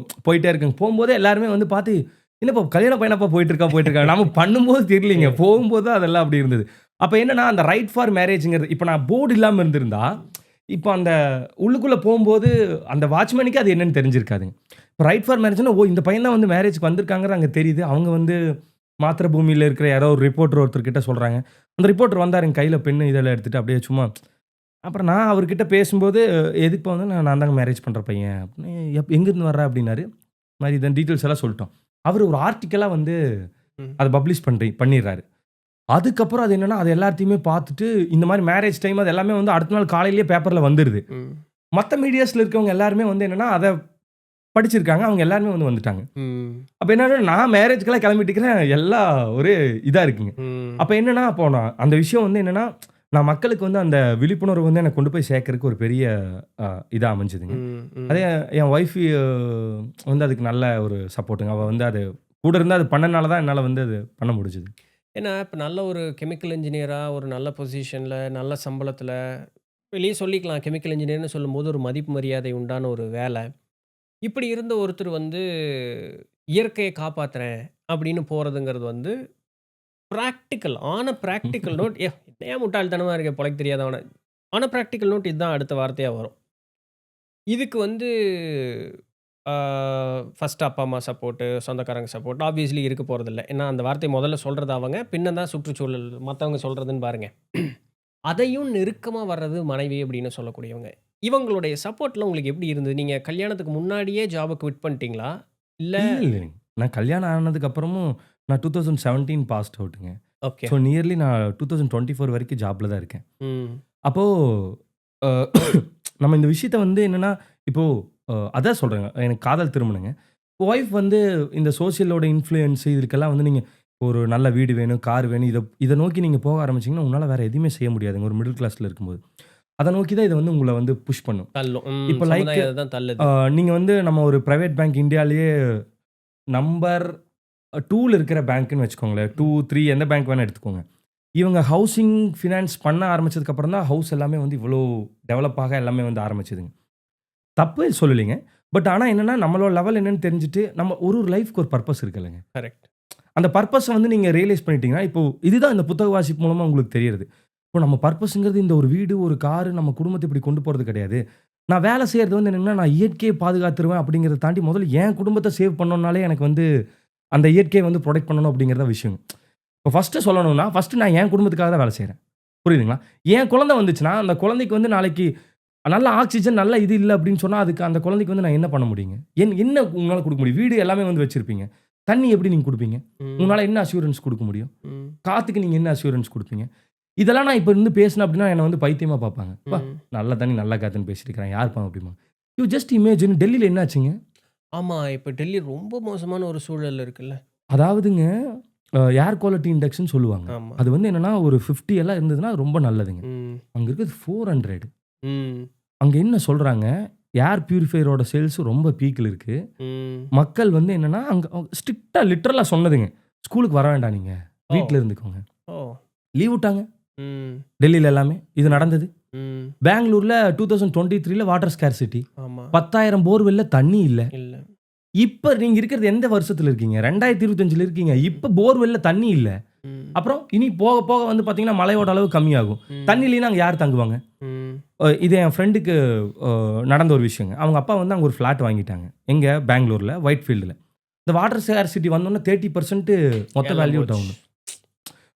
போயிட்டே இருக்கோங்க. போம்போதே எல்லாருமே வந்து பார்த்து, "என்னப்பா கல்யாண பையனாப்பா போயிட்டு இருக்கா?" நம்ம பண்ணும்போது தெரியலீங்க. போகும்போது தான் அதெல்லாம் அப்படி இருந்தது. அப்ப என்னன்னா, அந்த ரைட் ஃபார் மேரேஜ்ங்கிறது இப்ப நான் போர்டு இல்லாம இருந்திருந்தா, இப்ப அந்த உள்ளுக்குள்ள போம்போது அந்த வாட்ச்மேனுக்கே அது என்னன்னு தெரிஞ்சிருக்காதுங்க. இப்ப ரைட் ஃபார் மேரேஜ்ன்னா, ஓ! இந்த பையன் தான் வந்து மேரேஜ்க்கு வந்திருக்காங்கறது அங்க தெரியுது. அவங்க வந்து மாத்திரபூமியில இருக்கிற யாரோ ஒரு ரிப்போர்ட்டர் ஒருத்தர் கிட்ட சொல்றாங்க. அந்த ரிப்போர்ட்டர் வந்தாருங்க கையில பென்னு இதெல்லாம் எடுத்துட்டு அப்படியே சும்மா அப்புறம் நான் அவர்கிட்ட பேசும்போது, "எதுக்குப்பா வந்து நான் தாங்க மேரேஜ் பண்ற பையன்." அப்படின்னு, எங்கேருந்து வர்ற?" அப்படின்னாரு. இந்த மாரி இதன் டீட்டெயில்ஸ் எல்லாம் சொல்லிட்டோம். அவரு ஒரு ஆர்டிக்கிளா வந்து ம். அத பப்ளிஷ் பண்ணிர்றாரு. அதுக்கப்புறம் அது என்னன்னா, அது எல்லாத்தையுமே பார்த்துட்டு, இந்த மாரி மேரேஜ் டைம் அது எல்லாமே வந்து அடுத்த நாள் காலையிலேயே பேப்பர்ல வந்துருது. ம். மத்த மீடியாஸ்ல இருக்கவங்க எல்லாருமே வந்து என்னன்னா, அத படிச்சிருக்காங்க. அவங்க எல்லாருமே வந்து வந்துட்டாங்க. ம். அப்ப என்னன்னா, நான் மேரேஜ்க்கெல்லாம் கிளம்பிட்டுருக்கிறேன். எல்லாம் ஒரே இதா இருக்குங்க. ம். அப்ப என்னன்னா, அப்போ நான் அந்த விஷயம் வந்து என்னன்னா, நான் மக்களுக்கு வந்து அந்த விழிப்புணர்வு வந்து எனக்கு கொண்டு போய் சேர்க்கறக்கு ஒரு பெரிய அ இதா அமைஞ்சதுங்க. ம். ம். அதே என் ஒய்ஃப் வந்து அதுக்கு நல்ல ஒரு சப்போர்ட்டுங்க. அவ வந்து அது கூட இருந்து அது பண்ணனால தான் என்னால வந்து அது பண்ண முடிஞ்சது. ஏன்னா, இப்ப நல்ல ஒரு கெமிக்கல் இன்ஜினியரா, ஒரு நல்ல பொசிஷன்ல, நல்ல சம்பளத்தில, வெளிய சொல்லிக்கலாம். கெமிக்கல் இன்ஜினியர்ன்னு சொல்லும்போது ஒரு மதிப்பு, மரியாதை உண்டான ஒரு வேல. இப்படி இருந்த ஒருத்தர் வந்து, இயற்கைய காப்பாத்துறேன் அப்படின்னு போறதுங்கிறது வந்து, பிராக்டிகல் நோட் என்னையா முட்டாள்தனமா இருக்க பொழைக்க தெரியாதவன. ஆன் அ பிராக்டிகல் நோட் இதுதான் அடுத்த வார்த்தையா வரும். இதுக்கு வந்து ஆ ஃபர்ஸ்ட் அப்பா, அம்மா சப்போர்ட்டு, சொந்தக்காரங்க சப்போர்ட் ஆப்வியஸ்லி இருக்க போறதில்ல. ஏன்னா, அந்த வார்த்தைய முதல்ல சொல்றது அவங்க. பின்ன தான் சுற்றுச்சூழல் மத்தவங்க சொல்றதுன்னு பாருங்க. அதையும் நெருக்கமா வர்றது மனைவி அப்படின்னு சொல்லக்கூடியவங்க. இவங்களுடைய சப்போர்ட்லாம் உங்களுக்கு எப்படி இருந்தது? நீங்க கல்யாணத்துக்கு முன்னாடியே ஜாப குவிட் பண்ணிட்டீங்களா? இல்ல இல்ல. நான் கல்யாணம் ஆனதுக்கு அப்புறமும் நான் 2017 பாஸ்ட் அவுட்டுங்க. ஓகே. ஸோ நியர்லி நான் 2024 வரைக்கும் ஜாப்ல தான் இருக்கேன். ம். அப்போ அ நம்ம இந்த விஷயத்த வந்து என்னன்னா, இப்போ அதான் சொல்றேங்க. எனக்கு காதல் திருமணங்க. ஒய்ஃப் வந்து இந்த சோசியலோட இன்ஃப்ளூயன்ஸ் இதுக்கெல்லாம் வந்து நீங்க ஒரு நல்ல வீடு வேணும், கார் வேணும். இத நோக்கி நீங்க போக ஆரம்பிச்சீங்கன்னா, உங்களால வேற எதுவுமே செய்ய முடியாதுங்க. ஒரு மிடில் கிளாஸ்ல இருக்கும்போது. அத நோக்கி தான் இது வந்து உங்கள வந்து புஷ் பண்ணும். தள்ளும். இப்ப லைக் சமுதாயம் அதுதான் தள்ளுது. நீங்க வந்து நம்ம ஒரு பிரைவேட் பேங்க் இந்தியாலயே நம்பர் 2ல இருக்கிற பேங்க்ன்னு வச்சுக்கோங்களேன். 2, 3 எந்த பேங்க் வேணா எடுத்துக்கோங்க. இவங்க ஹவுசிங் ஃபினான்ஸ் பண்ண ஆரம்பிச்சதுக்கு அப்புறம் தான் ஹவுஸ் எல்லாமே வந்து இவ்ளோ டெவலப் ஆக எல்லாமே வந்து ஆரம்பிச்சதுங்க. தப்பு சொல்லலைங்க. பட் ஆனா என்னன்னா, நம்மளோட லெவல் என்னன்னு தெரிஞ்சுட்டு, நம்ம ஒரு ஒரு லைஃப்க்கு ஒரு பர்ப்பஸ் இருக்குல்லங்க. கரெக்ட். அந்த பர்ப்பஸ வந்து நீங்க ரியலைஸ் பண்ணிட்டீங்கன்னா, இப்போ இதுதான் இந்த புத்தக வாசிப்பு மூலமா உங்களுக்கு தெரியறது. இப்போ நம்ம பர்ப்பஸ்ங்கிறது இந்த ஒரு வீடு, ஒரு காரு, நம்ம குடும்பத்த இப்படி கொண்டு போறது கிடையாது. நான் வேலை செய்றது வந்து என்னன்னா, நான் இயற்கையை பாதுகாத்துருவேன் அப்படிங்கிறத தாண்டி முதல்ல என் குடும்பத்த சேவ் பண்ணணும்னாலே எனக்கு வந்து அந்த இயற்கையை வந்து புரொடெக்ட் பண்ணணும் அப்படிங்கிறது தான் விஷயம். இப்போ ஃபர்ஸ்ட்டு சொல்லணும்னா, ஃபர்ஸ்ட்டு நான் என் குடும்பத்துக்காக தான் வேலை செய்றேன். புரியுதுங்களா? என் குழந்தை வந்துச்சுன்னா, அந்த குழந்தைக்கு வந்து நாளைக்கு நல்ல ஆக்ஸிஜன், நல்ல இது இல்ல அப்படின்னு சொன்னா, அதுக்கு அந்த குழந்தைக்கு வந்து நான் என்ன பண்ண முடியுங்க? என்ன உங்களால குடுக்க முடியும்? வீடு எல்லாமே வந்து வச்சிருப்பீங்க. தண்ணி எப்படி நீங்க குடுப்பீங்க? ம். உங்களால என்ன அஷ்யூரன்ஸ் குடுக்க முடியும்? ம். காத்துக்கு நீங்க என்ன அஷ்யூரன்ஸ் குடுப்பீங்க? இதெல்லாம் நான் இப்ப இருந்து பேசினேன் அப்படின்னா, என்ன வந்து பைத்தியமா பார்ப்பாங்க. "அப்பா ம். நல்ல தண்ணி, நல்ல காத்துன்னு பேசிட்டு இருக்கிறான். யாருப்பா?" அப்படிம்பாங்க. யூ ஜஸ்ட் இமேஜின் டெல்லில என்ன ஆச்சுங்க? ஆமா. இப்ப டெல்லி ரொம்ப மோசமான ஒரு சூழல்ல இருக்குல்ல. அதாவதுங்க ஏர் குவாலிட்டி இண்டெக்ஸ்ன்னு சொல்லுவாங்க. ஆமா. அது வந்து என்னன்னா ஒரு 50 எல்லாம் இருந்ததுன்னா ரொம்ப நல்லதுங்க. ம். அங்க இருக்கிறது 400. ம். அங்க என்ன சொல்றாங்க, ஏர் பியூரிஃபையரோட சேல்ஸ் ரொம்ப பீக்ல இருக்கு. ம். மக்கள் வந்து என்னன்னா, அங்க ஸ்ட்ரிக்ட்டா லிட்டரலா சொன்னதுங்க. ஸ்கூலுக்கு வர வேண்டாம் நீங்க. ஓ! வீட்ல இருந்துக்கோங்க. ஓ! லீவ் விட்டாங்க. ம். டெல்லில எல்லாமே. இது நடந்தது. ம். பெங்களூர்ல 2023ல வாட்டர் ஸ்கார்சிட்டி. ஆமா. 10,000 போர்வெல்ல தண்ணி இல்ல. இல்ல. இப்ப நீங்க இருக்கிறது எந்த வருஷத்துல இருக்கீங்க? 2025ல இருக்கீங்க. இப்ப போர்வெல்ல தண்ணி இல்ல. ம். அப்புறம் இனி போக போக வந்து பார்த்தீங்கன்னா, மழையோட அளவு கம்மியாகும். ம். தண்ணி இல்லைன்னா அங்க யார் தங்குவாங்க? ம். இது என் ஃப்ரெண்டுக்கு நடந்த ஒரு விஷயங்க. அவங்க அப்பா வந்து அங்க ஒரு ஃப்ளாட் வாங்கிட்டாங்க. எங்க? பெங்களூர்ல, ஒயிட்ஃபீல்டுல. இந்த வாட்டர் ஸ்கார்சிட்டி வந்தோனே 30% மொத்த எல்லாம் வேல்யூ போச்சு. டவுன்.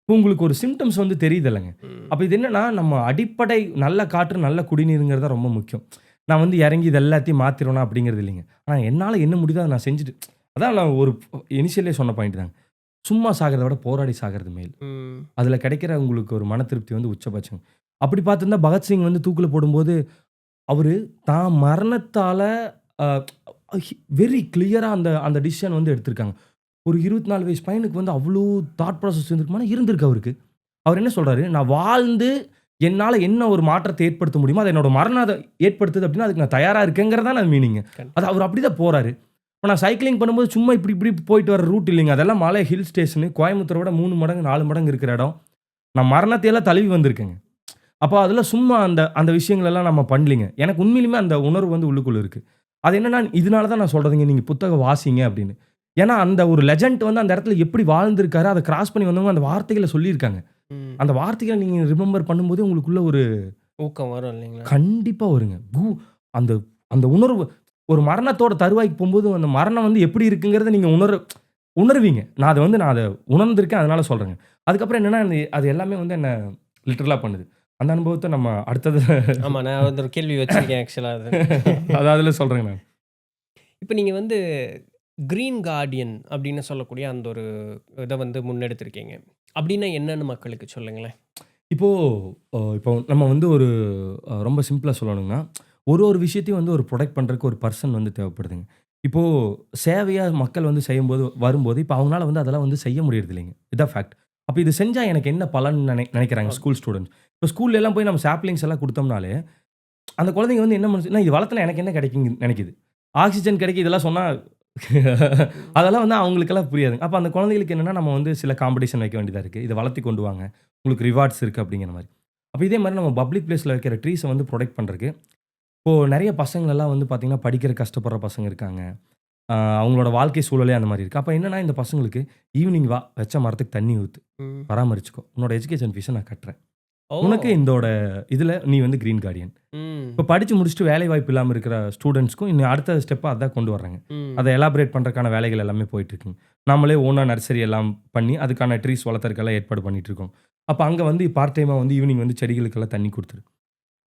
உங்களுக்கு ஒரு சிம்ப்டம்ஸ் வந்து தெரியுதுல்லங்க. ம். அப்ப இது என்னன்னா, நம்ம அடிப்படை நல்ல காற்று, நல்ல குடிநீருங்கிறது தான் ரொம்ப முக்கியம். நான் வந்து இறங்கி இது எல்லாத்தையும் மாத்திருவேனா அப்படிங்கிறது இல்லைங்க. ஆனா என்னால என்ன முடியுதோ அத நான் செஞ்சுட்டு அதான் நான் ஒரு இனிஷியலே சொன்ன பாயிண்ட் தாங்க. சும்மா சாகிறத விட போராடி சாகிறது மேல். ம். அதுல கிடைக்கிற உங்களுக்கு ஒரு மன திருப்தி வந்து உச்சபட்சம். அப்படி பார்த்திருந்தா பகத்சிங் வந்து தூக்குல போடும்போது, அவரு தான் மரணத்தால அ வெரி கிளியரா அந்த அந்த டிசிஷன் வந்து எடுத்திருக்காங்க. ஒரு 24 வயசு பையனுக்கு வந்து அவ்ளோ தாட் ப்ராசஸ் இருந்திருக்குமானா, இருந்திருக்கு அவருக்கு. அவர் என்ன சொல்றாரு, நான் வாழ்ந்து என்னால என்ன ஒரு மாற்றத்தை ஏற்படுத்த முடியுமோ, அது என்னோட மரணம் அத ஏற்படுத்துது அப்படின்னா, அதுக்கு நான் தயாரா இருக்கேங்கிறது தான் அது மீனிங். அது அவர் அப்படிதான் போறாரு. இப்ப நான் சைக்கிளிங் பண்ணும்போது சும்மா இப்படி இப்படி போயிட்டு வர ரூட் இல்லைங்க. அதெல்லாம் மலை, ஹில் ஸ்டேஷனு. கோயம்புத்தூரை விட 3 மடங்கு, 4 மடங்கு இருக்கிற இடம். நான் மரணத்தை எல்லாம் தழுவி வந்திருக்கேங்க. அப்போ அதில சும்மா அந்த அந்த விஷயங்கள் எல்லாம் நம்ம பண்ணலிங்க. எனக்கு உண்மையிலுமே அந்த உணர்வு வந்து உள்ளுக்குள்ள இருக்கு. அது என்னன்னா, இதனால தான் நான் சொல்றதுங்க, நீங்க புத்தகம் வாசிங்க அப்படின்னு. ஏன்னா, அந்த ஒரு லெஜண்ட் வந்து அந்த இடத்துல எப்படி வாழ்ந்திருக்காரு, அத கிராஸ் பண்ணி வந்தவங்க அந்த வார்த்தைகள சொல்லியிருக்காங்க. ம். அந்த வார்த்தைகள நீங்க ரிமெம்பர் பண்ணும்போது உங்களுக்குள்ள ஒரு ஊக்கம் வரும் இல்லைங்களா? கண்டிப்பா வருங்க. அந்த அந்த உணர்வு ஒரு மரணத்தோட தருவாய்க்கு போம்போது, அந்த மரணம் வந்து எப்படி இருக்குங்கிறத நீங்க உணர்வீங்க. நான் அத உணர்ந்திருக்கேன். அதனால சொல்றேங்க. அதுக்கப்புறம் என்னன்னா, அது எல்லாமே வந்து என்ன லிட்டரலா பண்ணுது. அந்த அனுபவத்த நம்ம அடுத்தது ஆமா. நான் வந்து ஒரு கேள்வி வச்சிருக்கேன் ஆக்சுவலா அது. அது அதில சொல்றேங்க நான். இப்ப நீங்க வந்து கிரீன் கார்டியன் அப்படின்னு சொல்லக்கூடிய அந்த ஒரு இத வந்து முன்னெடுத்திருக்கீங்க. அப்படின்னா என்னன்னு மக்களுக்கு சொல்லுங்களேன்? இப்போ இப்போ நம்ம வந்து ஒரு ரொம்ப சிம்பிளா சொல்லணும்னா, ஒரு விஷயத்தையும் வந்து ஒரு புரொடெக்ட் பண்றதுக்கு ஒரு பெர்சன் வந்து தேவைப்படுதுங்க. இப்போ சேவையா மக்கள் வந்து செய்யும்போது வரும்போது, இப்ப அவங்களால வந்து அதெல்லாம் வந்து செய்ய முடியறது இல்லைங்க. இதான் ஃபேக்ட். அப்ப இது செஞ்சா எனக்கு என்ன பலன் நினைக்கிறாங்க ஓகே. School students. இப்போ ஸ்கூல்ல எல்லாம் போய் நம்ம சாப்லிங்ஸ் எல்லாம் குடுத்தோம்னாலே, அந்த குழந்தைங்க வந்து என்ன பண்ணுச்சுன்னா, இது வளர்த்தனா எனக்கு என்ன கிடைக்கும்னு நினைக்குது. ஆக்ஸிஜன் கிடைக்கும் இதெல்லாம் சொன்னா அதெல்லாம் வந்து அவங்களுக்கெல்லாம் புரியாதுங்க. அப்ப அந்த குழந்தைகளுக்கு என்னன்னா, நம்ம வந்து சில காம்படிஷன் வைக்க வேண்டியதா இருக்கு. இத வளர்த்தி கொண்டு வாங்க. உங்களுக்கு ரிவார்ட்ஸ் இருக்கு அப்படிங்கிற மாரி. அப்ப இதே மாரி நம்ம பப்ளிக் பிளேஸ்ல வைக்கிற ட்ரீஸ வந்து புரொடெக்ட் பண்றதுக்கு, இப்போ நெறைய பசங்களெல்லாம் வந்து பார்த்தீங்கன்னா, படிக்கிற கஷ்டப்படுற பசங்க இருக்காங்க. அவங்களோட வாழ்க்கை சூழலே அந்த மாரி இருக்கு. அப்ப என்னன்னா, இந்த பசங்களுக்கு ஈவினிங் வா, வச்ச மரத்துக்கு தண்ணி ஊத்து, ம். பராமரிச்சுக்கோ. உன்னோட எஜுகேஷன் ஃபீஸ நான் கட்டுறேன். ஓ! உனக்கு இந்தோட இதுல நீ வந்து கிரீன் கார்டியன். ம். இப்ப படிச்சு முடிச்சுட்டு வேலை வாய்ப்பு இல்லாம இருக்கிற ஸ்டூடண்ட்ஸ்க்கும் இன்னும் அடுத்த ஸ்டெப்பா அதான் கொண்டு வர்றாங்க. ம். அத எலாபரேட் பண்றதுக்கான வேலைகள் எல்லாமே போயிட்டு இருக்குங்க. நம்மளே ஓனா நர்சரி எல்லாம் பண்ணி, அதுக்கான ட்ரீஸ் வளர்த்தறதுக்கெல்லாம் ஏற்பாடு பண்ணிட்டு இருக்கோம். அப்ப அங்க வந்து பார்ட் டைமா வந்து ஈவினிங் வந்து செடிகளுக்கெல்லாம் தண்ணி குடுத்துரு.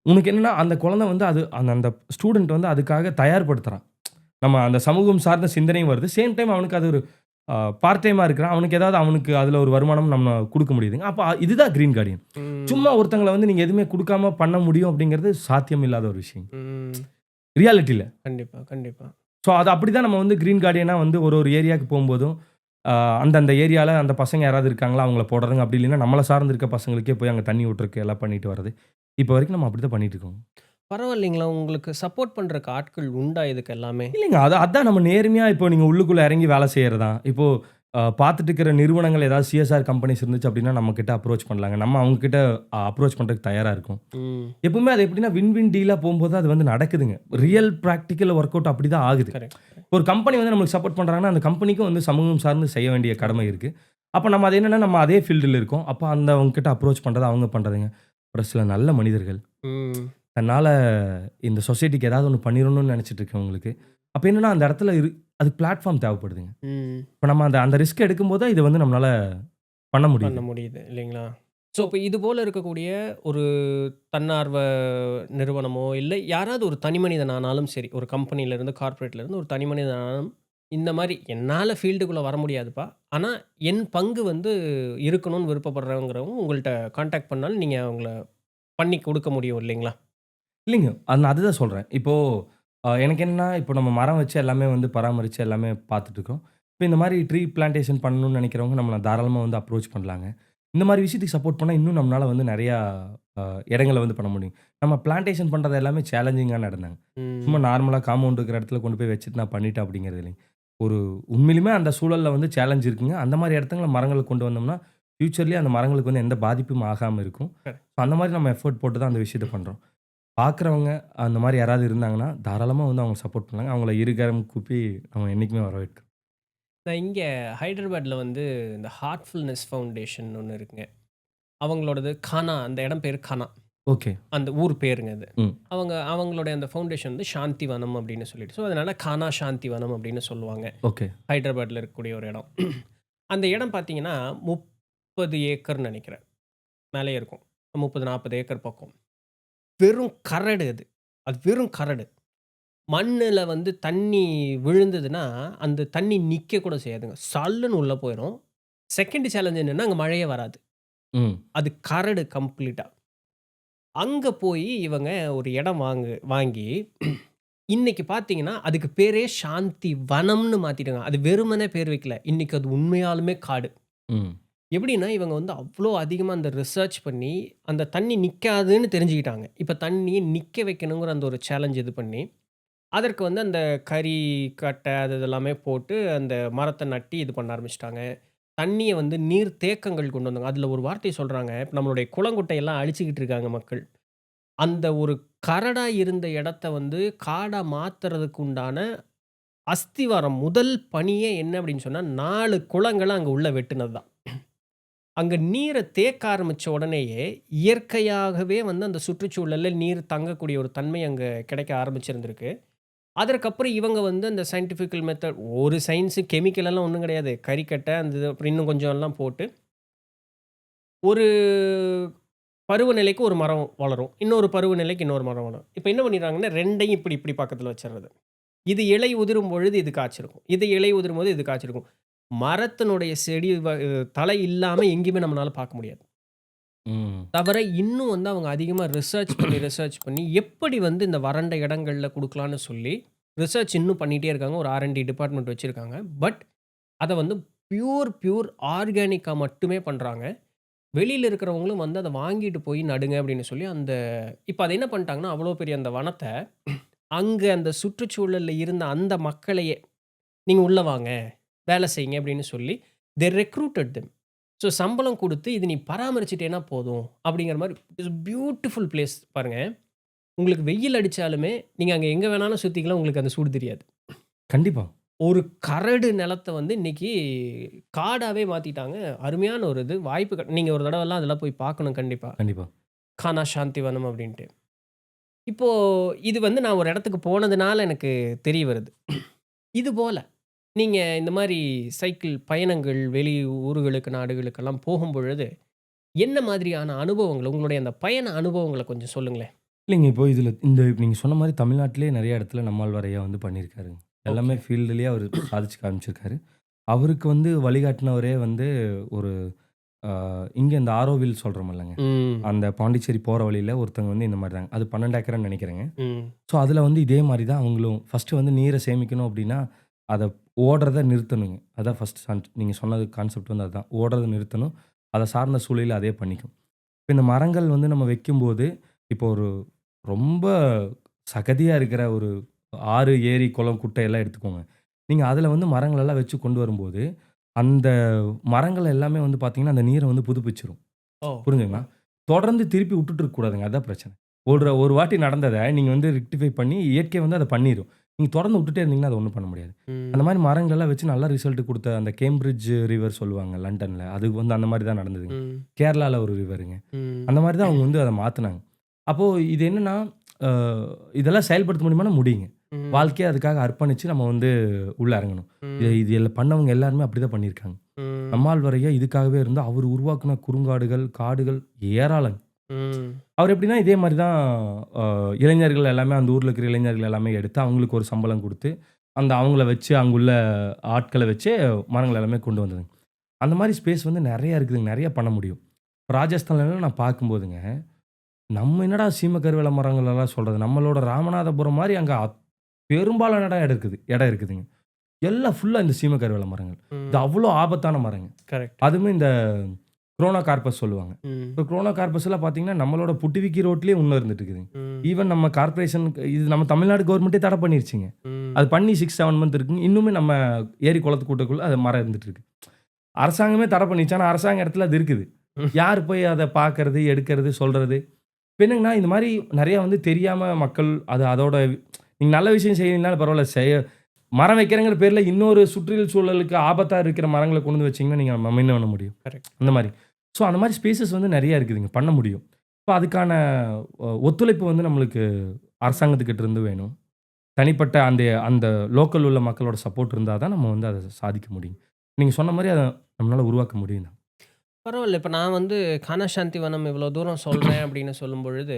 உனக்கு என்னன்னா, அந்த குழந்தை வந்து அது அந்த அந்த ஸ்டூடண்ட் வந்து அதுக்காக தயார்படுத்துறான். நம்ம அந்த சமூகம் சார்ந்த சிந்தனையும் வருது. சேம் டைம் அவனுக்கு அது ஒரு பார்ட் டைமா இருக்கிறான். அவனுக்கு ஏதாவது அவனுக்கு அதுல ஒரு வருமானம் நம்ம குடுக்க முடியுதுங்க. அப்ப இதுதான் கிரீன் கார்டியன். ம். சும்மா ஒருத்தங்கள வந்து நீங்க எதுவுமே குடுக்காம பண்ண முடியும் அப்படிங்கிறது சாத்தியம் இல்லாத ஒரு விஷயம். ம். ரியாலிட்டில. கண்டிப்பா, கண்டிப்பா. ஸோ, அது அப்படிதான் நம்ம வந்து கிரீன் கார்டியனா வந்து ஒரு ஏரியாவுக்கு போம்போதும், அந்தந்த ஏரியால அந்த பசங்க யாராவது இருக்காங்களா, அவங்கள போடுறதுங்க. அப்படி இல்லைன்னா, நம்மள சார்ந்து இருக்க பசங்களுக்கே போய் அங்க தண்ணி விட்டுறக்கு எல்லாம் பண்ணிட்டு வர்றது. இப்ப வரைக்கும் நம்ம அப்படிதான் பண்ணிட்டு இருக்கோம். பரவாயில்லைங்களா? உங்களுக்கு சப்போர்ட் பண்றக்கு ஆட்கள் உண்டா இதுக்கு எல்லாமே? இல்லைங்க. அதான் நம்ம நேர்மையா இப்போ நீங்க உள்ளுக்குள்ள இறங்கி வேலை செய்றது தான். இப்போ பார்த்துட்டு இருக்கிற நிறுவனங்கள் ஏதாவது சிஎஸ்ஆர் கம்பெனிஸ் இருந்துச்சு அப்படின்னா, நம்ம கிட்ட அப்ரோச் பண்ணலாங்க. நம்ம அவங்க கிட்ட அப்ரோச் பண்றதுக்கு தயாரா இருக்கோம். ம். எப்பவுமே அது எப்படின்னா வின் வின் டீலா போம்போது அது வந்து நடக்குதுங்க. ரியல் பிராக்டிகல் ஒர்க் அவுட் அப்படிதான் ஆகுது. கரெக்ட். ஒரு கம்பெனி வந்து நம்மளுக்கு சப்போர்ட் பண்றாங்கன்னா, அந்த கம்பெனிக்கும் வந்து சமூகம் சார்ந்து செய்ய வேண்டிய கடமை இருக்கு. அப்ப நம்ம அது என்னன்னா, நம்ம அதே ஃபீல்டுல இருக்கோம். அப்ப அந்த அவங்க கிட்ட அப்ரோச் பண்றது, அவங்க பண்றதுங்க. ஒரு சில நல்ல மனிதர்கள். ம். தன்னால இந்த சொசைட்டிக்கு ஏதாவது ஒண்ணு பண்ணிறணும்னு நெனச்சிட்டு இருக்கவங்களுக்கு, அப்ப என்னன்னா அந்த இடத்துல அதுக்கு பிளாட்ஃபார்ம் தேவைப்படுதுங்க. ம். இப்ப நம்ம அந்த அந்த ரிஸ்க் எடுக்கும்போது தான் இத வந்து நம்மளால பண்ண முடியுது. பண்ண முடியுது இல்லைங்களா? ஸோ, இப்ப இது போல இருக்கக்கூடிய ஒரு தன்னார்வ நிறுவனமோ, இல்ல யாராவது ஒரு தனி மனிதன் ஆனாலும் சரி, ஒரு கம்பெனியிலேருந்து, கார்ப்பரேட்லேருந்து ஒரு தனி மனிதன் ஆனாலும், இந்த மாரி என்னால ஃபீல்டுக்குள்ள வர முடியாதுப்பா. ஆனா, என் பங்கு வந்து இருக்கணும்னு விருப்பப்படுறவங்கிறவங்க உங்கள்ட்ட கான்டாக்ட் பண்ணாலும் நீங்க அவங்கள பண்ணி குடுக்க முடியும் இல்லைங்களா? இல்லைங்க. நான் அதுதான் சொல்றேன். இப்போ எனக்கு என்னன்னா, இப்போ நம்ம மரம் வச்சு எல்லாமே வந்து பராமரிச்சு எல்லாமே பார்த்துட்டு இருக்கோம். இப்போ இந்த மாதிரி ட்ரீ பிளான்டேஷன் பண்ணணும்னு நினைக்கிறவங்க நம்மள தாராளமாக வந்து அப்ரோச் பண்ணலாங்க. இந்த மாதிரி விஷயத்துக்கு சப்போர்ட் பண்ணால் இன்னும் நம்மளால வந்து நிறையா இடங்கள வந்து பண்ண முடியும். நம்ம பிளான்டேஷன் பண்ணுறது எல்லாமே சேலஞ்சிங்கான இடம் தாங்க. சும்மா ம். நார்மலாக காம்பவுண்ட் இருக்கிற இடத்துல கொண்டு போய் வச்சுட்டு நான் பண்ணிட்டேன் அப்படிங்கிறது இல்லைங்க. ஒரு உண்மையிலுமே அந்த சூழல்ல வந்து சேலஞ்ச் இருக்குங்க. அந்த மாதிரி இடத்துல மரங்கள கொண்டு வந்தோம்னா, ஃபியூச்சர்லயே அந்த மரங்களுக்கு வந்து எந்த பாதிப்பும் ஆகாம இருக்கும். கரெக்ட். ஸோ அந்த மாதிரி நம்ம எஃபோர்ட் போட்டு தான் அந்த விஷயத்த பண்றோம். பார்க்குறவங்க அந்த மாதிரி யாராவது இருந்தாங்கன்னா, தாராளமா வந்து அவங்க சப்போர்ட் பண்ணலாங்க. அவங்கள இருகரம் கூப்பி நம்ம என்னைக்குமே வரவேற்கிறோம். நான் இங்க ஹைதராபாத்ல வந்து இந்த ஹார்ட்ஃபுல்னஸ் ஃபவுண்டேஷன் ஒண்ணு இருக்குங்க. அவங்களோடது கானா, அந்த இடம் பேரு கானா. ஓகே. அந்த ஊர் பேருங்க அது. ம். அவங்களுடைய அந்த ஃபவுண்டேஷன் வந்து சாந்தி வனம் அப்படின்னு சொல்லிட்டு. ஸோ அதனால கானா சாந்தி வனம் அப்படின்னு சொல்லுவாங்க. ஓகே. ஹைதராபாத்ல இருக்கக்கூடிய ஒரு இடம். அந்த இடம் பார்த்தீங்கன்னா 30 ஏக்கர்ன்னு நெனைக்கிறேன். மேலேயே இருக்கும். 30, 40 ஏக்கர் பக்கம். வெறும் கரடு அது. அது வெறும் கரடு. மண்ணுல வந்து தண்ணி விழுந்ததுன்னா, அந்த தண்ணி நிக்க கூட செய்யாதுங்க. சல்லுன்னு உள்ள போயிரும். செகண்ட் சேலஞ்ச் என்னன்னா, அங்க மழையே வராது. ம். அது கரடு கம்ப்ளீட்டா. அங்க போயி இவங்க ஒரு இடம் வாங்கி இன்னைக்கு பார்த்தீங்கன்னா, அதுக்கு பேரே சாந்தி வனம்னு மாத்திட்டாங்க. அது வெறுமனே பேர் வைக்கல. இன்னைக்கு அது உண்மையாலுமே காடு. ம். எப்படின்னா, இவங்க வந்து அவ்ளோ அதிகமா அந்த ரிசர்ச் பண்ணி, அந்த தண்ணி நிக்காதுன்னு தெரிஞ்சுக்கிட்டாங்க. இப்ப தண்ணிய நிக்க வைக்கணுங்கிற அந்த ஒரு சேலஞ்ச் இது பண்ணி, அதற்கு வந்து அந்த கறி கட்டை அது இதெல்லாமே போட்டு, அந்த மரத்த நட்டி இது பண்ண ஆரம்பிச்சுட்டாங்க. தண்ணிய வந்து நீர் தேக்கங்கள் கொண்டு வந்தாங்க. அதுல ஒரு வார்த்தைய சொல்றாங்க. இப்ப நம்மளுடைய குளங்குட்டையெல்லாம் அழிச்சுக்கிட்டு இருக்காங்க மக்கள். அந்த ஒரு கரடா இருந்த இடத்த வந்து காடா மாத்துறதுக்கு உண்டான அஸ்திவாரம் முதல் பணியே என்ன அப்படின்னு சொன்னா, 4 குளங்கள அங்க உள்ள வெட்டுனது தான். அங்க நீர தேக்க ஆரம்பிச்ச உடனேயே, இயற்கையாகவே வந்து அந்த சுற்றுச்சூழல்ல நீர் தங்கக்கூடிய ஒரு தன்மை அங்க கிடைக்க ஆரம்பிச்சிருந்திருக்கு. அதற்கப்புறம் இவங்க வந்து அந்த சயன்டிஃபிக்கல் மெத்தட் ஒரு சயின்ஸ் கெமிக்கல் எல்லாம் ஒண்ணும் கிடையாது. கறிக்கட்ட அந்த இது அப்புறம் இன்னும் கொஞ்சம் எல்லாம் போட்டு, ஒரு பருவநிலைக்கு ஒரு மரம் வளரும். இன்னொரு பருவநிலைக்கு இன்னொரு மரம் வளரும். இப்ப என்ன பண்ணிடுறாங்கன்னா, 2யும் இப்டி இப்டி பக்கத்துல வச்சுர்றது. இது இலை உதிரும் பொழுது இது காய்ச்சிருக்கும். இது இலை உதிரும்போது இது காய்ச்சிருக்கும். மரத்தினுடைய செடி தலை இல்லாம எங்கேயுமே நம்மனால பார்க்க முடியாது. ம். தவிர இன்னும் வந்து அவங்க அதிகமா ரிசர்ச் பண்ணி எப்படி வந்து இந்த வறண்ட இடங்கள்ல குடுக்கலான்னு சொல்லி, ரிசர்ச் இன்னும் பண்ணிட்டே இருக்காங்க. ஒரு ஆர்&டி டிபார்ட்மெண்ட் வச்சிருக்காங்க. பட் அத வந்து பியூர் ஆர்கானிக்கா மட்டுமே பண்றாங்க. வெளியில இருக்கிறவங்களும் வந்து அத வாங்கிட்டு போய் நடுங்க அப்படின்னு சொல்லி இப்ப அத என்ன பண்ணிட்டாங்கன்னா, அவ்வளோ பெரிய அந்த வனத்த, அங்க அந்த சுற்றுச்சூழல்ல இருந்த அந்த மக்களையே, "நீங்க உள்ள வாங்க, வேலை செய்யுங்க" அப்படின்னு சொல்லி தே ரெக்ரூட்டட் தெம். ஸோ சம்பளம் குடுத்து, "இது நீ பராமரிச்சுட்டேன்னா போதும்" அப்படிங்கிற மாரி இட்ஸ் பியூட்டிஃபுல் பிளேஸ் பாருங்க. உங்களுக்கு வெயில் அடிச்சாலுமே, நீங்க அங்க எங்க வேணாலும் சுத்திக்கலாம். உங்களுக்கு அந்த சூடு தெரியாது. கண்டிப்பா. ஒரு கரடு நிலத்த வந்து இன்னைக்கு காடாவே மாத்திட்டாங்க. அருமையான ஒரு இது. வாய்ப்பு நீங்க ஒரு தடவலாம் அதெல்லாம் போய் பார்க்கணும் கண்டிப்பா. கண்டிப்பா. கானா சாந்திவனம் அப்படின்ட்டு. இப்போ இது வந்து நான் ஒரு இடத்துக்கு போனதுனால எனக்கு தெரிய வருது. இது போல நீங்க இந்த மாரி சைக்கிள் பயணங்கள் வெளி ஊர்களுக்கு, நாடுகளுக்கெல்லாம் போகும்பொழுது, என்ன மாதிரியான அனுபவங்கள் உங்களுடைய அந்த பயண அனுபவங்கள கொஞ்சம் சொல்லுங்களேன்? இல்லைங்க. இப்போ இதில நீங்க சொன்ன மாரி தமிழ்நாட்டிலேயே நெறைய இடத்துல நம்மாழ்வார் ஐயா வந்து பண்ணியிருக்காருங்க. எல்லாமே ஓகே. ஃபீல்டுலயே அவரு சாதிச்சு காமிச்சிருக்காரு. அவருக்கு வந்து வழிகாட்டுனவரே வந்து ஒரு இங்க இந்த ஆரோவில் சொல்றோமில்லங்க. ம். அந்த பாண்டிச்சேரி போற வழியில ஒருத்தவங்க வந்து இந்த மாரி தாங்க. அது 12 ஏக்கர்ன்னு நெனைக்கிறேங்க. ம். ஸோ, அதில வந்து இதே மாரி தான் அவங்களும் ஃபர்ஸ்ட்டு வந்து நீர சேமிக்கணும் அப்டின்னா, அத ஓடுறத நிறுத்தணுங்க. அதான் ஃபர்ஸ்ட் நீங்க சொன்னது கான்செப்ட் வந்து அதுதான். ஓடுறத நிறுத்தணும். அத சார்ந்த சூழலில அதே பண்ணிக்கும். இப்ப இந்த மரங்கள் வந்து நம்ம வைக்கும்போது, இப்போ ஒரு ரொம்ப சகதியா இருக்கிற ஒரு ஆறு, ஏரி, குளம், குட்டை எல்லாம் எடுத்துக்கோங்க. நீங்க அதில வந்து மரங்களெல்லாம் வச்சு கொண்டு வரும்போது, அந்த மரங்கள் எல்லாமே வந்து பார்த்தீங்கன்னா, அந்த நீர வந்து புதுப்பிச்சுரும். ஓ! புரிஞ்சுதுங்களா? தொடர்ந்து திருப்பி விட்டுட்டு இருக்கக்கூடாதுங்க. அதான் பிரச்சனை. ஒரு வாட்டி நடந்தத நீங்க வந்து ரெக்டிஃபை பண்ணி இயற்கை வந்து அத பண்ணிரும். நீங்க தொடர்ந்து விட்டுட்டே இருந்தீங்கன்னா, அத ஒண்ணும் பண்ண முடியாது. அந்த ம். மாரி மரங்களெல்லாம் வச்சு நல்ல ரிசல்ட் குடுத்த அந்த கேம்பிரிட்ஜ் ரிவர் சொல்லுவாங்க லண்டன்ல. அது வந்து அந்த மாரி தான் நடந்ததுங்க. ம். கேரளால ஒரு ரிவருங்க. ம். அந்த மாரி தான் அவங்க வந்து அத மாத்துனாங்க. அப்போ இது என்னன்னா, அ இதெல்லாம் செயல்படுத்த முடியுமான்னா முடியுங்க. ம். வாழ்க்கைய அதுக்காக அர்ப்பணிச்சு நம்ம வந்து உள்ள இறங்கணும். ம். இது பண்ணவங்க எல்லாருமே அப்படிதான் பண்ணியிருக்காங்க. ம். நம்மாழ்வார் ஐயா இதுக்காகவே இருந்து அவர் உருவாக்குன குறுங்காடுகள், காடுகள் ஏராளம். ம். அவர் எப்படின்னா இதே மாரி தான் அ இளைஞர்கள் எல்லாமே அந்த ஊர்ல இருக்கிற இளைஞர்கள் எல்லாமே எடுத்து அவங்களுக்கு ஒரு சம்பளம் குடுத்து, அவங்கள வச்சு அங்குள்ள ஆட்கள வச்சே மரங்கள் எல்லாமே கொண்டு வந்ததுங்க. அந்த மாரி ஸ்பேஸ் வந்து நெறைய இருக்குதுங்க. நெறைய பண்ண முடியும். ராஜஸ்தான்லலாம் நான் பார்க்கும்போதுங்க, நம்ம என்னடா சீம கருவேல மரங்கள் எல்லாம் சொல்றது. நம்மளோட ராமநாதபுரம் மாரி அங்க பெரும்பாலான இடம் இருக்குதுங்க. எல்லாம் ஃபுல்லாக இந்த சீம கருவேல மரங்கள். இது அவ்வளோ ஆபத்தான மரங்க. கரெக்ட். அதுவுமே இந்த குரோனா கார்பஸ் சொல்லுவாங்க. இப்போ குரோனா கார்பஸ்லாம் பார்த்தீங்கன்னா நம்மளோட புட்டிவிக்கி ரோட்லேயே இன்னும் இருந்துட்டு இருக்குதுங்க. ஈவன் நம்ம கார்பரேஷன் இது நம்ம தமிழ்நாடு கவர்மெண்ட்டே தடை பண்ணிருச்சுங்க. அது பண்ணி 6-7 மந்த் இருக்குங்க. இன்னுமே நம்ம ஏரி குளத்து கூட்டக்குள்ள அது மரம் இருந்துட்டு இருக்கு. அரசாங்கமே தடை பண்ணிச்சு. ஆனால் அரசாங்க இடத்துல அது இருக்குது. யார் போய் அதை பார்க்கறது, எடுக்கிறது, சொல்றது? இப்போ என்னங்கன்னா இந்த மாதிரி நிறையா வந்து தெரியாமல் மக்கள் அது அதோட நீங்கள் நல்ல விஷயம் செய்யணும்னாலும் பரவாயில்ல, மரம் வைக்கிறங்கிற பேரில் இன்னொரு சுற்றுச்சூழல் சூழலுக்கு ஆபத்தாக இருக்கிற மரங்களை கொண்டு வந்து வச்சிங்கன்னா நீங்கள் நம்ம என்ன பண்ண முடியும்? கரெக்ட். அந்த மாதிரி. ஸோ அந்த மாதிரி ஸ்பேசஸ் வந்து நிறையா இருக்குதுங்க, பண்ண முடியும். இப்போ அதுக்கான ஒத்துழைப்பு வந்து நம்மளுக்கு அரசாங்கத்துக்கிட்ட இருந்து வேணும். தனிப்பட்ட அந்த அந்த லோக்கல் உள்ள மக்களோட சப்போர்ட் இருந்தால் தான் நம்ம வந்து அதை சாதிக்க முடியும். நீங்கள் சொன்ன மாதிரி அதை நம்மளால் உருவாக்க முடியும் தான். பரவாயில்ல. இப்ப நான் வந்து கானசாந்தி வனம் இவ்வளோ தூரம் சொல்றேன் அப்படின்னு சொல்லும்பொழுது,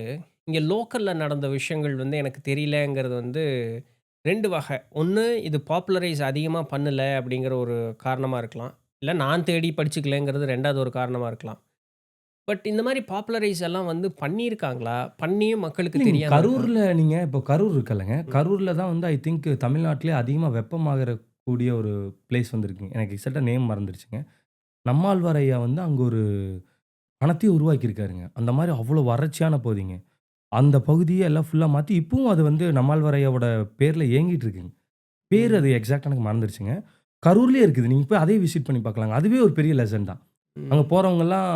இங்க லோக்கல்ல நடந்த விஷயங்கள் வந்து எனக்கு தெரியலங்கிறது வந்து 2 வகை. ஒண்ணு இது பாப்புலரைஸ் அதிகமா பண்ணல அப்படிங்கிற ஒரு காரணமா இருக்கலாம். இல்ல நான் தேடி படிச்சுக்கலங்கிறது 2வது ஒரு காரணமா இருக்கலாம். பட் இந்த மாரி பாப்புலரைஸ் எல்லாம் வந்து பண்ணியிருக்காங்களா? பண்ணியும் மக்களுக்கு இல்லைங்க, தெரியாம இருக்கா? கரூரில் நீங்கள் இப்போ கரூர் இருக்குல்லங்க, கரூரில் தான் வந்து ஐ திங்க் தமிழ்நாட்டிலே அதிகமாக வெப்பமாகக்கூடிய ஒரு பிளேஸ் வந்து இருக்குங்க. எனக்கு எக்ஸாக்டாக நேம் மறந்துடுச்சுங்க. நம்மாழ்வார் ஐயா வந்து அங்கே ஒரு பணத்தையே உருவாக்கியிருக்காருங்க. அந்த மாதிரி அவ்வளோ வறட்சியான பகுதிங்க. அந்த பகுதியை எல்லாம் ஃபுல்லாக மாற்றி இப்பவும் அது வந்து நம்மாழ்வார் ஐயாவோட பேரில் இயங்கிட்டு இருக்குங்க. பேர் ம். அது எக்ஸாக்டாக எனக்கு மறந்துடுச்சுங்க. கரூர்லேயே இருக்குது. நீங்கள் போய் அதையும் விசிட் பண்ணி பார்க்கலாங்க. அதுவே ஒரு பெரிய லெசன் தான். அங்கே ம். போகிறவங்கெல்லாம்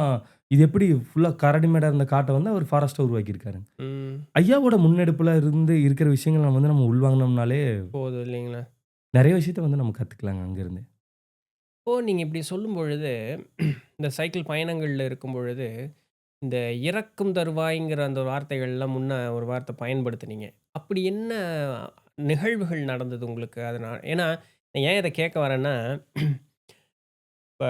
இது எப்படி ஃபுல்லாக கரடிமேடாக இருந்த காட்டை வந்து அவர் ஃபாரஸ்ட்டை உருவாக்கியிருக்காருங்க. ம். ஐயாவோட முன்னெடுப்பில் இருந்து இருக்கிற விஷயங்கள் நம்ம வந்து நம்ம உள்வாங்கினோம்னாலே போதும் இல்லைங்களா? நிறைய விஷயத்த வந்து நம்ம கற்றுக்கலாங்க அங்கேருந்து. இப்போ நீங்க இப்படி சொல்லும்பொழுது, இந்த சைக்கிள் பயணங்கள்ல இருக்கும்பொழுது, இந்த இறக்கும் தருவாய்ங்கிற அந்த வார்த்தைகள்லாம் ஒரு வார்த்தை பயன்படுத்துனீங்க. அப்படி என்ன நிகழ்வுகள் நடந்தது உங்களுக்கு? ஏன்னா நான் ஏன் இத கேட்க வரேன்னா, இப்ப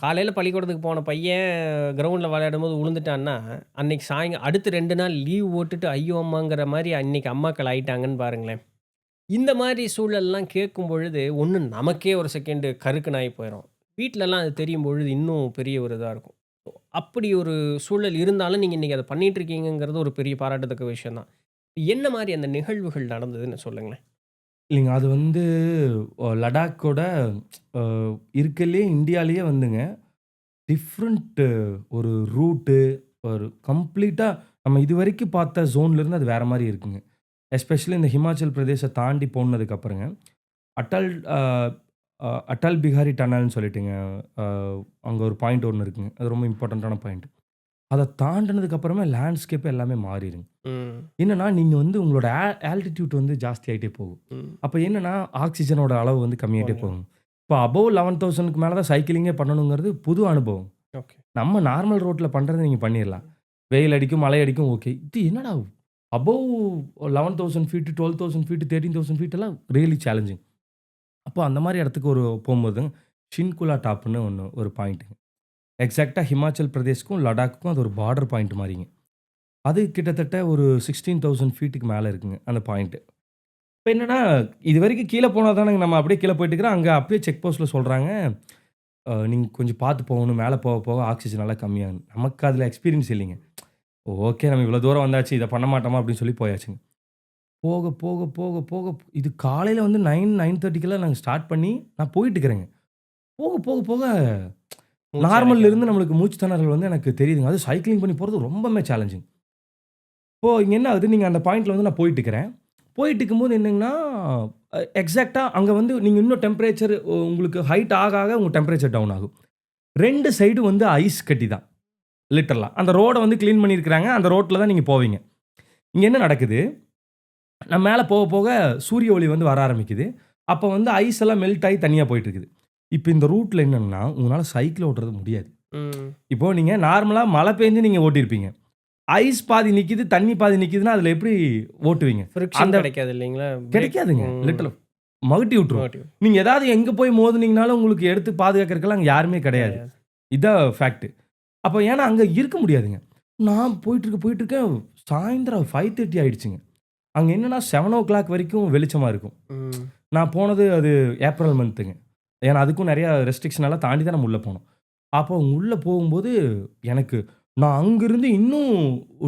காலையில பள்ளிக்கூடத்துக்கு போன பையன் கிரவுண்ட்ல விளையாடும்போது உழுந்துட்டான்னா, அன்னைக்கு அடுத்து 2 நாள் லீவ் போட்டுட்டு ஐயோ அம்மாங்கிற மாரி அன்னைக்கு அம்மாக்கள் ஆயிட்டாங்கன்னு பாருங்களேன். இந்த மாரி சூழல்லாம் கேட்கும்பொழுது, ஒண்ணு நமக்கே ஒரு செகண்ட் கருக்குனாயி போயிரும். வீட்லலாம் அது தெரியும் பொழுது இன்னும் பெரிய ஒரு இதா இருக்கும். அப்படி ஒரு சூழல் இருந்தாலும் நீங்க இன்னைக்கு அத பண்ணிட்டு இருக்கீங்கங்கிறது ஒரு பெரிய பாராட்டத்தக்க விஷயம் தான். என்ன மாரி அந்த நிகழ்வுகள் நடந்ததுன்னு சொல்லுங்களேன்? இல்லைங்க, அது வந்து லடாக்கோட அ இருக்கறதுலயே இந்தியாலயே வந்துங்க டிஃப்ரெண்ட் ஒரு ரூட்டு, ஒரு கம்ப்ளீட்டா நம்ம இதுவரைக்கும் பார்த்த ஜோன்லேருந்து அது வேற மாரி இருக்குங்க. எஸ்பெஷலி இந்த ஹிமாச்சல் பிரதேச தாண்டி போனதுக்கு அப்புறங்க, அட்டல் அ அ அட்டல் பிஹாரி டனல்ன்னு சொல்லிட்டுங்க, அ அங்க ஒரு பாயிண்ட் ஒண்ணு இருக்குங்க. அது ரொம்ப இம்பார்ட்டன்ட்டான பாயிண்ட். அத தாண்டுனதுக்கு அப்புறமே லேண்ட்ஸ்கேப் எல்லாமே மாறிருங்க. ம். என்னன்னா, நீங்க வந்து உங்களோட ஆல்டிட்யூட் வந்து ஜாஸ்தியாயிட்டே போகும். ம். அப்ப என்னன்னா, ஆக்ஸிஜனோட அளவு வந்து கம்மியாயிட்டே குறையும். போகும். இப்போ அபோவ் 11,000க்கு மேல தான் சைக்கிளிங்கே பண்ணணுங்கிறது புது அனுபவம். ஓகே. நம்ம நார்மல் ரோட்ல பண்றத நீங்க பண்ணிறலாம். வெயில் அடிக்கும், மழை அடிக்கும், ஓகே. இது என்னடா அபோவ் 11,000 ஃபீட், 12,000 ஃபீட், 13,000 ஃபீட் எல்லாம் ரியலி சேலஞ்சிங். அப்போ அந்த மாரி இடத்துக்கு போம்போது ஷின்குலா டாப்ன்னு ஒரு பாயிண்ட்டுங்க. எக்ஸாக்ட்டா ஹிமாச்சல் பிரதேஷ்க்கும், லடாக்குக்கும் அது ஒரு பார்டர் பாயிண்ட் மாரிங்க. அது கிட்டத்தட்ட ஒரு 16,000 ஃபீட்டுக்கு மேல இருக்குங்க அந்த பாயிண்ட். இப்ப என்னன்னா, இதுவரைக்கும் கீழ போனா தானங்க நம்ம அப்படியே கீழ போயிட்டுருக்கிறோம். அங்க அப்பயே செக் போஸ்ட்ல சொல்றாங்க, நீங்க கொஞ்சம் பார்த்து போகணும். மேல போக போக ஆக்ஸிஜன் நல்லா கம்மியாகும். நமக்கு அதுல எக்ஸ்பீரியன்ஸ் இல்லைங்க. ஓகே, நம்ம இவ்வளோ தூரம் வந்தாச்சு. இத பண்ண மாட்டோமா அப்படின்னு சொல்லி போயாச்சுங்க. போக போக போக போக இது காலையில வந்து 9:30க்கெல்லாம் நாங்க ஸ்டார்ட் பண்ணி நான் போயிட்டு இருக்கிறேங்க. போக போக போக மூச்சு நார்மல்ல அடைக்காது. இருந்து நம்மளுக்கு மூச்சு திணறல் வந்து எனக்கு தெரியுதுங்க. அதுவும் சைக்கிளிங் பண்ணி போறது ரொம்பவுமே சேலஞ்சிங். இப்போ இங்க என்ன ஆகுது, நீங்க அந்த பாயிண்ட்ல வந்து நான் போயிட்டு இருக்கிறேன். போயிட்டு இருக்கும்போது என்னங்கன்னா, எக்ஸாக்ட்டா அங்க வந்து நீங்க இன்னும் டெம்பரேச்சர் உங்களுக்கு ஹைட் ஆக ஆக உங்க டெம்பரேச்சர் டவுன் ஆகும். 2 சைடும் வந்து ஐஸ் கட்டி தான். லிட்டரலா. அந்த ரோட வந்து கிளீன் பண்ணியிருக்கிறாங்க. அந்த ரோட்ல தான் நீங்க போவீங்க. இங்க என்ன நடக்குது, நான் மேல போக போக சூரிய ஒளி வந்து வர ஆரம்பிக்குது. அப்ப வந்து ஐஸ் எல்லாம் மெல்ட் ஆயி தனியா போயிட்டு இருக்குது. இப்ப இந்த ரூட்ல என்னன்னா, உங்களால சைக்கிள் ஓட்டுறது முடியாது. ம். இப்போ நீங்க நார்மலா மழை பெஞ்சு நீங்க ஓட்டியிருப்பீங்க. ஐஸ் பாதி நிக்குது, தண்ணி பாதி நிக்குதுன்னா, அதுல எப்படி ஓட்டுவீங்க? ஃப்ரிக்ஷன் அந்த கிடைக்காது இல்லைங்களா? கிடைக்காதுங்க. ம். லிட்டரலா மகட்டி விட்டுரும். மோட்டிவ் நீங்க ஏதாவது எங்க போய் மோதுனீங்கனாலும் உங்களுக்கு எடுத்து பாதுகாக்கிறதுக்கெல்லாம் அங்க யாருமே கிடையாது. கிடையாது. இதான் ஃபேக்ட். அப்ப ஏன்னா அங்க இருக்க முடியாதுங்க. நான் போயிட்டு இருக்கேன். சாயந்திரம் 5:30 ஆயிடுச்சுங்க. அங்க என்னன்னா 7:00 வரைக்கும் வெளிச்சமா இருக்கும். ம். நான் போனது அது ஏப்ரல் மந்த்துங்க. ஏன்னா அதுக்கும் நெறைய ரெஸ்ட்ரிக்ஷன் எல்லாம் தாண்டி தான் நம்ம உள்ள போனோம். அப்போ உள்ள போகும்போது எனக்கு நான் அங்கிருந்து இன்னும்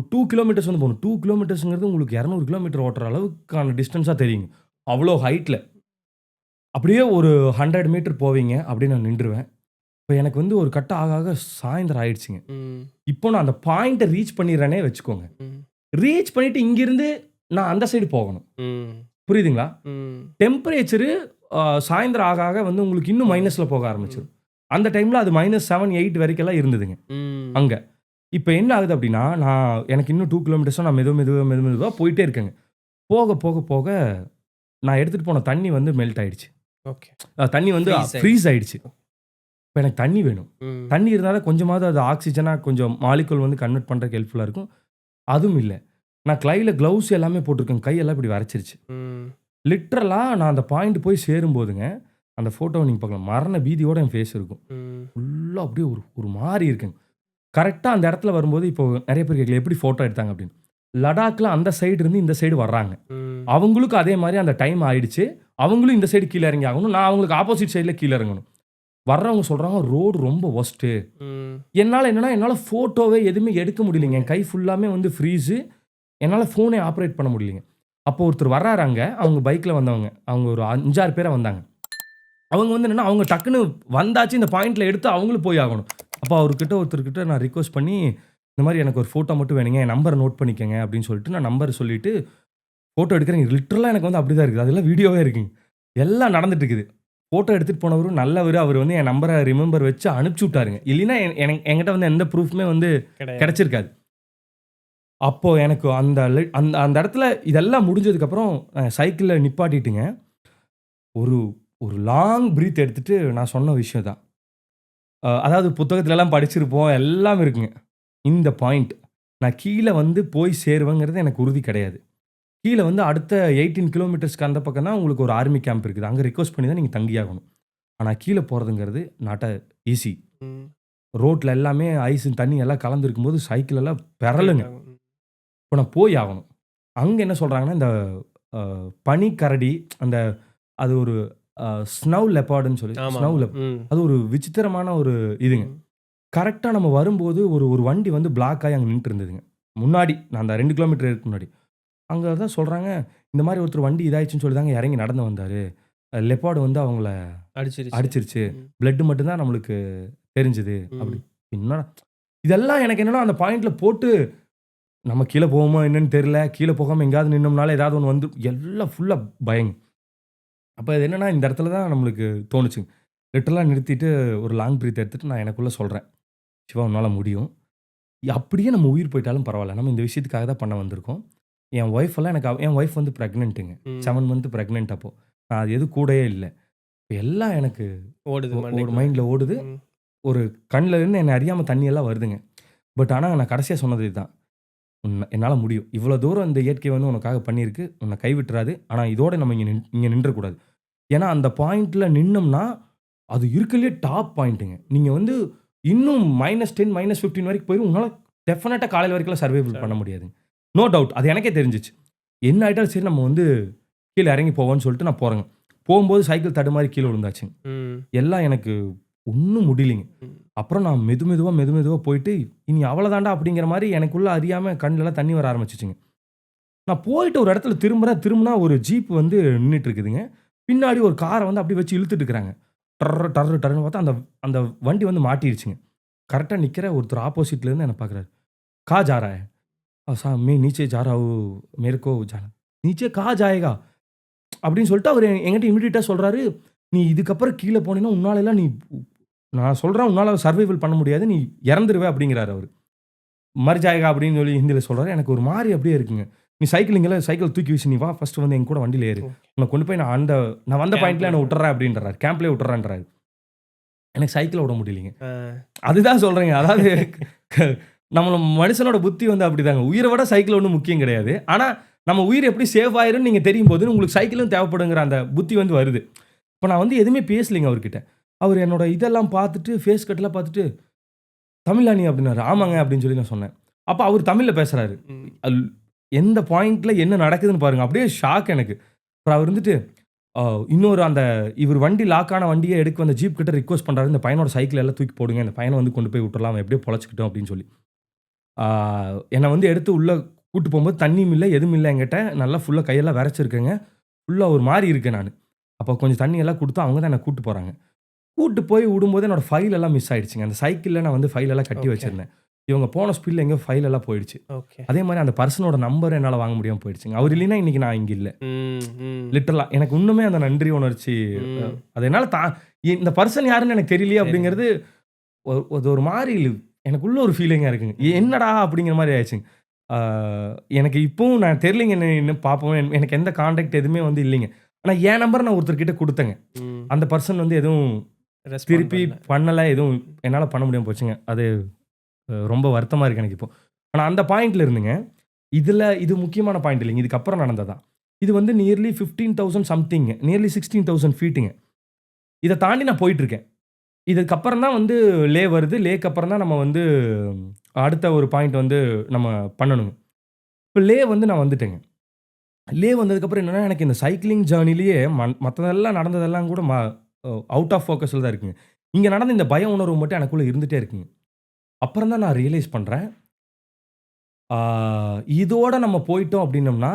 2 கிலோமீட்டர்ஸ் வந்து போணும். 2 கிலோமீட்டர்ஸ்ங்கிறது உங்களுக்கு 200 கிலோமீட்டர் ஓட்டுற அளவுக்கான டிஸ்டன்ஸா தெரியுங்க. அவ்வளோ ஹைட்ல. அப்படியே ஒரு 100 மீட்டர் போவீங்க. அப்படியே நான் நின்றுவேன். இப்ப எனக்கு வந்து ஒரு கட்டம் ஆக ஆக சாயந்தரம் ஆயிடுச்சுங்க. ம். இப்போ நான் அந்த பாயிண்ட்ட ரீச் பண்ணிர்றேன்னே வச்சுக்கோங்க. ம். ரீச் பண்ணிட்டு இங்கிருந்து நான் அந்த சைடு போகணும். ம். புரியுதுங்களா? ம். டெம்பரேச்சரு சாயந்தரம் ஆக ஆக வந்து உங்களுக்கு இன்னும் மைனஸ்ல போக ஆரம்பிச்சுரும். அந்த டைம்ல அது -7, 8 வரைக்கெல்லாம் இருந்ததுங்க ம். அங்க. இப்ப என்ன ஆகுது அப்படின்னா, எனக்கு இன்னும் 2 கிலோமீட்டர்ஸா நான் மெதுவா போயிட்டே இருக்கேங்க. போக போக போக நான் எடுத்துட்டு போன தண்ணி வந்து மெல்ட் ஆயிடுச்சு. ஓகே. தண்ணி வந்து Freeze ஃப்ரீஸ் ஆயிடுச்சு. இப்ப எனக்கு தண்ணி வேணும். ம். தண்ணி இருந்தா தான் கொஞ்சமாவது அது ஆக்ஸிஜனா கொஞ்சம் மாலிக்யூல் வந்து கன்வெர்ட் பண்றதுக்கு ஹெல்ப்ஃபுல்லா இருக்கும். அதுவும் இல்ல. நான் கையில கிளவுஸ் எல்லாமே போட்டிருக்கேன். கையெல்லாம் இப்படி வறச்சிருச்சு. ம். லிட்டரலா நான் அந்த பாயிண்ட் போய் சேரும்போதுங்க, அந்த ஃபோட்டோவ நீங்க பார்க்கலாம். மரண பீதியோட என் ஃபேஸ் இருக்கும். ம். ஃபுல்லா அப்படியே ஒரு ஒரு மாரி இருக்குங்க. கரெக்ட்டா அந்த இடத்துல வரும்போது இப்போ நெறைய பேர் கேட்கல, எப்படி ஃபோட்டோ எடுத்தாங்க அப்படின்னு. லடாக்ல அந்த சைடு இருந்து இந்த சைடு வர்றாங்க. ம். அவங்களுக்கும் அதே மாரி அந்த டைம் ஆயிடுச்சு. அவங்களும் இந்த சைடு கீழ இறங்கி ஆகணும். நான் அவங்களுக்கு ஆப்போசிட் சைடுல கீழ இறங்கணும். வர்றவங்க சொல்றாங்க, ரோடு ரொம்ப வொர்ஸ்ட்டு. ம். என்னால ஃபோட்டோவே எதுவுமே எடுக்க முடியலைங்க. என் கை ஃபுல்லாமே வந்து ஃப்ரீஸு. என்னால ஃபோனே ஆப்பரேட் பண்ண முடியலைங்க. அப்போ ஒருத்தர் வர்றாரு அங்க. அவங்க பைக்ல வந்தவங்க. அவங்க ஒரு 5, 6 பேரா வந்தாங்க. அவங்க வந்து என்னன்னா, அவங்க டக்குன்னு வந்தாச்சு இந்த பாயிண்ட்ல எடுத்து அவங்களும் போய் ஆகணும். அப்போ ஒருத்தர்கிட்ட நான் ரிக்வெஸ்ட் பண்ணி, இந்த மாரி எனக்கு ஒரு ஃபோட்டோ மட்டும் வேணுங்க. என் நம்பர நோட் பண்ணிக்கங்க அப்படின்னு சொல்லிட்டு நான் நம்பர் சொல்லிட்டு ஃபோட்டோ எடுக்கிறேன். லிட்டரலா எனக்கு வந்து அப்படிதான் இருக்குது. அதெல்லாம் வீடியோவே இருக்குங்க. எல்லாம் நடந்துட்டு இருக்குது. ஃபோட்டோ எடுத்துட்டு போனவரும் நல்லவரு. அவரு வந்து என் நம்பர ரிமெம்பர் வச்சு அனுப்பிச்சு விட்டாருங்க. இல்லைன்னா என்கிட்ட வந்து எந்த ப்ரூஃப்மே வந்து கிடையாது. கிடைச்சிருக்காது. அப்போ எனக்கு அந்த அந்த அந்த இடத்துல இதெல்லாம் முடிஞ்சதுக்கப்புறம் சைக்கிள நிப்பாட்டிட்டுங்க. ஒரு ஒரு லாங் பிரீத் எடுத்துட்டு நான் சொன்ன விஷயம் தான். அதாவது புத்தகத்துலலாம் படிச்சிருப்போம். எல்லாம் இருக்குங்க. இந்த பாயிண்ட் நான் கீழ வந்து போய் சேருவேங்கிறது எனக்கு உறுதி கிடையாது. கீழ வந்து அடுத்த 18 கிலோமீட்டர்ஸ்க்கு அந்த பக்கம் தான் உங்களுக்கு ஒரு ஆர்மி கேம்ப் இருக்குது. அங்க ரிக்வெஸ்ட் பண்ணி தான் நீங்க தங்கியாகணும். ஆனா கீழ போறதுங்கிறது நாட் ஈஸி. ம். ரோட்ல எல்லாமே ஐஸ், தண்ணி எல்லாம் கலந்திருக்கும்போது சைக்கிள் எல்லாம் பெரளுங்க. ம். இப்போ நான் போய் ஆகணும். அங்க என்ன சொல்றாங்கன்னா, இந்த பனிக்கரடி அந்த அது ஒரு ஸ்னவ் லெப்பர்டுன்னு சொல்லி ஆமா. ஸ்னவ் லெப் ம். அது ஒரு விசித்திரமான ஒரு இதுங்க. ம். கரெக்ட்டா நம்ம வரும்போது ஒரு வண்டி வந்து பிளாக் ஆயி அங்க நின்னுட்டு இருந்ததுங்க. முன்னாடி நான் அந்த 2 கிலோமீட்டர் இருக்கு முன்னாடி. அங்க தான் சொல்றாங்க, இந்த மாரி ஒருத்தர் வண்டி இதாயிடுச்சுன்னு சொல்லி தாங்க இறங்கி நடந்து வந்தாரு. லெப்பர்டு வந்து அவங்கள அடிச்சிருச்சு. அடிச்சிருச்சு. ம். பிளட் மட்டும் தான் நம்மளுக்கு தெரிஞ்சது. ம். அப்படி. என்னடா இதெல்லாம் எனக்கு என்னன்னா அந்த பாயிண்ட்ல போட்டு நம்ம கீழ போவோமா என்னன்னு தெரியல. கீழ போகாம எங்கேயாவது நின்னோம்னால ஏதாவது ஒண்ணு வந்து எல்லாம் ஃபுல்லா பயங்க. அப்ப இது என்னன்னா இந்த இடத்துல தான் நம்மளுக்கு தோணுச்சுங்க. லிட்டரலா நிறுத்திட்டு ஒரு லாங் பிரீத் எடுத்துட்டு நான் எனக்குள்ள சொல்றேன். சிவா உன்னால முடியும். அப்படியே நம்ம உயிர் போயிட்டாலும் பரவால்ல. நம்ம இந்த விஷயத்துக்காக தான் பண்ண வந்திருக்கோம். என் ஒய்ஃப் எல்லாம் என் ஒய்ஃப் வந்து பிரெக்னன்ட்ங்க. ம். 7 மந்த் பிரெக்னன்ட் அப்போ. நான் அது எதுவும் கூடயே இல்ல. எல்லாம் எனக்கு ஓடுது ஒரு மண்டைக்குள்ள. மைண்ட்ல ஓடுது. ம். ஒரு கண்ல இருந்து என்ன அறியாம தண்ணி எல்லாம் வருதுங்க. பட் ஆனா நான் கடைசியா சொன்னது இதுதான். என்னால முடியும். இவ்வளோ தூரம் இந்த இயற்கை வந்து உனக்காக பண்ணியிருக்கு. உன்ன கைவிட்டுறாது. ஆனா இதோட நம்ம இங்க நின்றக்கூடாது. ஏன்னா அந்த பாயிண்ட்ல நின்னோம்னா, அது இருக்கறதுலயே டாப் பாயிண்ட்டுங்க. நீங்க வந்து இன்னும் -10, -15 வரைக்கும் போயிரும். உங்களால டெஃபினட்டா காலையில வரைக்கும்லாம் சர்வைவல் பண்ண முடியாதுங்க. No doubt. அது எனக்கே தெரிஞ்சுச்சு. என்ன ஆயிட்டாலும் சரி நம்ம வந்து கீழ இறங்கி போவோம்ன்னு சொல்லிட்டு நான் போறேங்க. போகும்போது சைக்கிள் தடுமாறி கீழ விழுந்தாச்சுங்க. ம். எல்லாம் எனக்கு ஒண்ணும் முடியலைங்க. ம். அப்புறம் நான் மெதுமெதுவா போயிட்டு, இனி அவ்வளோதான்டா அப்படிங்கிற மாரி எனக்குள்ள அறியாம கண்லலாம் தண்ணி வர ஆரம்பிச்சுச்சுங்க. நான் போயிட்டு ஒரு இடத்துல திரும்புனா ஒரு ஜீப் வந்து நின்னுட்டு இருக்குதுங்க. பின்னாடி ஒரு கார வந்து அப்படியே வச்சு இழுத்துட்டு இருக்கிறாங்க. டர்ன்னு பார்த்தா அந்த அந்த வண்டி வந்து மாட்டிருச்சுங்க. கரெக்ட்டா நிக்கிறேன். ஒருத்தர் ஆப்போசிட்ல இருந்து என்ன பார்க்குறாரு. "कहाँ जा रहा है?" "साहब मैं नीचे जा रहा हूँ, मेरे को जाना." "नीचे कहाँ जाएगा?" அப்படின்னு சொல்லிட்டு அவரு என்கிட்ட இமிடியேட்டா சொல்றாரு. "நீ இதுக்கப்புறம் கீழ போனீன்னா உன்னாலலாம் நான் சொல்றேன் உன்னால சர்வைவல் பண்ண முடியாது. நீ இறந்துருவ" அப்படிங்கிறாரு அவரு. "மர் ஜாயேகா" அப்படின்னு சொல்லி ஹிந்தியில சொல்றாரு. எனக்கு ஒரு மாரி அப்படியே இருக்குங்க. "நீ சைக்கிள் தூக்கி வீசு. நீ வா ஃபர்ஸ்ட் வந்து என் கூட வண்டியில ஏறு. உன்ன கொண்டு போய் நான் வந்த பாயிண்ட்ல என்ன விட்டுர்றேன்" அப்படின்றாரு. கேம்ப்லயே விட்டுர்றேன்றாரு. எனக்கு சைக்கிள விட முடியலைங்க. ஆ. அதுதான் சொல்றேங்க. அதாவது நம்மள மனுஷனோட புத்தி வந்து அப்படிதாங்க. உயிர விட சைக்கிள் ஒண்ணும் முக்கியம் கிடையாது. ஆனா நம்ம உயிர் எப்படி சேவ் ஆயிரும்னு நீங்க தெரியும் போது உங்களுக்கு சைக்கிளும் தேவைப்படுங்கிற அந்த புத்தி வந்து வருது. இப்ப நான் வந்து எதுவுமே பேசலைங்க அவர்கிட்ட. அவரு என்னோட இதெல்லாம் பார்த்துட்டு, ஃபேஸ் கட்லாம் பார்த்துட்டு, "தமிழா நீ?" அப்படின்னாரு. "ஆமாங்க" அப்படின்னு சொல்லி நான் சொன்னேன். அப்ப அவரு தமிழ்ல பேசுறாரு. ம். எந்த பாயிண்ட்ல என்ன நடக்குதுன்னு பாருங்க. அப்படியே ஷாக் எனக்கு. அப்புறம் அவர் இருந்துட்டு, அ இன்னொரு இவர் வண்டி லாக் ஆன வண்டிய எடுக்க வந்த ஜீப் கிட்ட ரிக்வெஸ்ட் பண்றாரு. "இந்த பையனோட சைக்கிள் எல்லாம் தூக்கி போடுங்க. இந்த பையன வந்து கொண்டு போய் விட்டுறலாம். அவன் எப்படியோ பொழச்சுக்கட்டும்" அப்படின்னு சொல்லி. ஆ என்ன வந்து எடுத்து உள்ள கூட்டு போம்போது தண்ணியும் இல்ல, எதுவும் இல்ல என்கிட்ட. நல்லா ஃபுல்லா கையெல்லாம் விறைச்சிருக்குங்க. ஃபுல்லா ஒரு மாரி இருக்கேன் நானு. அப்போ கொஞ்சம் தண்ணி எல்லாம் குடுத்து அவங்க தான் என்ன கூட்டு போறாங்க. கூட்டு போய் விடும்போது என்னோட ஃபைல் எல்லாம் மிஸ் ஆயிடுச்சுங்க. அந்த சைக்கிள்ல நான் வந்து ஃபைல் எல்லாம் கட்டி ஓகே. வச்சிருந்தேன். இவங்க போன ஸ்பீட்ல எங்கேயோ ஃபைல் எல்லாம் போயிடுச்சு. ஓகே. அதே மாரி அந்த பர்சனோட நம்பர் என்னால வாங்க முடியாம போயிடுச்சுங்க. அவர் இல்லைன்னா இன்னைக்கு நான் இங்க இல்ல. ம், ம், லிட்டரலா எனக்கு இன்னுமே அந்த நன்றி உணர்ச்சி ம். அது என்னால இந்த பர்சன் யாருன்னு எனக்கு தெரியலையே அப்படிங்கிறது அது ஒரு மாரி எனக்குள்ள ஒரு ஃபீலிங்கா இருக்குங்க. என்னடா அப்படிங்கிற மாரி ஆயிடுச்சுங்க. ஆ, எனக்கு இப்பவும் நான் தெரியலைங்க இன்னும் பார்ப்போம். எனக்கு எந்த கான்டாக்ட் எதுவுமே வந்து இல்லைங்க. ஆனா என் நம்பர் நான் ஒருத்தர்கிட்ட குடுத்தேங்க. ம். அந்த பர்சன் வந்து எதுவும் ரெஸ்பாண்ட் திருப்பி பண்ணல. பண்ணல. எதுவும் என்னால பண்ண முடியாம போச்சுங்க. அது ரொம்ப வருத்தமா இருக்கு எனக்கு இப்போ. ஆனா அந்த பாயிண்ட்ல இருந்துங்க, இது முக்கியமான பாயிண்ட் இல்லைங்க. இதுக்கப்புறம் நடந்தது தான். இது வந்து நியர்லி 15,000 சம்திங். நியர்லி 16,000 ஃபீட்டுங்க. இத தாண்டி நான் போயிட்டு இருக்கேன். இதுக்கப்புறம் தான் வந்து லே வருது. லேக்கு அப்புறம் தான் நம்ம வந்து அடுத்த ஒரு பாயிண்ட் வந்து நம்ம பண்ணணுங்க. இப்ப லே வந்து நான் வந்துட்டேங்க. லே வந்ததுக்கப்புறம் என்னன்னா, எனக்கு இந்த சைக்கிளிங் ஜர்னிலேயே மத்ததெல்லாம் நடந்ததெல்லாம் கூட அவுட் ஆஃப் ஃபோக்கஸ்ல தான் இருக்குங்க. இங்க நடந்த இந்த பய உணர்வு மட்டும் எனக்குள்ள இருந்துட்டே இருக்குங்க. அப்புறம் தான் நான் ரியலைஸ் பண்றேன். ஆ, இதோட நம்ம போயிட்டோம் அப்டின்னம்னா,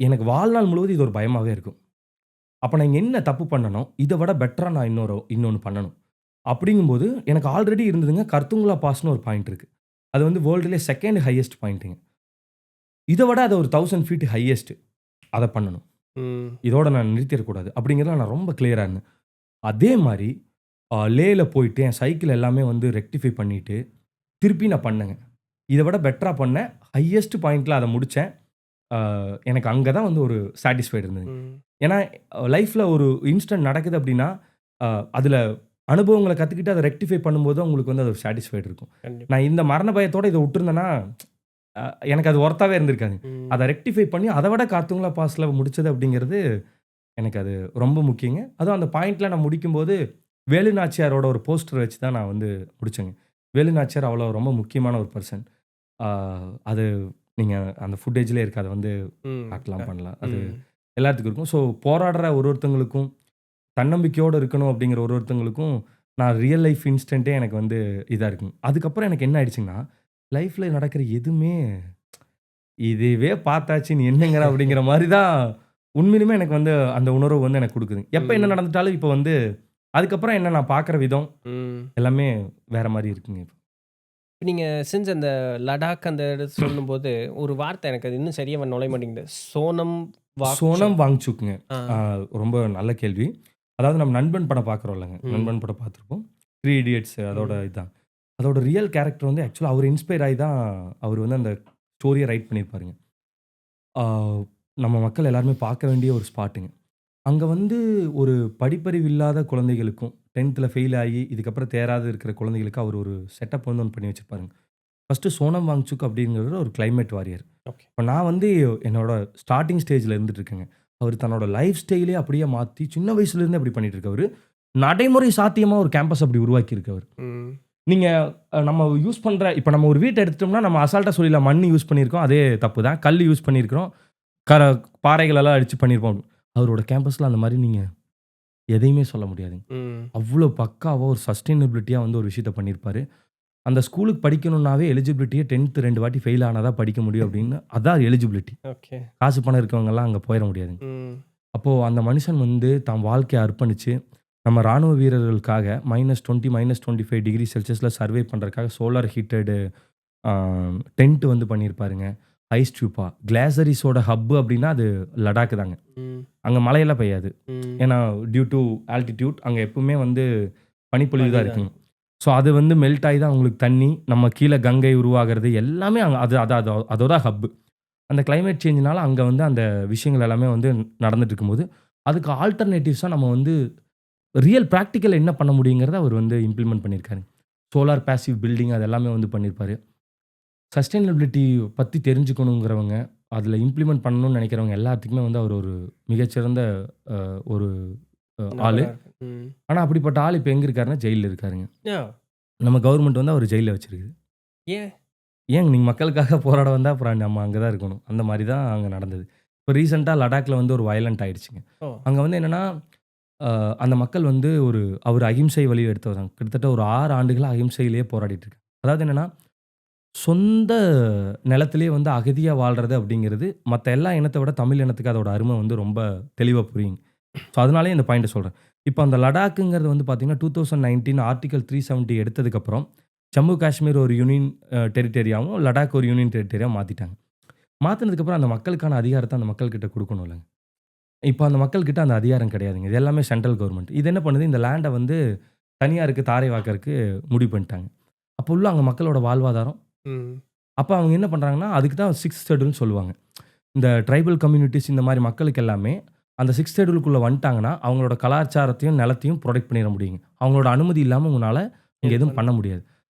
எனக்கு வாழ்நாள் முழுவதும் இது ஒரு பயமாவே இருக்கும். அப்ப நான் இங்க என்ன தப்பு பண்ணனோ, இத விட பெட்டரா நான் இன்னொன்னு பண்ணணும். அப்படிங்கும்போது எனக்கு ஆல்ரெடி இருந்ததுங்க கர்த்துங்லா பாஸ்ன்னு ஒரு பாயிண்ட் இருக்கு. அது வந்து வேர்ல்டுலயே 2nd ஹையஸ்ட் பாயிண்ட்டுங்க. இத விட அது ஒரு 1000 ஃபீட் ஹையஸ்ட். அத பண்ணணும். ம். இதோட நான் நிறுத்திறக்கூடாது. அப்படிங்கிறதுல நான் ரொம்ப கிளியரா இருந்தேன். அதே மாரி லேல போயிட்டு என் சைக்கிள் எல்லாமே வந்து ரெக்டிஃபை பண்ணிட்டு, திருப்பி நான் பண்ணேங்க. இத விட பெட்டரா பண்ணேன். ஹையஸ்ட் பாயிண்ட்ல அத முடிச்சேன். ஆ, எனக்கு அங்க தான் வந்து ஒரு சாட்டிஸ்ஃபைட் இருந்ததுங்க. ம். ஏன்னா லைஃப்ல ஒரு இன்சிடென்ட் நடக்குது அப்படின்னா, அ அதுல அனுபவங்கள கத்துக்கிட்டு அத ரெக்டிஃபை பண்ணும்போது உங்களுக்கு வந்து அது ஒரு சாட்டிஸ்ஃபைட் இருக்கும். கண்டிப்பா. நான் இந்த மரண பயத்தோட இத விட்டுருந்தேன்னா, அ எனக்கு அது ஒர்த்தாவே இருந்திருக்காது. ம். அத ரெக்டிஃபை பண்ணி அத விட காத்துங்களா பாஸ்ல முடிச்சது அப்படிங்கிறது எனக்கு அது ரொம்ப முக்கியங்க. அதுவும் அந்த பாயிண்ட்ல நான் முடிக்கும்போது, வேலு நாச்சியாரோட ஒரு போஸ்டர் வச்சு தான் நான் வந்து முடிச்சேங்க. வேலு நாச்சியார் அவ்வளோ ரொம்ப முக்கியமான ஒரு பர்சன். ஆ, அது நீங்க அந்த ஃபுட்டேஜ்லயே இருக்கு. அத வந்து ம். காட்டலாம், பண்ணலாம். அது ம். எல்லாத்துக்கும் இருக்கும். ஸோ போராடுற ஒருத்தங்களுக்கும், தன்னம்பிக்கையோட இருக்கணும் அப்படிங்கிற ஒருத்தங்களுக்கும், நான் ரியல் லைஃப் இன்ஸ்டன்ட்டே எனக்கு வந்து இதா இருக்குங்க. அதுக்கப்புறம் எனக்கு என்ன ஆயிடுச்சுங்கன்னா, லைஃப்ல நடக்கிற எதுவுமே, இதுவே பார்த்தாச்சு நீ என்னங்கிற அப்படிங்கிற மாரி தான் உண்மையிலுமே எனக்கு வந்து அந்த உணர்வு வந்து எனக்கு குடுக்குது. எப்ப என்ன ம். நடந்துட்டாலும் இப்ப வந்து அதுக்கப்புறம் என்ன நான் பார்க்குற விதம் ம். எல்லாமே வேற மாரி இருக்குங்க. நீங்க செஞ்ச அந்த லடாக் அந்த இடத்த சொல்லும்போது, ஒரு வார்த்தை எனக்கு அது இன்னும் சரியா நுழைய மாட்டேங்குது. சோனம் சோனம் வாக்சூக். வாங்சுக்ங்க. ஆ. ஆ, ரொம்ப நல்ல கேள்வி. அதாவது நம்ம நண்பன் படம் பார்க்குறோம்லங்க. ம். நண்பன் படம் பார்த்துருப்போம். 3 இடியட்ஸ் அதோட ம். இதான். அதோட ரியல் கேரக்டர் வந்து ஆக்சுவலா அவரு இன்ஸ்பயர் ஆயி தான் அவரு வந்து அந்த ஸ்டோரிய ரைட் பண்ணியிருப்பாருங்க. ஆ, நம்ம மக்கள் எல்லாருமே பார்க்க வேண்டிய ஒரு ஸ்பாட்டுங்க. அங்க வந்து ஒரு படிப்பறிவு இல்லாத குழந்தைகளுக்கும், 10த்ல ஃபெயில் ஆயி இதுக்கப்புறம் தேறாது இருக்கிற குழந்தைகளுக்கு அவர் ஒரு செட்டப் வந்து ஒண்ணு பண்ணி வச்சிருப்பாருங்க. ஃபர்ஸ்ட்டு சோனம் வாங்சுக் அப்படிங்கிறவர் ஒரு கிளைமேட் வாரியர். ஓகே. இப்ப நான் வந்து என்னோட ஸ்டார்ட்டிங் ஸ்டேஜ்ல இருந்துட்டு இருக்கேங்க. அவரு தன்னோட லைஃப் ஸ்டைலே அப்படியே மாத்தி, சின்ன வயசுல இருந்தே அப்படி பண்ணிட்டு இருக்கவரு. நடைமுறை சாத்தியமா ஒரு கேம்பஸ் அப்படி உருவாக்கி இருக்கவரு. ம். நீங்க நம்ம யூஸ் பண்ற இப்ப நம்ம ஒரு வீட்ட எடுத்துட்டோம்னா, நம்ம அசால்ட்டா சொல்லிடலாம். மண்ணு யூஸ் பண்ணியிருக்கோம். அதே தப்பு தான். கல்லு யூஸ் பண்ணியிருக்கிறோம். கர பாறைகள் எல்லாம் அடிச்சு பண்ணியிருப்போம். அவரோட கேம்பஸ்ல அந்த மாரி நீங்க எதையுமே சொல்ல முடியாதுங்க. ம். அவ்ளோ பக்காவா ஒரு சஸ்டெய்னபிலிட்டியா வந்து ஒரு விஷயத்த பண்ணியிருப்பாரு. அந்த ஸ்கூலுக்கு படிக்கணும்னாவே எலிஜிபிலிட்டியே 10த் 2 வாட்டி ஃபெயில் ஆனா தான் படிக்க முடியும் அப்படின்னு. அதான் எலிஜிபிலிட்டி. ஓகே. காசு பணம் இருக்கவங்கலாம் அங்க போயிற முடியாதுங்க. ம். அப்போ அந்த மனுஷன் வந்து தன் வாழ்க்கைய அர்ப்பணிச்சு, நம்ம ராணுவ வீரர்களுக்காக -20, -25 டிகிரி செல்சியஸ்ல சர்வை பண்றதுக்காக சோலார் ஹீட்டடு ஆ, டென்ட் வந்து பண்ணியிருப்பாருங்க. ஐஸ் டியூப்பா. கிளாசரிஸோட ஹப் அப்படின்னா அது லடாக் தாங்க. ம். அங்க மழையெல்லாம் பெய்யாது. ம். ஏன்னா டியூ டூ ஆல்டிட்யூட் அங்க எப்பவுமே வந்து பனிப்பொழிவு தான் பனி தான். இருக்குங்க. ஸோ அது வந்து மெல்ட் ஆயி தான் உங்களுக்கு தண்ணி, நம்ம கீழ கங்கை உருவாகுறது எல்லாமே அங்க அது அது அது அதோட ஹப். அந்த கிளைமேட் சேஞ்ச்னால அங்க வந்து அந்த விஷயங்கள் எல்லாமே வந்து நடந்துட்டு இருக்கும்போது, அதுக்கு ஆல்டர்னேட்டிவ்ஸா நம்ம வந்து ரியல் பிராக்டிகல் என்ன பண்ண முடியுங்கிறத அவர் வந்து இம்ப்ளிமெண்ட் பண்ணியிருக்காரு. சோலார் பேசிவ் பில்டிங் அது எல்லாமே வந்து பண்ணியிருப்பாரு. சஸ்டெய்னபிலிட்டி பத்தி தெரிஞ்சுக்கணுங்கிறவங்க, அதில இம்ப்ளிமெண்ட் பண்ணணும்னு நெனைக்கிறவங்க எல்லாத்துக்குமே வந்து அவர் ஒரு மிகச்சிறந்த ஒரு ஆளு. நபரா இருக்கு. ம். ஆனா அப்படிப்பட்ட ஆள் இப்ப எங்க இருக்காருன்னா, ஜெயில்ல இருக்காருங்க. ஆ. நம்ம கவர்மெண்ட் வந்து அவர ஜெயில்ல வச்சிருக்குது. ஏன்? ஏங்க நீங்க மக்களுக்காக போராட வந்தா அப்புறம் நம்ம அங்க தான் இருக்கணும். அந்த மாரி தான் அங்க நடந்தது. இப்ப ரீசென்ட்டா லடாக்ல வந்து ஒரு வயலன்ட் ஆயிடுச்சுங்க. ஓ! அங்க வந்து என்னன்னா, அந்த மக்கள் வந்து அவரு அகிம்சை வழி எடுத்து வராங்க. கிட்டத்தட்ட ஒரு 6 ஆண்டுகளா அகிம்சையிலேயே போராடிட்டு இருக்காங்க. அதாவது என்னன்னா, சொந்த நிலத்திலேயே வந்து அகதியா வாழ்றது அப்படிங்கிறது, மத்த எல்லா இனத்த விட தமிழ் இனத்துக்கு அதோட அரும வந்து ரொம்ப தெளிவா புரியுங்க. ஸோ அதனாலேயே இந்த பாயிண்ட்டை சொல்கிறேன். இப்போ அந்த லடாக்குங்கிறது வந்து பார்த்தீங்கன்னா 2019 ஆர்டிகல் 370 எடுத்ததுக்கப்புறம் ஜம்மு காஷ்மீர் ஒரு யூனியன் டெரிட்டரியாவும், லடாக் ஒரு யூனியன் டெரிட்டரியாவும் மாற்றிட்டாங்க. மாற்றினதுக்கப்புறம் அந்த மக்களுக்கான அதிகாரத்தை அந்த மக்கள்கிட்ட கொடுக்கணும் இல்லைங்க. இப்போ அந்த மக்கள்கிட்ட அந்த அதிகாரம் கிடையாதுங்க. இது எல்லாமே சென்ட்ரல் கவர்மெண்ட். இது என்ன பண்ணுது, இந்த லேண்டை வந்து தனியாருக்கு தாரை வாக்கறக்கு முடிவு பண்ணிட்டாங்க. அப்போ உள்ள அங்கே மக்களோட வாழ்வாதாரம், ம். அப்போ அவங்க என்ன பண்ணுறாங்கன்னா, அதுக்கு தான் 6th ஷெட்யூல்னு சொல்லுவாங்க. இந்த ட்ரைபல் கம்யூனிட்டிஸ் இந்த மாதிரி மக்களுக்கு எல்லாமே அந்த 6th ஷெட்யூலுக்குள்ளே வந்துட்டாங்கன்னா, அவங்களோட கலாச்சாரத்தையும், நிலத்தையும் ப்ரொடெக்ட் பண்ணிட முடியுங்க. அவங்களோட அனுமதி இல்லாமல் உங்களால் இங்கே எதுவும் பண்ண முடியாது.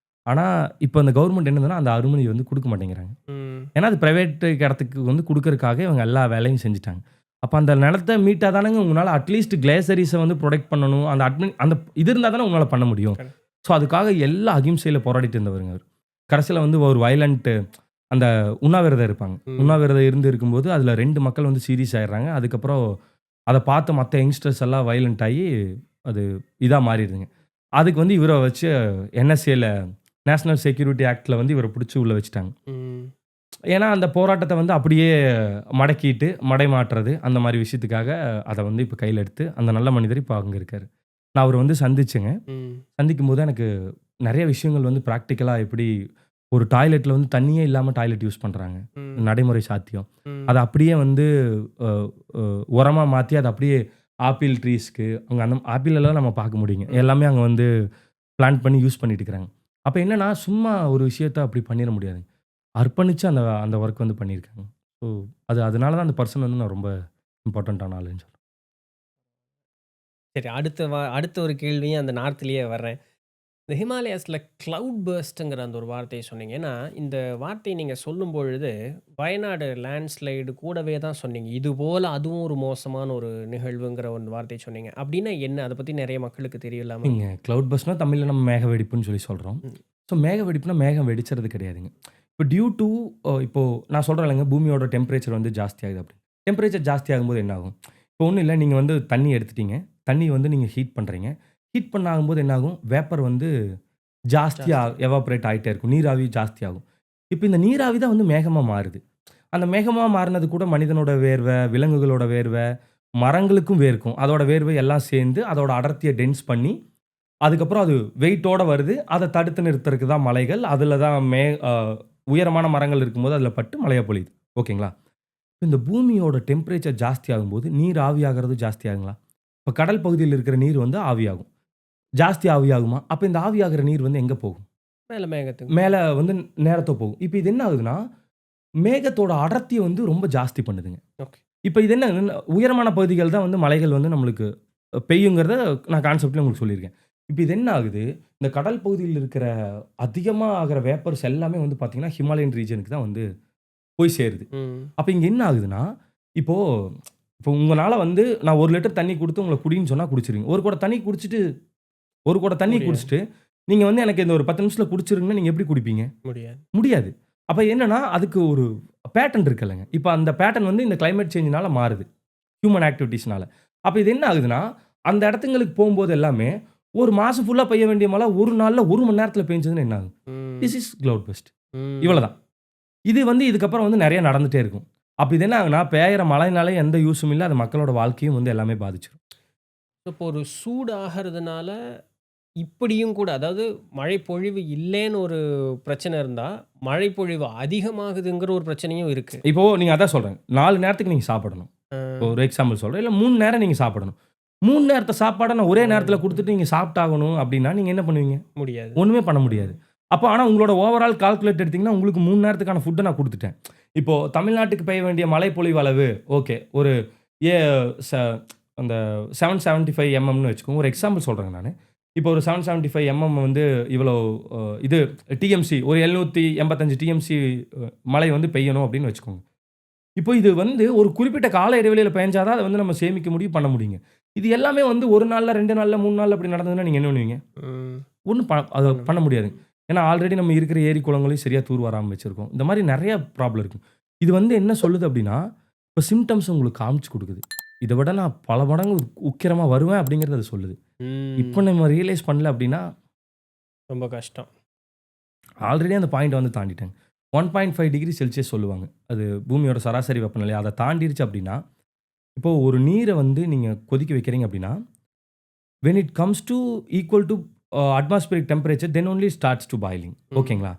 ஆனால் இப்போ இந்த கவர்மெண்ட் என்னதுன்னா, அந்த அனுமதி வந்து கொடுக்க மாட்டேங்கிறாங்க. ம். ஏன்னா அது பிரைவேட் இடத்துக்கு வந்து கொடுக்கறதுக்காக இவங்க எல்லா வேலையும் செஞ்சுட்டாங்க. அப்போ அந்த நிலத்தை மீட்டா தானங்க உங்களால் அட்லீஸ்ட் கிளேசரிஸை வந்து ப்ரொடெக்ட் பண்ணணும். அந்த இது இருந்தால் தானே உங்களால் பண்ண முடியும். Correct. ஸோ அதுக்காக எல்லா அகிம்சையில் போராடிட்டு இருந்தவருங்க அவர். கடைசியில் வந்து ஒரு வயலண்ட்டு அந்த உண்ணாவிரதம் இருப்பாங்க. ம். உண்ணாவிரதம் இருக்கும்போது அதில் 2 மக்கள் வந்து சீரியஸ் ஆயிடுறாங்க. அதுக்கப்புறம் அதை பார்த்த மற்ற யங்ஸ்டர்ஸ் எல்லாம் வயலண்ட் ஆகி அது இதாக மாறிடுதுங்க. அதுக்கு வந்து இவரை வச்சு NSAல நேஷனல் செக்யூரிட்டி ஆக்டில் வந்து இவரை பிடிச்சி உள்ளே வச்சுட்டாங்க. ம். ஏன்னா அந்த போராட்டத்தை வந்து அப்படியே மடக்கிட்டு மடைமாற்றுறது அந்த மாதிரி விஷயத்துக்காக அதை வந்து இப்போ கையில் எடுத்து அந்த நல்ல மனிதர் இப்போ அங்கே இருக்கார். நான் அவரை வந்து சந்திச்சேங்க. ம். சந்திக்கும் போது எனக்கு நிறைய விஷயங்கள் வந்து ப்ராக்டிக்கலாக எப்படி ஒரு டாய்லெட்டில் வந்து தண்ணியே இல்லாமல் டாய்லெட் யூஸ் பண்ணுறாங்க, ம். நடைமுறை சாத்தியம். ம். அதை அப்படியே வந்து உரமாக மாற்றி அதை அப்படியே ஆப்பிள் ட்ரீஸ்க்கு அங்கே அந்த ஆப்பிள் எல்லாம் நம்ம பார்க்க முடியுங்க. எல்லாமே அங்கே வந்து பிளான்ட் பண்ணி யூஸ் பண்ணிட்டு இருக்கிறாங்க. அப்போ என்னன்னா சும்மா ஒரு விஷயத்த அப்படி பண்ணிட முடியாதுங்க. அர்ப்பணிச்சு அந்த அந்த ஒர்க் வந்து பண்ணியிருக்காங்க. ஸோ அதனால தான் அந்த பர்சன் வந்து நான் ரொம்ப இம்பார்ட்டண்ட்டான ஆளுன்னு சொல்றேன். சரி, அடுத்த ஒரு கேள்வியும் அந்த நார்த்லயே வர்றேன். இந்த ஹிமாலயாஸ்ல கிளவுட் பர்ஸ்ட்ங்கிற அந்த ஒரு வார்த்தையை சொன்னீங்க. ஏன்னா, இந்த வார்த்தையை நீங்க சொல்லும்பொழுது, வயநாடு லேண்ட்ஸ்லைடு கூடவே தான் சொன்னீங்க. இதுபோல அதுவும் ஒரு மோசமான ஒரு நிகழ்வுங்கிற ஒரு வார்த்தையை சொன்னீங்க. அப்படின்னா என்ன? அத பத்தி நெறைய மக்களுக்கு தெரியும்லாமா? நீங்க கிளவுட் பர்ஸ்ட்னா தமிழ்ல நம்ம மேக வெடிப்புன்னு சொல்லி சொல்றோம். ம். ஸோ மேக வெடிப்புனா மேகம் வெடிச்சறது கிடையாதுங்க. இப்போ டியூ டூ இப்போ நான் சொல்றேன் இல்லைங்க, பூமியோட டெம்பரேச்சர் வந்து ஜாஸ்தி ஆகுது அப்படின்னு. டெம்பரேச்சர் ஜாஸ்தி ஆகும்போது என்ன ஆகும்? இப்போ ஒண்ணும் இல்ல, நீங்க வந்து தண்ணி எடுத்துட்டீங்க. தண்ணி வந்து நீங்க ஹீட் பண்றீங்க. ஹீட் பண்ண ஆகும்போது என்ன ஆகும்? வேப்பர் வந்து ஜாஸ்தியா ஜாஸ்தி. எவாப்பரேட் ஆயிட்டே இருக்கும். நீராவி ஜாஸ்தி ஆகும். இப்போ இந்த நீராவி தான் வந்து மேகமா மாறுது. அந்த மேகமா மாறுனது கூட மனிதனோட வேர்வை, விலங்குகளோட வேர்வை, மரங்களுக்கும் வேர்க்கும். அதோட வேர்வை எல்லாம் சேர்ந்து அதோட அடர்த்திய டென்ஸ் பண்ணி, அதுக்கப்புறம் அது வெயிட்டோட வருது. அத தடுத்து நிறுத்துறதுக்கு தான் மலைகள். அதில தான் உயரமான மரங்கள் இருக்கும்போது அதில பட்டு மழையா பொழியுது. ஓகேங்களா? இந்த பூமியோட டெம்பரேச்சர் ஜாஸ்தி ஆகும்போது நீர் ஆவியாகிறது ஜாஸ்தி ஆகுங்களா? இப்ப கடல் பகுதியில இருக்கிற நீர் வந்து ஆவியாகும். ஜாஸ்தி ஆவியாகுமா? அப்ப இந்த ஆவியாகுற நீர் வந்து எங்க போகும்? மேல மேகத்துக்கு. மேல வந்து நேரத்த போகும். இப்ப இது என்ன ஆகுதுன்னா, மேகத்தோட அடர்த்திய வந்து ரொம்ப ஜாஸ்தி பண்ணுதுங்க. ஓகே. இப்ப இது என்ன, உயரமான பகுதிகள் தான் வந்து மழைகள் வந்து நம்மளுக்கு பெய்யுங்கிறத நான் கான்செப்ட்ல உங்களுக்கு சொல்லியிருக்கேன். இப்ப இது என்ன ஆகுது, இந்த கடல் பகுதியில இருக்கிற அதிகமா ஆகுற வேப்பர்ஸ் எல்லாமே வந்து பார்த்தீங்கன்னா, ஹிமாலயன் ரீஜியனுக்கு தான் வந்து போய் சேருது. ம். அப்ப இங்க என்ன ஆகுதுன்னா, இப்போ இப்போ உங்கனால வந்து நான் 1 லிட்டர் தண்ணி குடுத்து உங்கள குடின்னு சொன்னா குடிச்சிருவீங்க. 1 குடம் தண்ணி குடிச்சிட்டு 1 குடம் தண்ணி முடியாது. குடிச்சிட்டு, நீங்க வந்து எனக்கு இந்த ஒரு 10 நிமிஷத்துல குடிச்சிருங்கன்னா, நீங்க எப்படி குடிப்பீங்க? முடியாது. முடியாது. அப்ப என்னன்னா, அதுக்கு ஒரு பேட்டர்ன் இருக்குல்லங்க. இப்ப அந்த பேட்டர்ன் வந்து இந்த கிளைமேட் சேஞ்ச்னால மாறுது. ஹியூமன் ஆக்டிவிட்டீஸ்னால. அப்ப இது என்ன ஆகுதுன்னா, அந்த இடத்துங்களுக்கு போம்போது எல்லாமே, ஒரு மாசம் ஃபுல்லா பெய்ய வேண்டிய மழை ஒரு நாள்ல 1 மணி நேரத்துல பெஞ்சதுன்னா என்ன ஆகும்? ம். This is cloud burst. ம். இவ்வளதான். இது வந்து இதுக்கப்புறம் வந்து நெறைய நடந்துட்டே இருக்கும். அப்ப இது என்ன ஆகும்னா, பெய்யிற மழைனால எந்த யூஸும் இல்ல. அது மக்களோட வாழ்க்கையும் வந்து எல்லாமே பாதிச்சிரும். இப்போ ஒரு சூடு ஆகறதுனால, இப்படியும் கூட அதாவது மழைப்பொழிவு இல்லேன்னு ஒரு பிரச்சனை இருந்தா, மழைப்பொழிவு அதிகமாகுதுங்கிற ஒரு பிரச்சனையும் இருக்கு. இப்போ நீங்க அதான் சொல்றேன். 4 நேரத்துக்கு நீங்க சாப்பிடணும். அ. ஒரு எக்ஸாம்பிள் சொல்றேன். இல்ல 3 நேரம் நீங்க சாப்பிடணும். 3 நேரத்த சாப்பாட நான் ஒரே நேரத்துல குடுத்துட்டு நீங்க சாப்பிட்டாகணும் அப்டின்னா, நீங்க என்ன பண்ணுவீங்க? முடியாது. ஒண்ணுமே பண்ண முடியாது. அப்ப ஆனா உங்களோட ஓவரால் கால்குலேட் எடுத்தீங்கன்னா, உங்களுக்கு 3 நேரத்துக்கான ஃபுட்ட நான் குடுத்துட்டேன். இப்போ தமிழ்நாட்டுக்கு பெய்ய வேண்டிய மழைப்பொழிவு அளவு ஓகே. ஒரு ஏ ச அந்த 775 எம்எம்னு வச்சுக்கோங்க. ஒரு எக்ஸாம்பிள் சொல்றேங்க நானு. இப்போ ஒரு 775 எம்எம் வந்து இவ்வளோ இது டிஎம்சி ஒரு 785 டிஎம்சி மழை வந்து பெய்யணும் அப்டின்னு வச்சுக்கோங்க. இப்போ இது வந்து ஒரு குறிப்பிட்ட கால இடைவெளியில பெஞ்சா தான் அத வந்து நம்ம சேமிக்க முடியும், பண்ண முடியுங்க. இது எல்லாமே வந்து 1 நாள்ல, 2 நாள்ல, 3 நாள்ல அப்படி நடந்ததுன்னா நீங்க என்ன பண்ணுவீங்க? ம். ஒண்ணும் அத பண்ண முடியாதுங்க. ஏன்னா ஆல்ரெடி நம்ம இருக்கிற ஏரி, குளங்களையும் சரியா தூர்வாராம வச்சிருக்கோம். இந்த மாரி நெறைய ப்ராப்ளம் இருக்கு. இது வந்து என்ன சொல்லுது அப்டின்னா, இப்ப சிம்ப்டம்ஸ் உங்களுக்கு காமிச்சு குடுக்குது. இத விட நான் பல மடங்கு உக்கிரமா வருவேன் அப்டிங்கிறத அது சொல்லுது. இப்ப ம். நம்ம ரியலைஸ் பண்ணல அப்டின்னா, ரொம்ப கஷ்டம். ஆல்ரெடி அந்த பாயிண்ட்ட வந்து தாண்டிட்டேங்க. 1.5 டிகிரி செல்சியஸ் சொல்லுவாங்க. அது பூமியோட சராசரி வெப்பநிலை. அத தாண்டிருச்சு அப்டின்னா, இப்போ ஒரு நீரை வந்து நீங்கள் கொதிக்க வைக்கிறீங்க அப்படின்னா when it comes to equal to atmospheric temperature then only starts to boiling ஓகேங்களா.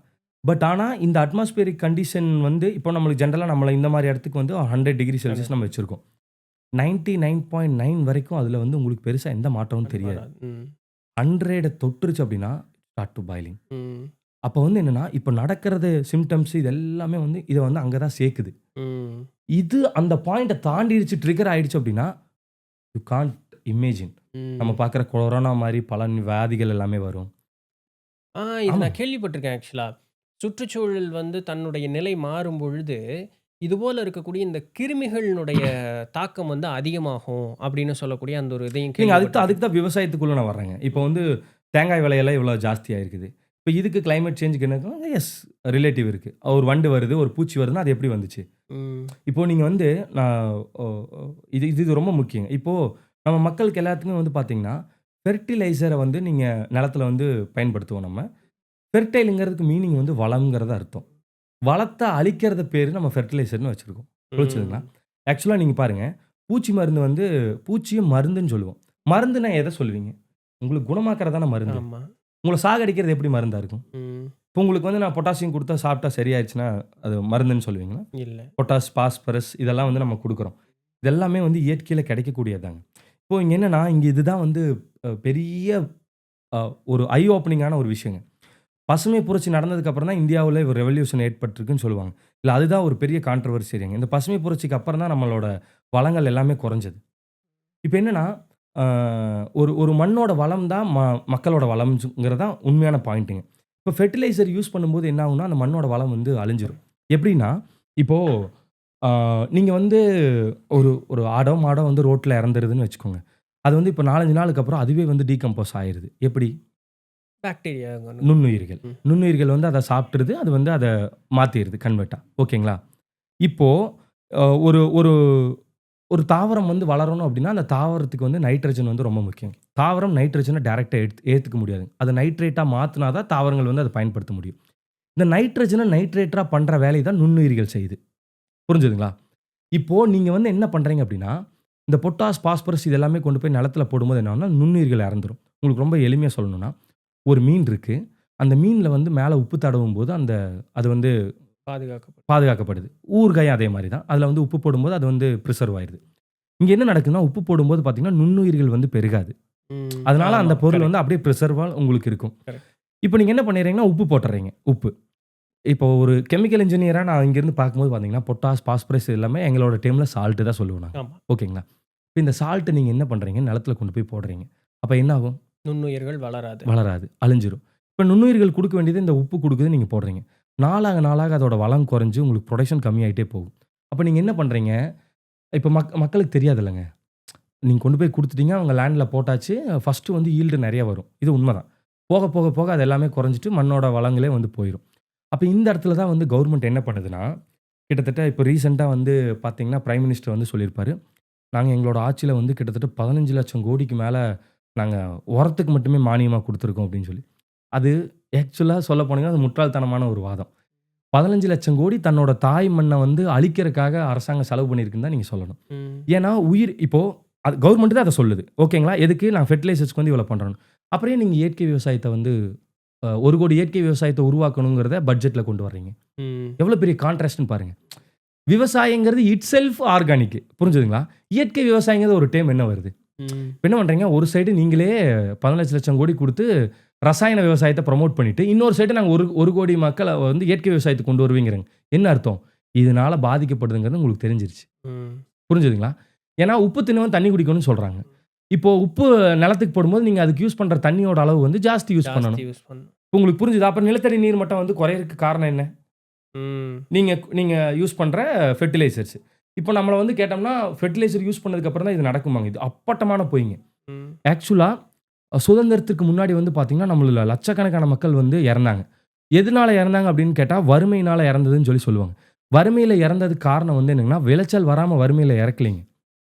பட் ஆனால் இந்த அட்மாஸ்பியரிக் கண்டிஷன் வந்து இப்போ நம்மளுக்கு ஜென்ரலாக நம்மளை இந்த மாதிரி இடத்துக்கு வந்து 100 டிகிரி செல்சியஸ் நம்ம வச்சுருக்கோம். 99.9 வரைக்கும் அதில் வந்து உங்களுக்கு பெருசாக எந்த மாற்றமும் தெரியாது. 100 தொட்டுருச்சு அப்படின்னா ஸ்டார்ட் டு பாயிலிங். அப்போ வந்து என்னென்னா இப்போ நடக்கிறது சிம்டம்ஸ் இது எல்லாமே வந்து இதை வந்து அங்கே தான் சேர்க்குது. இது அந்த பாயிண்ட்டை தாண்டிடுச்சு ட்ரிகர் ஆயிடுச்சு அப்படின்னா யூ கான்ட் இமேஜின் நம்ம பார்க்குற கொரோனா மாதிரி பல வியாதிகள் எல்லாமே வரும். இது ஆமா. நான் கேள்விப்பட்டிருக்கேன் ஆக்சுவலாக. சுற்றுச்சூழல் வந்து தன்னுடைய நிலை மாறும் பொழுது இதுபோல் இருக்கக்கூடிய இந்த கிருமிகளினுடைய தாக்கம் வந்து அதிகமாகும் அப்படின்னு சொல்லக்கூடிய அந்த ஒரு இதையும் நீங்கள் அதுக்கு கேள்விப்பட்டிருக்கேன். தான் விவசாயத்துக்குள்ளே நான் வர்றேங்க. இப்போ வந்து தேங்காய் விலையெல்லாம் இவ்வளோ ஜாஸ்தியாக இருக்குது. இப்போ இதுக்கு கிளைமேட் சேஞ்சுக்கு என்ன எஸ் ரிலேட்டிவ் இருக்குது. ஒரு வண்டு வருது ஒரு பூச்சி வருதுன்னா அது எப்படி வந்துச்சு. ம். இப்போது நீங்கள் வந்து நான் இது இது ரொம்ப முக்கியம். இப்போது நம்ம மக்களுக்கு எல்லாத்துக்குமே வந்து பார்த்தீங்கன்னா ஃபெர்டிலைசரை வந்து நீங்கள் நிலத்துல வந்து பயன்படுத்துவோம். நம்ம ஃபெர்டைலுங்கிறதுக்கு மீனிங் வந்து வளம்ங்கிறத அர்த்தம். வளத்தை அழிக்கிறத பேர் நம்ம ஃபெர்டிலைசர்னு வச்சுருக்கோம். புரிச்சுதுங்களா. ஆக்சுவலாக நீங்கள் பாருங்கள் பூச்சி மருந்து வந்து பூச்சியை மருந்துன்னு சொல்லுவோம். மருந்துனா எதை சொல்லுவீங்க? உங்களுக்கு குணமாக்குறதான மருந்து. ஆமாம். உங்களை சாகடிக்கிறது எப்படி மருந்தாக இருக்கும்? இப்போ உங்களுக்கு வந்து நான் பொட்டாசியம் கொடுத்தா சாப்பிட்டா சரியாயிடுச்சுன்னா அது மருந்துன்னு சொல்லுவீங்களா? இல்லை. பொட்டாஸ் பாஸ்பரஸ் இதெல்லாம் வந்து நம்ம கொடுக்குறோம். இதெல்லாமே வந்து இயற்கையில் கிடைக்கக்கூடியதாங்க. இப்போது இங்கே என்னென்னா இங்கே இதுதான் வந்து பெரிய ஒரு ஐ ஓப்பனிங்கான ஒரு விஷயங்க. பசுமை புரட்சி நடந்ததுக்கப்புறம் தான் இந்தியாவில் ஒரு ரெவல்யூஷன் ஏற்பட்டிருக்குன்னு சொல்லுவாங்க. இல்லை அதுதான் ஒரு பெரிய கான்ட்ரவர்சி ஏரியாங்க. இந்த பசுமை புரட்சிக்கு அப்புறம் தான் நம்மளோட வளங்கள் எல்லாமே குறைஞ்சது. இப்போ என்னென்னா ஒரு மண்ணோட வளம் தான் மக்களோட வளம்ங்கிறதான் உண்மையான பாயிண்ட்டுங்க. இப்போ ஃபெர்டிலைசர் யூஸ் பண்ணும்போது என்ன ஆகும்னா அந்த மண்ணோட வளம் வந்து அழிஞ்சிரும். எப்படின்னா இப்போது நீங்கள் வந்து ஒரு ஆடோ மாடோ வந்து ரோட்டில் இறந்துருதுன்னு வச்சுக்கோங்க. அது வந்து இப்போ 4-5 நாளுக்கு அப்புறம் அதுவே வந்து டீகம்போஸ் ஆயிடுது. எப்படி? பாக்டீரியா. நுண்ணுயிர்கள். நுண்ணுயிர்கள் வந்து அதை சாப்பிட்ருது. அது வந்து அதை மாற்றிடுது கன்வெர்ட்டாக. ஓகேங்களா. இப்போது ஒரு ஒரு ஒரு தாவரம் வந்து வளரணும் அப்படின்னா அந்த தாவரத்துக்கு வந்து நைட்ரஜன் வந்து ரொம்ப முக்கியம். தாவரம் நைட்ரஜனை டைரெக்டாக ஏற்றுக்க முடியாது. அதை நைட்ரேட்டாக மாற்றினா தான் தாவரங்கள் வந்து அதை பயன்படுத்த முடியும். இந்த நைட்ரஜனை நைட்ரேட்டாக பண்ணுற வேலையை தான் நுண்ணுயிர்கள் செய்யுது. புரிஞ்சுதுங்களா. இப்போது நீங்கள் வந்து என்ன பண்ணுறீங்க அப்படின்னா இந்த பொட்டாஸ் பாஸ்பரஸ் இது எல்லாமே கொண்டு போய் நிலத்தில் போடும்போது என்ன ஆகும்னா நுண்ணுயிர்கள் இறந்துரும். உங்களுக்கு ரொம்ப எளிமையாக சொல்லணும்னா ஒரு மீன் இருக்குது. அந்த மீனில் வந்து மேலே உப்பு தடவும் போது அது வந்து பாதுகாக்கப்படுது. ஊறுகாயும் அதே மாதிரி தான். அதில் வந்து உப்பு போடும்போது அது வந்து ப்ரிசர்வ் ஆயிடுது. இங்கே என்ன நடக்குதுன்னா உப்பு போடும்போது பார்த்தீங்கன்னா நுண்ணுயிர்கள் வந்து பெருகாது. அதனால அந்த பொருள் வந்து அப்படியே ப்ரிசர்வாக உங்களுக்கு இருக்கும். இப்போ நீங்கள் என்ன பண்ணிடுறீங்கன்னா உப்பு போட்டுறீங்க. உப்பு இப்போ ஒரு கெமிக்கல் இன்ஜினியராக நான் இங்கேருந்து பார்க்கும்போது பார்த்தீங்கன்னா பொட்டாஸ் பாஸ்பரஸ் எல்லாமே எங்களோட டைமில் சால்ட்டு தான் சொல்லுவோம் நாங்கள். ஓகேங்களா. இப்போ இந்த சால்ட்டு நீங்கள் என்ன பண்ணுறீங்க நிலத்தில் கொண்டு போய் போடுறீங்க. அப்போ என்ன ஆகும்? நுண்ணுயிர்கள் வளராது அழிஞ்சிரும். இப்போ நுண்ணுயிர்கள் கொடுக்க வேண்டியது இந்த உப்பு கொடுக்குது நீங்கள் போடுறீங்க. நாளாக அதோட வளம் குறைஞ்சி உங்களுக்கு ப்ரொடக்ஷன் கம்மியாகிட்டே போகும். அப்போ நீங்கள் என்ன பண்ணுறீங்க? இப்போ மக்களுக்கு தெரியாது இல்லைங்க. நீங்கள் கொண்டு போய் கொடுத்துட்டீங்க அவங்க லேண்டில் போட்டாச்சு. ஃபஸ்ட்டு வந்து ஈல்டு நிறைய வரும். இது உண்மை தான். போக போக போக அது எல்லாமே குறைஞ்சிட்டு மண்ணோட வளங்களே வந்து போயிடும். அப்போ இந்த இடத்துல தான் வந்து கவர்மெண்ட் என்ன பண்ணுதுன்னா கிட்டத்தட்ட இப்போ ரீசெண்டாக வந்து பார்த்தீங்கன்னா பிரைம் மினிஸ்டர் வந்து சொல்லியிருப்பாரு. நாங்கள் எங்களோட ஆட்சியில் வந்து கிட்டத்தட்ட 15 லட்சம் கோடிக்கு மேலே நாங்கள் உரத்துக்கு மட்டுமே மானியமாக கொடுத்துருக்கோம் அப்படின்னு சொல்லி. அது ஆக்சுவலாக சொல்ல போனீங்கன்னா அது முட்டாள்தனமான ஒரு வாதம். 15 லட்சம் கோடி தன்னோட தாய் மண்ணை வந்து அழிக்கிறதுக்காக அரசாங்கம் செலவு பண்ணியிருக்குன்னு தான் நீங்கள் சொல்லணும். ஏன்னா உயிர் இப்போது அது கவர்மெண்ட் தான் அதை சொல்லுது. ஓகேங்களா. எதுக்கு நான் ஃபெர்டிலைசர்ஸ்க்கு வந்து இவ்வளோ பண்ணுறேன். அப்புறம் நீங்கள் இயற்கை விவசாயத்தை வந்து 1 கோடி இயற்கை விவசாயத்தை உருவாக்கணுங்கிறத பட்ஜெட்டில் கொண்டு வர்றீங்க. எவ்வளோ பெரிய கான்ட்ராஸ்ட்னு பாருங்கள். விவசாயங்கிறது இட் செல்ஃப் ஆர்கானிக். புரிஞ்சுதுங்களா. இயற்கை விவசாயங்கிறது ஒரு டைம் என்ன வருது. இப்போ என்ன பண்ணுறீங்க ஒரு சைடு நீங்களே 15 லட்சம் கோடி கொடுத்து ரசாயன விவசாயத்தை ப்ரமோட் பண்ணிவிட்டு இன்னொரு சைடு நாங்கள் 1 கோடி மக்களை வந்து இயற்கை விவசாயத்தை கொண்டு வருவீங்கிறங்க. என்ன அர்த்தம்? இதனால் பாதிக்கப்படுதுங்கிறது உங்களுக்கு தெரிஞ்சிருச்சு. புரிஞ்சுதுங்களா. ஏன்னா உப்பு தின்னவன் தண்ணி குடிக்கணும்னு சொல்கிறாங்க. இப்போது உப்பு நிலத்துக்கு போடும்போது நீங்கள் அதுக்கு யூஸ் பண்ணுற தண்ணியோட அளவு வந்து ஜாஸ்தி யூஸ் பண்ணணும். உங்களுக்கு புரிஞ்சுது. அப்புறம் நிலத்தடி நீர் மட்டம் வந்து குறையிறதுக்கு காரணம் என்ன? நீங்கள் யூஸ் பண்ணுற ஃபெர்டிலைசர்ஸ். இப்போ நம்மளை வந்து கேட்டோம்னா ஃபெர்டிலைசர் யூஸ் பண்ணதுக்கப்புறம் தான் இது நடக்குமாங்க. இது அப்பட்டமான போயிங்க. ஆக்சுவலாக சுதந்திரத்துக்கு முன்னாடி வந்து பார்த்திங்கன்னா நம்மள லட்சக்கணக்கான மக்கள் வந்து இறந்தாங்க. எதனால் இறந்தாங்க அப்படின்னு கேட்டால் வறுமையினால் இறந்ததுன்னு சொல்லுவாங்க. வறுமையில் இறந்ததுக்கு காரணம் வந்து என்னென்னா விளைச்சல் வராமல் வறுமையில் இறக்கலைங்க.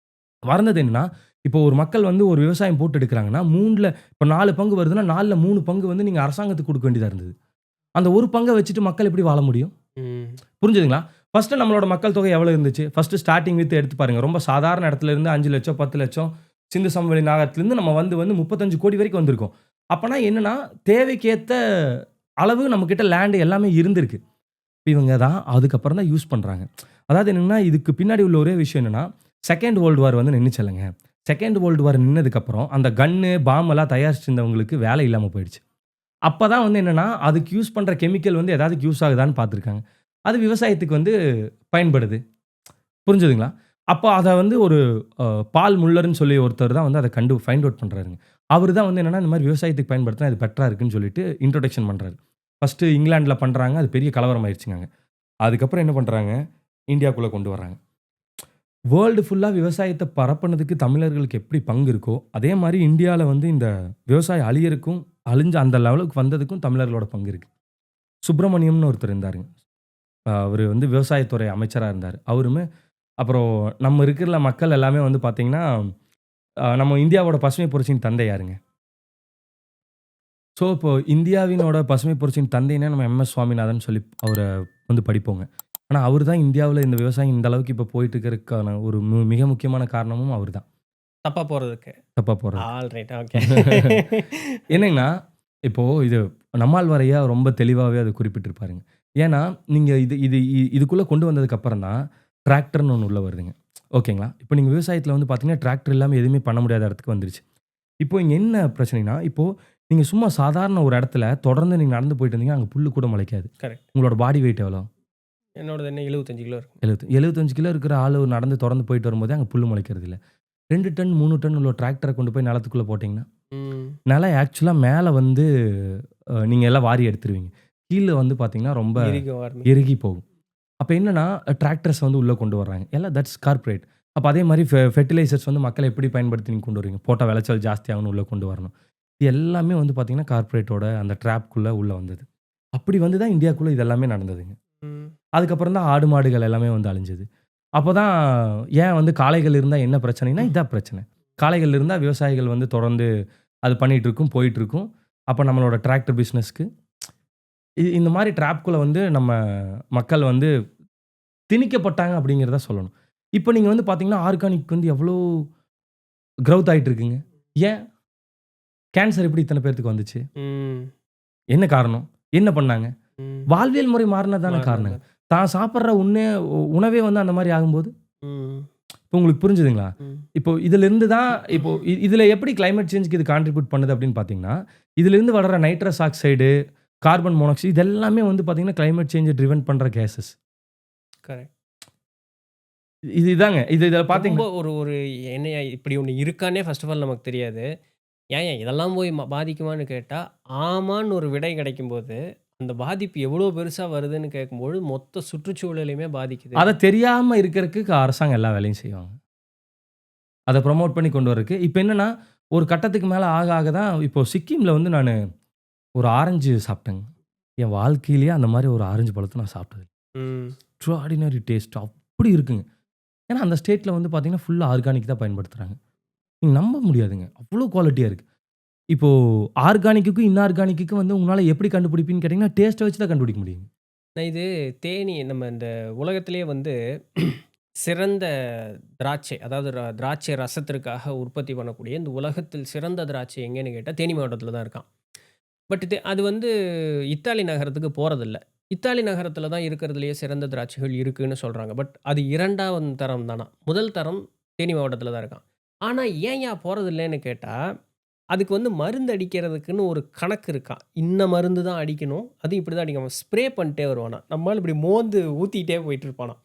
வறந்தது என்னன்னா இப்போ ஒரு மக்கள் வந்து ஒரு விவசாயம் போட்டு எடுக்கிறாங்கன்னா 3ல் இப்போ 4 பங்கு வருதுன்னா 4ல் 3 பங்கு வந்து நீங்கள் அரசாங்கத்துக்கு கொடுக்க வேண்டியதாக இருந்தது. அந்த ஒரு பங்கை வச்சுட்டு மக்கள் எப்படி வாழ முடியும்? புரிஞ்சுதுங்களா. ஃபர்ஸ்ட்டு நம்மளோட மக்கள் தொகை எவ்வளோ இருந்துச்சு? ஃபர்ஸ்ட்டு ஸ்டார்ட்டிங் வித் எடுத்து பாருங்க. ரொம்ப சாதாரண இடத்துல இருந்து 5,00,000 10,00,000 சிந்து சமவெளி நாகரிகத்திலேருந்து நம்ம வந்து 35 கோடி வரைக்கும் வந்திருக்கோம். அப்பன்னா என்னன்னா, தேவைக்கேத்த அளவு நம்மகிட்ட லேண்ட் எல்லாமே இருந்திருக்கு. இவங்க தான் அதுக்கப்புறம் தான் யூஸ் பண்றாங்க. அதாவது என்னன்னா, இதுக்கு பின்னாடி உள்ள ஒரே விஷயம் என்னன்னா, செகண்ட் வேர்ல்டு வார் வந்து நின்னுச்சுல்லங்க. செகண்ட் வேர்ல்டு வார் நின்னதுக்கப்புறம், அந்த கன்னு, பாம் எல்லாம் தயாரிச்சிருந்தவங்களுக்கு வேலை இல்லாம போயிடுச்சு. அப்பதான் வந்து என்னன்னா, அதுக்கு யூஸ் பண்ற கெமிக்கல் வந்து எதாவதுக்கு யூஸ் ஆகுதான்னு பார்த்துருக்காங்க. அது விவசாயத்துக்கு வந்து பயன்படுது. புரிஞ்சுதுங்களா? அப்போ அத வந்து ஒரு பால் முல்லர்ன்னு சொல்லி ஒருத்தர் தான் வந்து அத ஃபைண்ட் அவுட் பண்றாருங்க. அவரு தான் வந்து என்னன்னா, இந்த மாரி விவசாயத்துக்கு பயன்படுத்தினா இது பெட்டரா இருக்குன்னு சொல்லிட்டு இன்ட்ரோடக்ஷன் பண்றாரு. ஃபர்ஸ்ட்டு இங்கிலாந்துல பண்றாங்க. அது பெரிய கலவரம் ஆயிருச்சுங்க அங்க. அதுக்கப்புறம் என்ன பண்றாங்க, இந்தியாக்குள்ள கொண்டு வர்றாங்க. வேர்ல்டு ஃபுல்லா விவசாயத்த பரப்புனதுக்கு தமிழர்களுக்கு எப்படி பங்கு இருக்கோ, அதே மாரி இந்தியால வந்து இந்த விவசாயம் அழியறக்கும், அழிஞ்சு அந்த லெவலுக்கு வந்ததுக்கும் தமிழர்களோட பங்கு இருக்கு. சுப்பிரமணியம்னு ஒருத்தர் இருந்தாருங்க. அவரு வந்து விவசாயத்துறை அமைச்சரா இருந்தாரு. அவருமே அப்புறம் நம்ம இருக்கிற மக்கள் எல்லாமே வந்து பார்த்தீங்கன்னா, நம்ம இந்தியாவோட பசுமை புரட்சியின் தந்தை யாருங்க? ஸோ, இப்போ இந்தியாவினோட பசுமை புரட்சியின் தந்தைன்னா நம்ம எம்.எஸ். சுவாமிநாதன் சொல்லி அவர வந்து படிப்போங்க. ஆனா, அவரு தான் இந்தியாவுல இந்த விவசாயம் இந்த அளவுக்கு இப்போ போயிட்டு இருக்கிறதுக்கான ஒரு மிக முக்கியமான காரணமும் அவரு தான். தப்பா போறதுக்கு. தப்பா போறது. ஆல்ரைட். ஓகே. என்னங்கன்னா, இப்போ இது நம்மாழ்வார் ஐயா ரொம்ப தெளிவாவே அத குறிப்பிட்டிருப்பாருங்க. ஏன்னா, நீங்க இதுக்குள்ள கொண்டு வந்ததுக்கு அப்புறம் தான் டிராக்டர்ன்னு ஒண்ணு உள்ள வருதுங்க. ஓகேங்களா? இப்போ நீங்க விவசாயத்தில வந்து பார்த்தீங்கன்னா, டிராக்டர் இல்லாம எதுவுமே பண்ண முடியாத இடத்துக்கு வந்துருச்சு. இப்போ இங்க என்ன பிரச்சனைன்னா, இப்போ நீங்க சும்மா சாதாரண ஒரு இடத்துல தொடர்ந்து நீங்க நடந்து போயிட்டு இருந்தீங்கன்னா, அங்க புல்லு கூட முளைக்காது. கரெக்ட். உங்களோட பாடி வெயிட் எவ்வளோ? என்னோடது என்ன 75 கிலோ இருக்கும். 75 கிலோ இருக்கிற ஆளு நடந்து தொடர்ந்து போயிட்டு வரும்போதே அங்க புல்லு முளைக்கிறது இல்ல. 2 டன், 3 டன் உள்ள டிராக்டர கொண்டு போய் நிலத்துக்குள்ள போட்டீங்கன்னா, ம். நிலம் ஆக்சுவலா மேல வந்து நீங்க எல்லாம் வாரி எடுத்துருவீங்க. கீழ வந்து பார்த்தீங்கன்னா, ரொம்ப இறுகும் ஆரம்பி. இறுகி போகும். அப்ப என்னன்னா, டிராக்டர்ஸ் வந்து உள்ள கொண்டு வர்றாங்க. எல்லாம் தட்ஸ் கார்ப்பரேட். அப்ப அதே மாரி ஃபெர்டிலைசர்ஸ் வந்து மக்கள் எப்படி பயன்படுத்தி நீங்க கொண்டு வரீங்க? போட்டா விளைச்சல் ஜாஸ்தியாகும்னு உள்ள கொண்டு வரணும். இது எல்லாமே வந்து பார்த்தீங்கன்னா, கார்ப்பரேட்டோட அந்த ட்ராப்க்குள்ள உள்ள வந்தது. அப்படி வந்து தான் இந்தியாக்குள்ள இது எல்லாமே நடந்ததுங்க. ம். அதுக்கப்புறம் தான் ஆடு, மாடுகள் எல்லாமே வந்து அழிஞ்சது. அப்பதான் ஏன் வந்து காளைகள் இருந்தா என்ன பிரச்சனைன்னா, இதான் பிரச்சனை. காளைகள் இருந்தா விவசாயிகள் வந்து தொடர்ந்து அது பண்ணிட்டு இருக்கும், போயிட்டு இருக்கும். அப்ப நம்மளோட டிராக்டர் பிசினஸ்க்கு இந்த மாரி ட்ராப்க்குள்ள வந்து நம்ம மக்கள் வந்து திணிக்கப்பட்டாங்க அப்படிங்கிறத சொல்லணும். இப்ப நீங்க வந்து பார்த்தீங்கன்னா, ஆர்கானிக் வந்து எவ்வளோ க்ரௌத் ஆயிட்டு இருக்குங்க. ஏன்? கேன்சர் எப்படி இத்தன பேத்துக்கு வந்துச்சு? ம். என்ன காரணம்? என்ன பண்ணாங்க? ம். வாழ்வியல் முறை மாறுனது தானே காரணம். மாறுனது. தான் சாப்பிடுற உணவே வந்து அந்த மாரி ஆகும்போது, ம். இப்போ உங்களுக்கு புரிஞ்சுதுங்களா? ம். இப்போ இதிலிருந்து தான் இப்போ இதில எப்படி கிளைமேட் சேஞ்சுக்கு இது கான்ட்ரிபியூட் பண்ணுது அப்படின்னு பார்த்தீங்கன்னா, இதிலிருந்து வர்ற நைட்ரஸ் ஆக்சைடு, கார்பன் மோனாக்சைடு இது எல்லாமே வந்து பார்த்தீங்கன்னா, கிளைமேட் சேஞ்ச ட்ரிவன் பண்ற கேஸஸ். கரெக்ட். இதாங்க. இதில ரொம்ப பார்த்தீங்கன்னா ஒரு ஒரு என்னய்யா இப்படி ஒண்ணு இருக்கான்னே ஃபர்ஸ்ட் ஆஃப் ஆல் நமக்கு தெரியாது. ஏன்யா இதெல்லாம் போய் பாதிக்குமான்னு கேட்டா, ஆமான்னு ஒரு விடை கிடைக்கும்போது, அந்த பாதிப்பு எவ்வளோ பெருசா வருதுன்னு கேட்கும்போது, மொத்த சுற்றுச்சூழலையுமே பாதிக்குது. அத தெரியாம இருக்கறக்கு அரசாங்கம் எல்லா வேலையும் செய்வாங்க. அத ப்ரமோட் பண்ணி கொண்டு வரக்கு. இப்ப என்னன்னா, ஒரு கட்டத்துக்கு மேல ஆக ஆக தான் இப்போ சிக்கிம்ல வந்து நானு ஒரு ஆரஞ்சு சாப்பிட்டேங்க. என் வாழ்க்கையிலேயே அந்த மாரி ஒரு ஆரஞ்சு பழத்த நான் சாப்பிட்டது இல்ல. ம். எக்ஸ்ட்ராடினரி டேஸ்ட் அப்படி இருக்குங்க. ஏன்னா அந்த ஸ்டேட்ல வந்து பார்த்தீங்கன்னா, ஃபுல்லா ஆர்கானிக் தான் பயன்படுத்துறாங்க. நீங்க நம்ப முடியாதுங்க. அவ்ளோ குவாலிட்டியா இருக்கு. இப்போ ஆர்கானிக்குக்கும், இன்ஆர்கானிக்குக்கும் வந்து உங்களால எப்படி கண்டுபிடிப்பீங்கன்னு கேட்டீங்கன்னா, டேஸ்ட்ட வச்சு தான் கண்டுபிடிக்க முடியும். நான் இது தேனீ நம்ம இந்த உலகத்திலேயே வந்து சிறந்த திராட்சை, அதாவது திராட்சை ரசத்திற்காக உற்பத்தி பண்ணக்கூடிய இந்த உலகத்தில் சிறந்த திராட்சை எங்கேன்னு கேட்டா, தேனி மாவட்டத்தில தான் இருக்காம். பட் அது வந்து இத்தாலி நகரத்துக்கு போறதில்ல. இத்தாலி நகரத்தில தான் இருக்கிறதுலயே சிறந்த திராட்சைகள் இருக்குன்னு சொல்றாங்க. பட் அது 2வது தரம் தானாம். முதல் தரம் தேனி மாவட்டத்தில தான் இருக்காம். ஆனா ஏன்யா போறதில்லைன்னு கேட்டா, அதுக்கு வந்து மருந்து அடிக்கிறதுக்குன்னு ஒரு கணக்கு இருக்காம். இன்ன மருந்து தான் அடிக்கணும். அதுவும் இப்படி தான் அடிக்கணும். ஸ்ப்ரே பண்ணிட்டே வருவானாம். நம்ம ஆளு இப்படி மோந்து ஊத்திட்டே போயிட்டு இருப்பானாம்.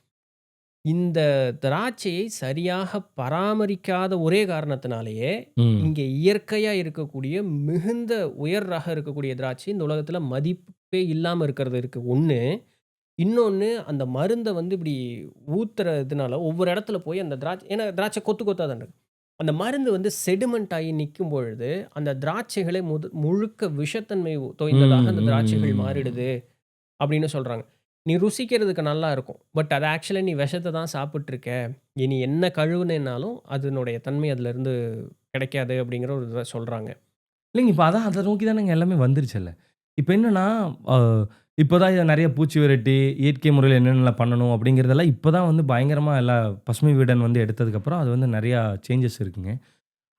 இந்த திராட்சையை சரியாக பராமரிக்காத ஒரே காரணத்தினாலேயே, ம். இங்க இயற்கையா இருக்கக்கூடிய மிகுந்த உயர் ரக இருக்கக்கூடிய திராட்சை இந்த உலகத்தில மதிப்பே இல்லாம இருக்கிறது இருக்கு 1. இன்னொன்னு அந்த மருந்த வந்து இப்படி ஊத்துறதுனால ஒவ்வொரு இடத்துல போய் அந்த ஏன்னா திராட்சை கொத்து கொத்தா தானே இருக்கு. அந்த மருந்து வந்து செடிமெண்ட் ஆகி நிக்கும் பொழுது, அந்த திராட்சைகளே முழுக்க விஷத்தன்மை தோய்ந்ததாக அந்த திராட்சைகள் ம். மாறிடுது அப்படின்னு சொல்றாங்க. நீ ருசிக்கிறதுக்கு நல்லா இருக்கும். பட் அது ஆக்சுவலா நீ விஷத்த தான் சாப்பிட்டுருக்க. இனி என்ன கழுவுனேன்னாலும் அதனுடைய தன்மை அதிலிருந்து கிடைக்காது அப்படிங்கிற ஒரு இத சொல்றாங்க. இல்லைங்க. இப்ப அதான் அத நோக்கி தானங்க எல்லாமே வந்துருச்சுல்ல. இப்ப என்னன்னா, அ இப்போ தான் நெறைய பூச்சி விரட்டி, இயற்கை முறையில என்னென்னலாம் பண்ணணும் அப்படிங்கிறதெல்லாம் இப்போ தான் வந்து பயங்கரமா எல்லா பசுமை வீடன் வந்து எடுத்ததுக்கப்புறம் அது வந்து நெறையா சேஞ்சஸ் இருக்குங்க.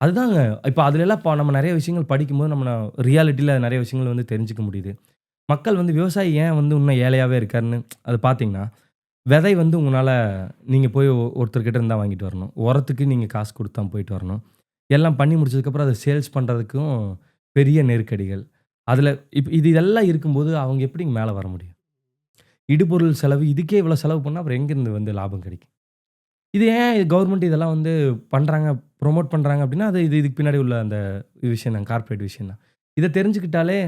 அதுதாங்க. இப்ப அதுலலாம் நம்ம நெறைய விஷயங்கள் படிக்கும்போது நம்ம ரியாலிட்டில நெறைய விஷயங்கள் வந்து தெரிஞ்சுக்க முடியுது. மக்கள் வந்து விவசாயி ஏன் வந்து இன்னும் ஏழையாவே இருக்காருன்னு அது பார்த்தீங்கன்னா, விதை வந்து உங்கனால நீங்க போய் ஒருத்தர்கிட்ட இருந்தா வாங்கிட்டு வரணும். உரத்துக்கு நீங்க காசு குடுத்து தான் போயிட்டு வரணும். எல்லாம் பண்ணி முடிச்சதுக்கப்புறம் அத சேல்ஸ் பண்றதுக்கும் பெரிய நெருக்கடிகள். அதுல இது இதெல்லாம் இருக்கும்போது அவங்க எப்படிங்க மேல வர முடியும்? இடுபொருள் செலவு இதுக்கே இவ்வளோ செலவு பண்ணா அப்புறம் எங்கேருந்து வந்து லாபம் கிடைக்கும்? இது ஏன் கவர்மெண்ட் இதெல்லாம் வந்து பண்றாங்க, புரமோட் பண்றாங்க அப்டின்னா, இதுக்கு பின்னாடி உள்ள அந்த விஷயம் தான். கார்ப்பரேட் விஷயம் தான். இத தெரிஞ்சுக்கிட்டாலே,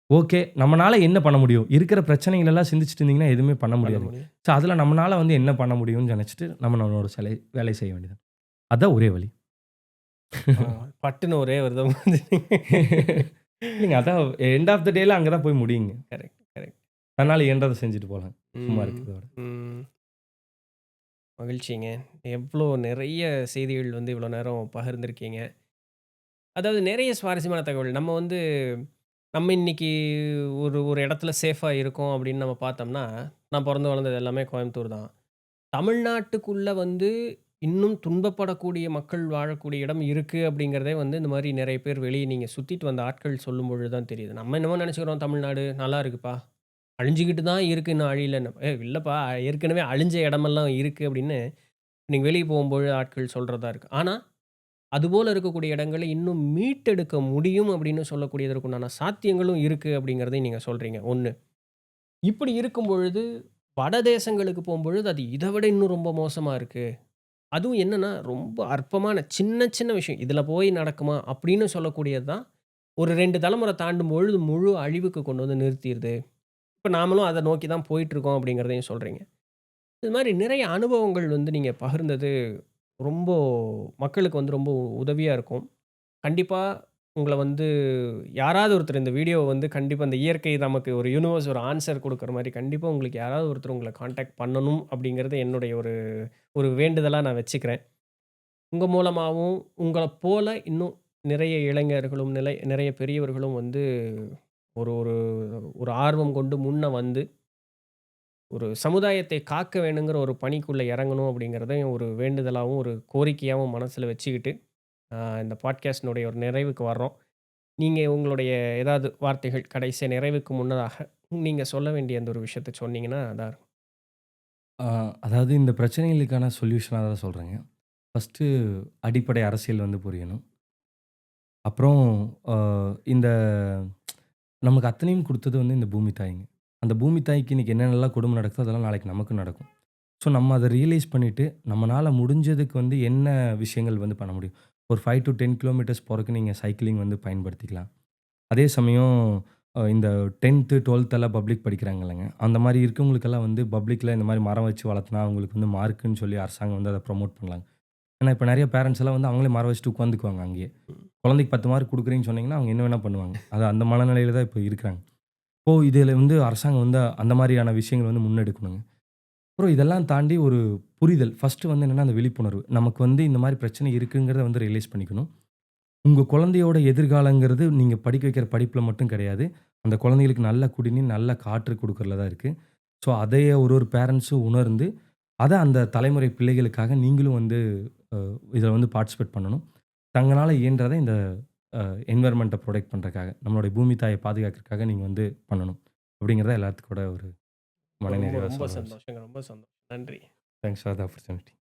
ஓகே. நம்மனால என்ன பண்ண முடியும்? இருக்கிற பிரச்சனைகள் எல்லாம் சிந்திச்சுட்டு இருந்தீங்கன்னா, எதுவுமே பண்ண பண்ண முடியாது. முடியும். ஸோ, அதுல நம்மனால வந்து என்ன பண்ண முடியும்னு நெனச்சுட்டு, நம்ம நம்மளோட வேலைய செய்ய வேண்டியது தான். அதான் ஒரே வழி. ஆ, பட்டுன்னு ஒரே வருதம். இல்லைங்க. அதான் எண்ட் ஆஃப் த டேல அங்க தான் போய் முடியுங்க. Correct, correct. தன்னால இயன்றத செஞ்சுட்டு போலாம். சும்மா ம், இருக்கிறத விட. ம். மகிழ்ச்சிங்க. எவ்ளோ நெறைய செய்திகள் வந்து இவ்வளோ நேரம் பகிர்ந்திருக்கீங்க. அதாவது நெறைய சுவாரஸ்யமான தகவல். நம்ம இன்னைக்கு ஒரு ஒரு இடத்துல சேஃபா இருக்கோம் அப்படின்னு நம்ம பார்த்தோம்னா, நான் பொறந்து வளர்ந்தது எல்லாமே கோயம்புத்தூர் தான். தமிழ்நாட்டுக்குள்ள வந்து இன்னும் துன்பப்படக்கூடிய மக்கள் வாழக்கூடிய இடம் இருக்கு அப்படிங்கிறதே வந்து இந்த மாரி நெறைய பேர் வெளிய நீங்க சுத்திட்டு வந்த ஆட்கள் சொல்லும்பொழுது தான் தெரியுது. நம்ம என்னமோ நெனச்சுக்கிறோம் தமிழ்நாடு நல்லா இருக்குப்பா. அழிஞ்சுகிட்டு தான் இருக்கு இன்னும் அழியலன்னு. இல்லப்பா ஏற்கனவே அழிஞ்ச இடமெல்லாம் இருக்கு அப்படின்னு நீங்க வெளிய போகும்பொழுது ஆட்கள் சொல்றதா இருக்கு. ஆனா, அதுபோல இருக்கக்கூடிய இடங்கள இன்னும் மீட்டெடுக்க முடியும் அப்படின்னு சொல்லக்கூடியதற்குண்டான சாத்தியங்களும் இருக்கு அப்படிங்கிறதையும் நீங்க சொல்றீங்க. 1. இப்படி இருக்கும் பொழுது, வடதேசங்களுக்கு போம்பொழுது அது இத விட இன்னும் ரொம்ப மோசமா இருக்கு. அதுவும் என்னன்னா, ரொம்ப அற்பமான சின்ன சின்ன விஷயம். "இதுல போய் நடக்குமா?" அப்படின்னு சொல்லக்கூடியது தான், ஒரு 2 தலைமுறை தாண்டும் பொழுது முழு அழிவுக்கு கொண்டு வந்து நிறுத்திருது. இப்ப நாமளும் அத நோக்கி தான் போயிட்டுருக்கோம் அப்படிங்கிறதையும் சொல்றீங்க. இது மாரி நிறைய அனுபவங்கள் வந்து நீங்க பகிர்ந்தது ரொம்ப மக்களுக்கு வந்து ரொம்ப உதவியா இருக்கும். கண்டிப்பா உங்கள வந்து யாராவது ஒருத்தர் இந்த வீடியோவ வந்து கண்டிப்பா இந்த இயற்கை நமக்கு ஒரு யூனிவர்ஸ் ஒரு ஆன்ஸர் குடுக்குற மாரி கண்டிப்பா உங்களுக்கு யாராவது ஒருத்தர் உங்கள கான்டாக்ட் பண்ணணும் அப்படிங்கிறது என்னுடைய ஒரு ஒரு வேண்டுதலா நான் வச்சுக்கிறேன். உங்க மூலமாவும் உங்கள போல இன்னும் நிறைய இளைஞர்களும், நிறைய பெரியவர்களும் வந்து ஒரு ஒரு ஒரு ஆர்வம் கொண்டு முன்ன வந்து, ஒரு சமுதாயத்தை காக்க வேணுங்கிற ஒரு பணிக்குள்ள இறங்கணும் அப்படிங்கிறதையும் ஒரு வேண்டுதலாவும், ஒரு கோரிக்கையாவும் மனசுல வச்சுக்கிட்டு, இந்த பாட்காஸ்டினுடைய ஒரு நிறைவுக்கு வர்றோம். நீங்க உங்களுடைய ஏதாவது வார்த்தைகள் கடைசியா நிறைவுக்கு முன்னதாக, நீங்க சொல்ல வேண்டிய அந்த ஒரு விஷயத்த சொன்னீங்கன்னா, அதான் இருக்கும். ஆ அதாவது இந்த பிரச்சனைகளுக்கான சொல்யூஷனா தான் சொல்றேங்க. ஃபர்ஸ்ட்டு அடிப்படை அரசியல் வந்து புரியணும். அப்புறம் அ இந்த நமக்கு அத்தனையும் குடுத்தது வந்து இந்த பூமி தாய்ங்க. அந்த பூமி தாய்க்கு இன்னைக்கு என்னென்னலாம் கொடுமை நடக்குதோ, அதெல்லாம் நாளைக்கு நமக்கும் நடக்கும். ஸோ, நம்ம அத ரியலைஸ் பண்ணிட்டு, நம்மனால முடிஞ்சதுக்கு வந்து என்ன விஷயங்கள் வந்து பண்ண முடியும். ஒரு 5 டூ 10 கிலோமீட்டர்ஸ் போறதுக்கு நீங்க சைக்கிளிங் வந்து பயன்படுத்திக்கலாம். அதே சமயம் இந்த 10த், 12த் எல்லாம் பப்ளிக் படிக்கிறாங்க இல்லங்க. அந்த மாரி இருக்கவங்களுக்கெல்லாம் வந்து பப்ளிக்ல இந்த மாரி மரம் வச்சு வளர்த்துனா, அவங்களுக்கு வந்து மார்க்குன்னு சொல்லி அரசாங்கம் வந்து அத ப்ரமோட் பண்ணலாங்க. ஏன்னா, இப்ப நெறைய பேரண்ட்ஸ் எல்லாம் வந்து அவங்களே மரம் வச்சுட்டு உட்காந்துக்குவாங்க அங்கேயே. குழந்தைக்கு 10 மார்க் குடுக்குறீங்கன்னு சொன்னீங்கன்னா, அவங்க என்ன வேணா பண்ணுவாங்க. அது அந்த மனநிலையில தான் இப்ப இருக்கிறாங்க. இப்போ இதில வந்து அரசாங்கம் வந்து அந்த மாரியான விஷயங்கள் வந்து முன்னெடுக்கணுங்க. அப்புறம் இதெல்லாம் தாண்டி ஒரு புரிதல். ஃபர்ஸ்ட்டு வந்து என்னன்னா, அந்த விழிப்புணர்வு. நமக்கு வந்து இந்த மாரி பிரச்சனை இருக்குங்கிறத வந்து ரியலைஸ் பண்ணிக்கணும். உங்க குழந்தையோட எதிர்காலங்கிறது நீங்க படிக்க வைக்கிற படிப்புல மட்டும் கிடையாது. அந்த குழந்தைகளுக்கு நல்ல குடிநீர், நல்ல காற்று குடுக்குறதுல தான் இருக்கு. ஸோ, அதைய ஒரு ஒரு பேரண்ட்ஸும் உணர்ந்து, அத அந்த தலைமுறை பிள்ளைகளுக்காக நீங்களும் வந்து அ இதில வந்து பார்ட்டிசிபேட் பண்ணணும். தங்கனால இயன்றத இந்த அ என்வைரன்மென்ட்ட புரொடெக்ட் பண்றதுக்காக, நம்மளுடைய பூமி தாய பாதுகாக்கிறதுக்காக நீங்க வந்து பண்ணணும். அப்படிங்கிறத எல்லாத்துக்கூட ஒரு ரொம்ப மனநிறைவா ரொம்ப சொல்ல சந்தோஷங்க. ரொம்ப சந்தோஷம். நன்றி. Thanks for the opportunity.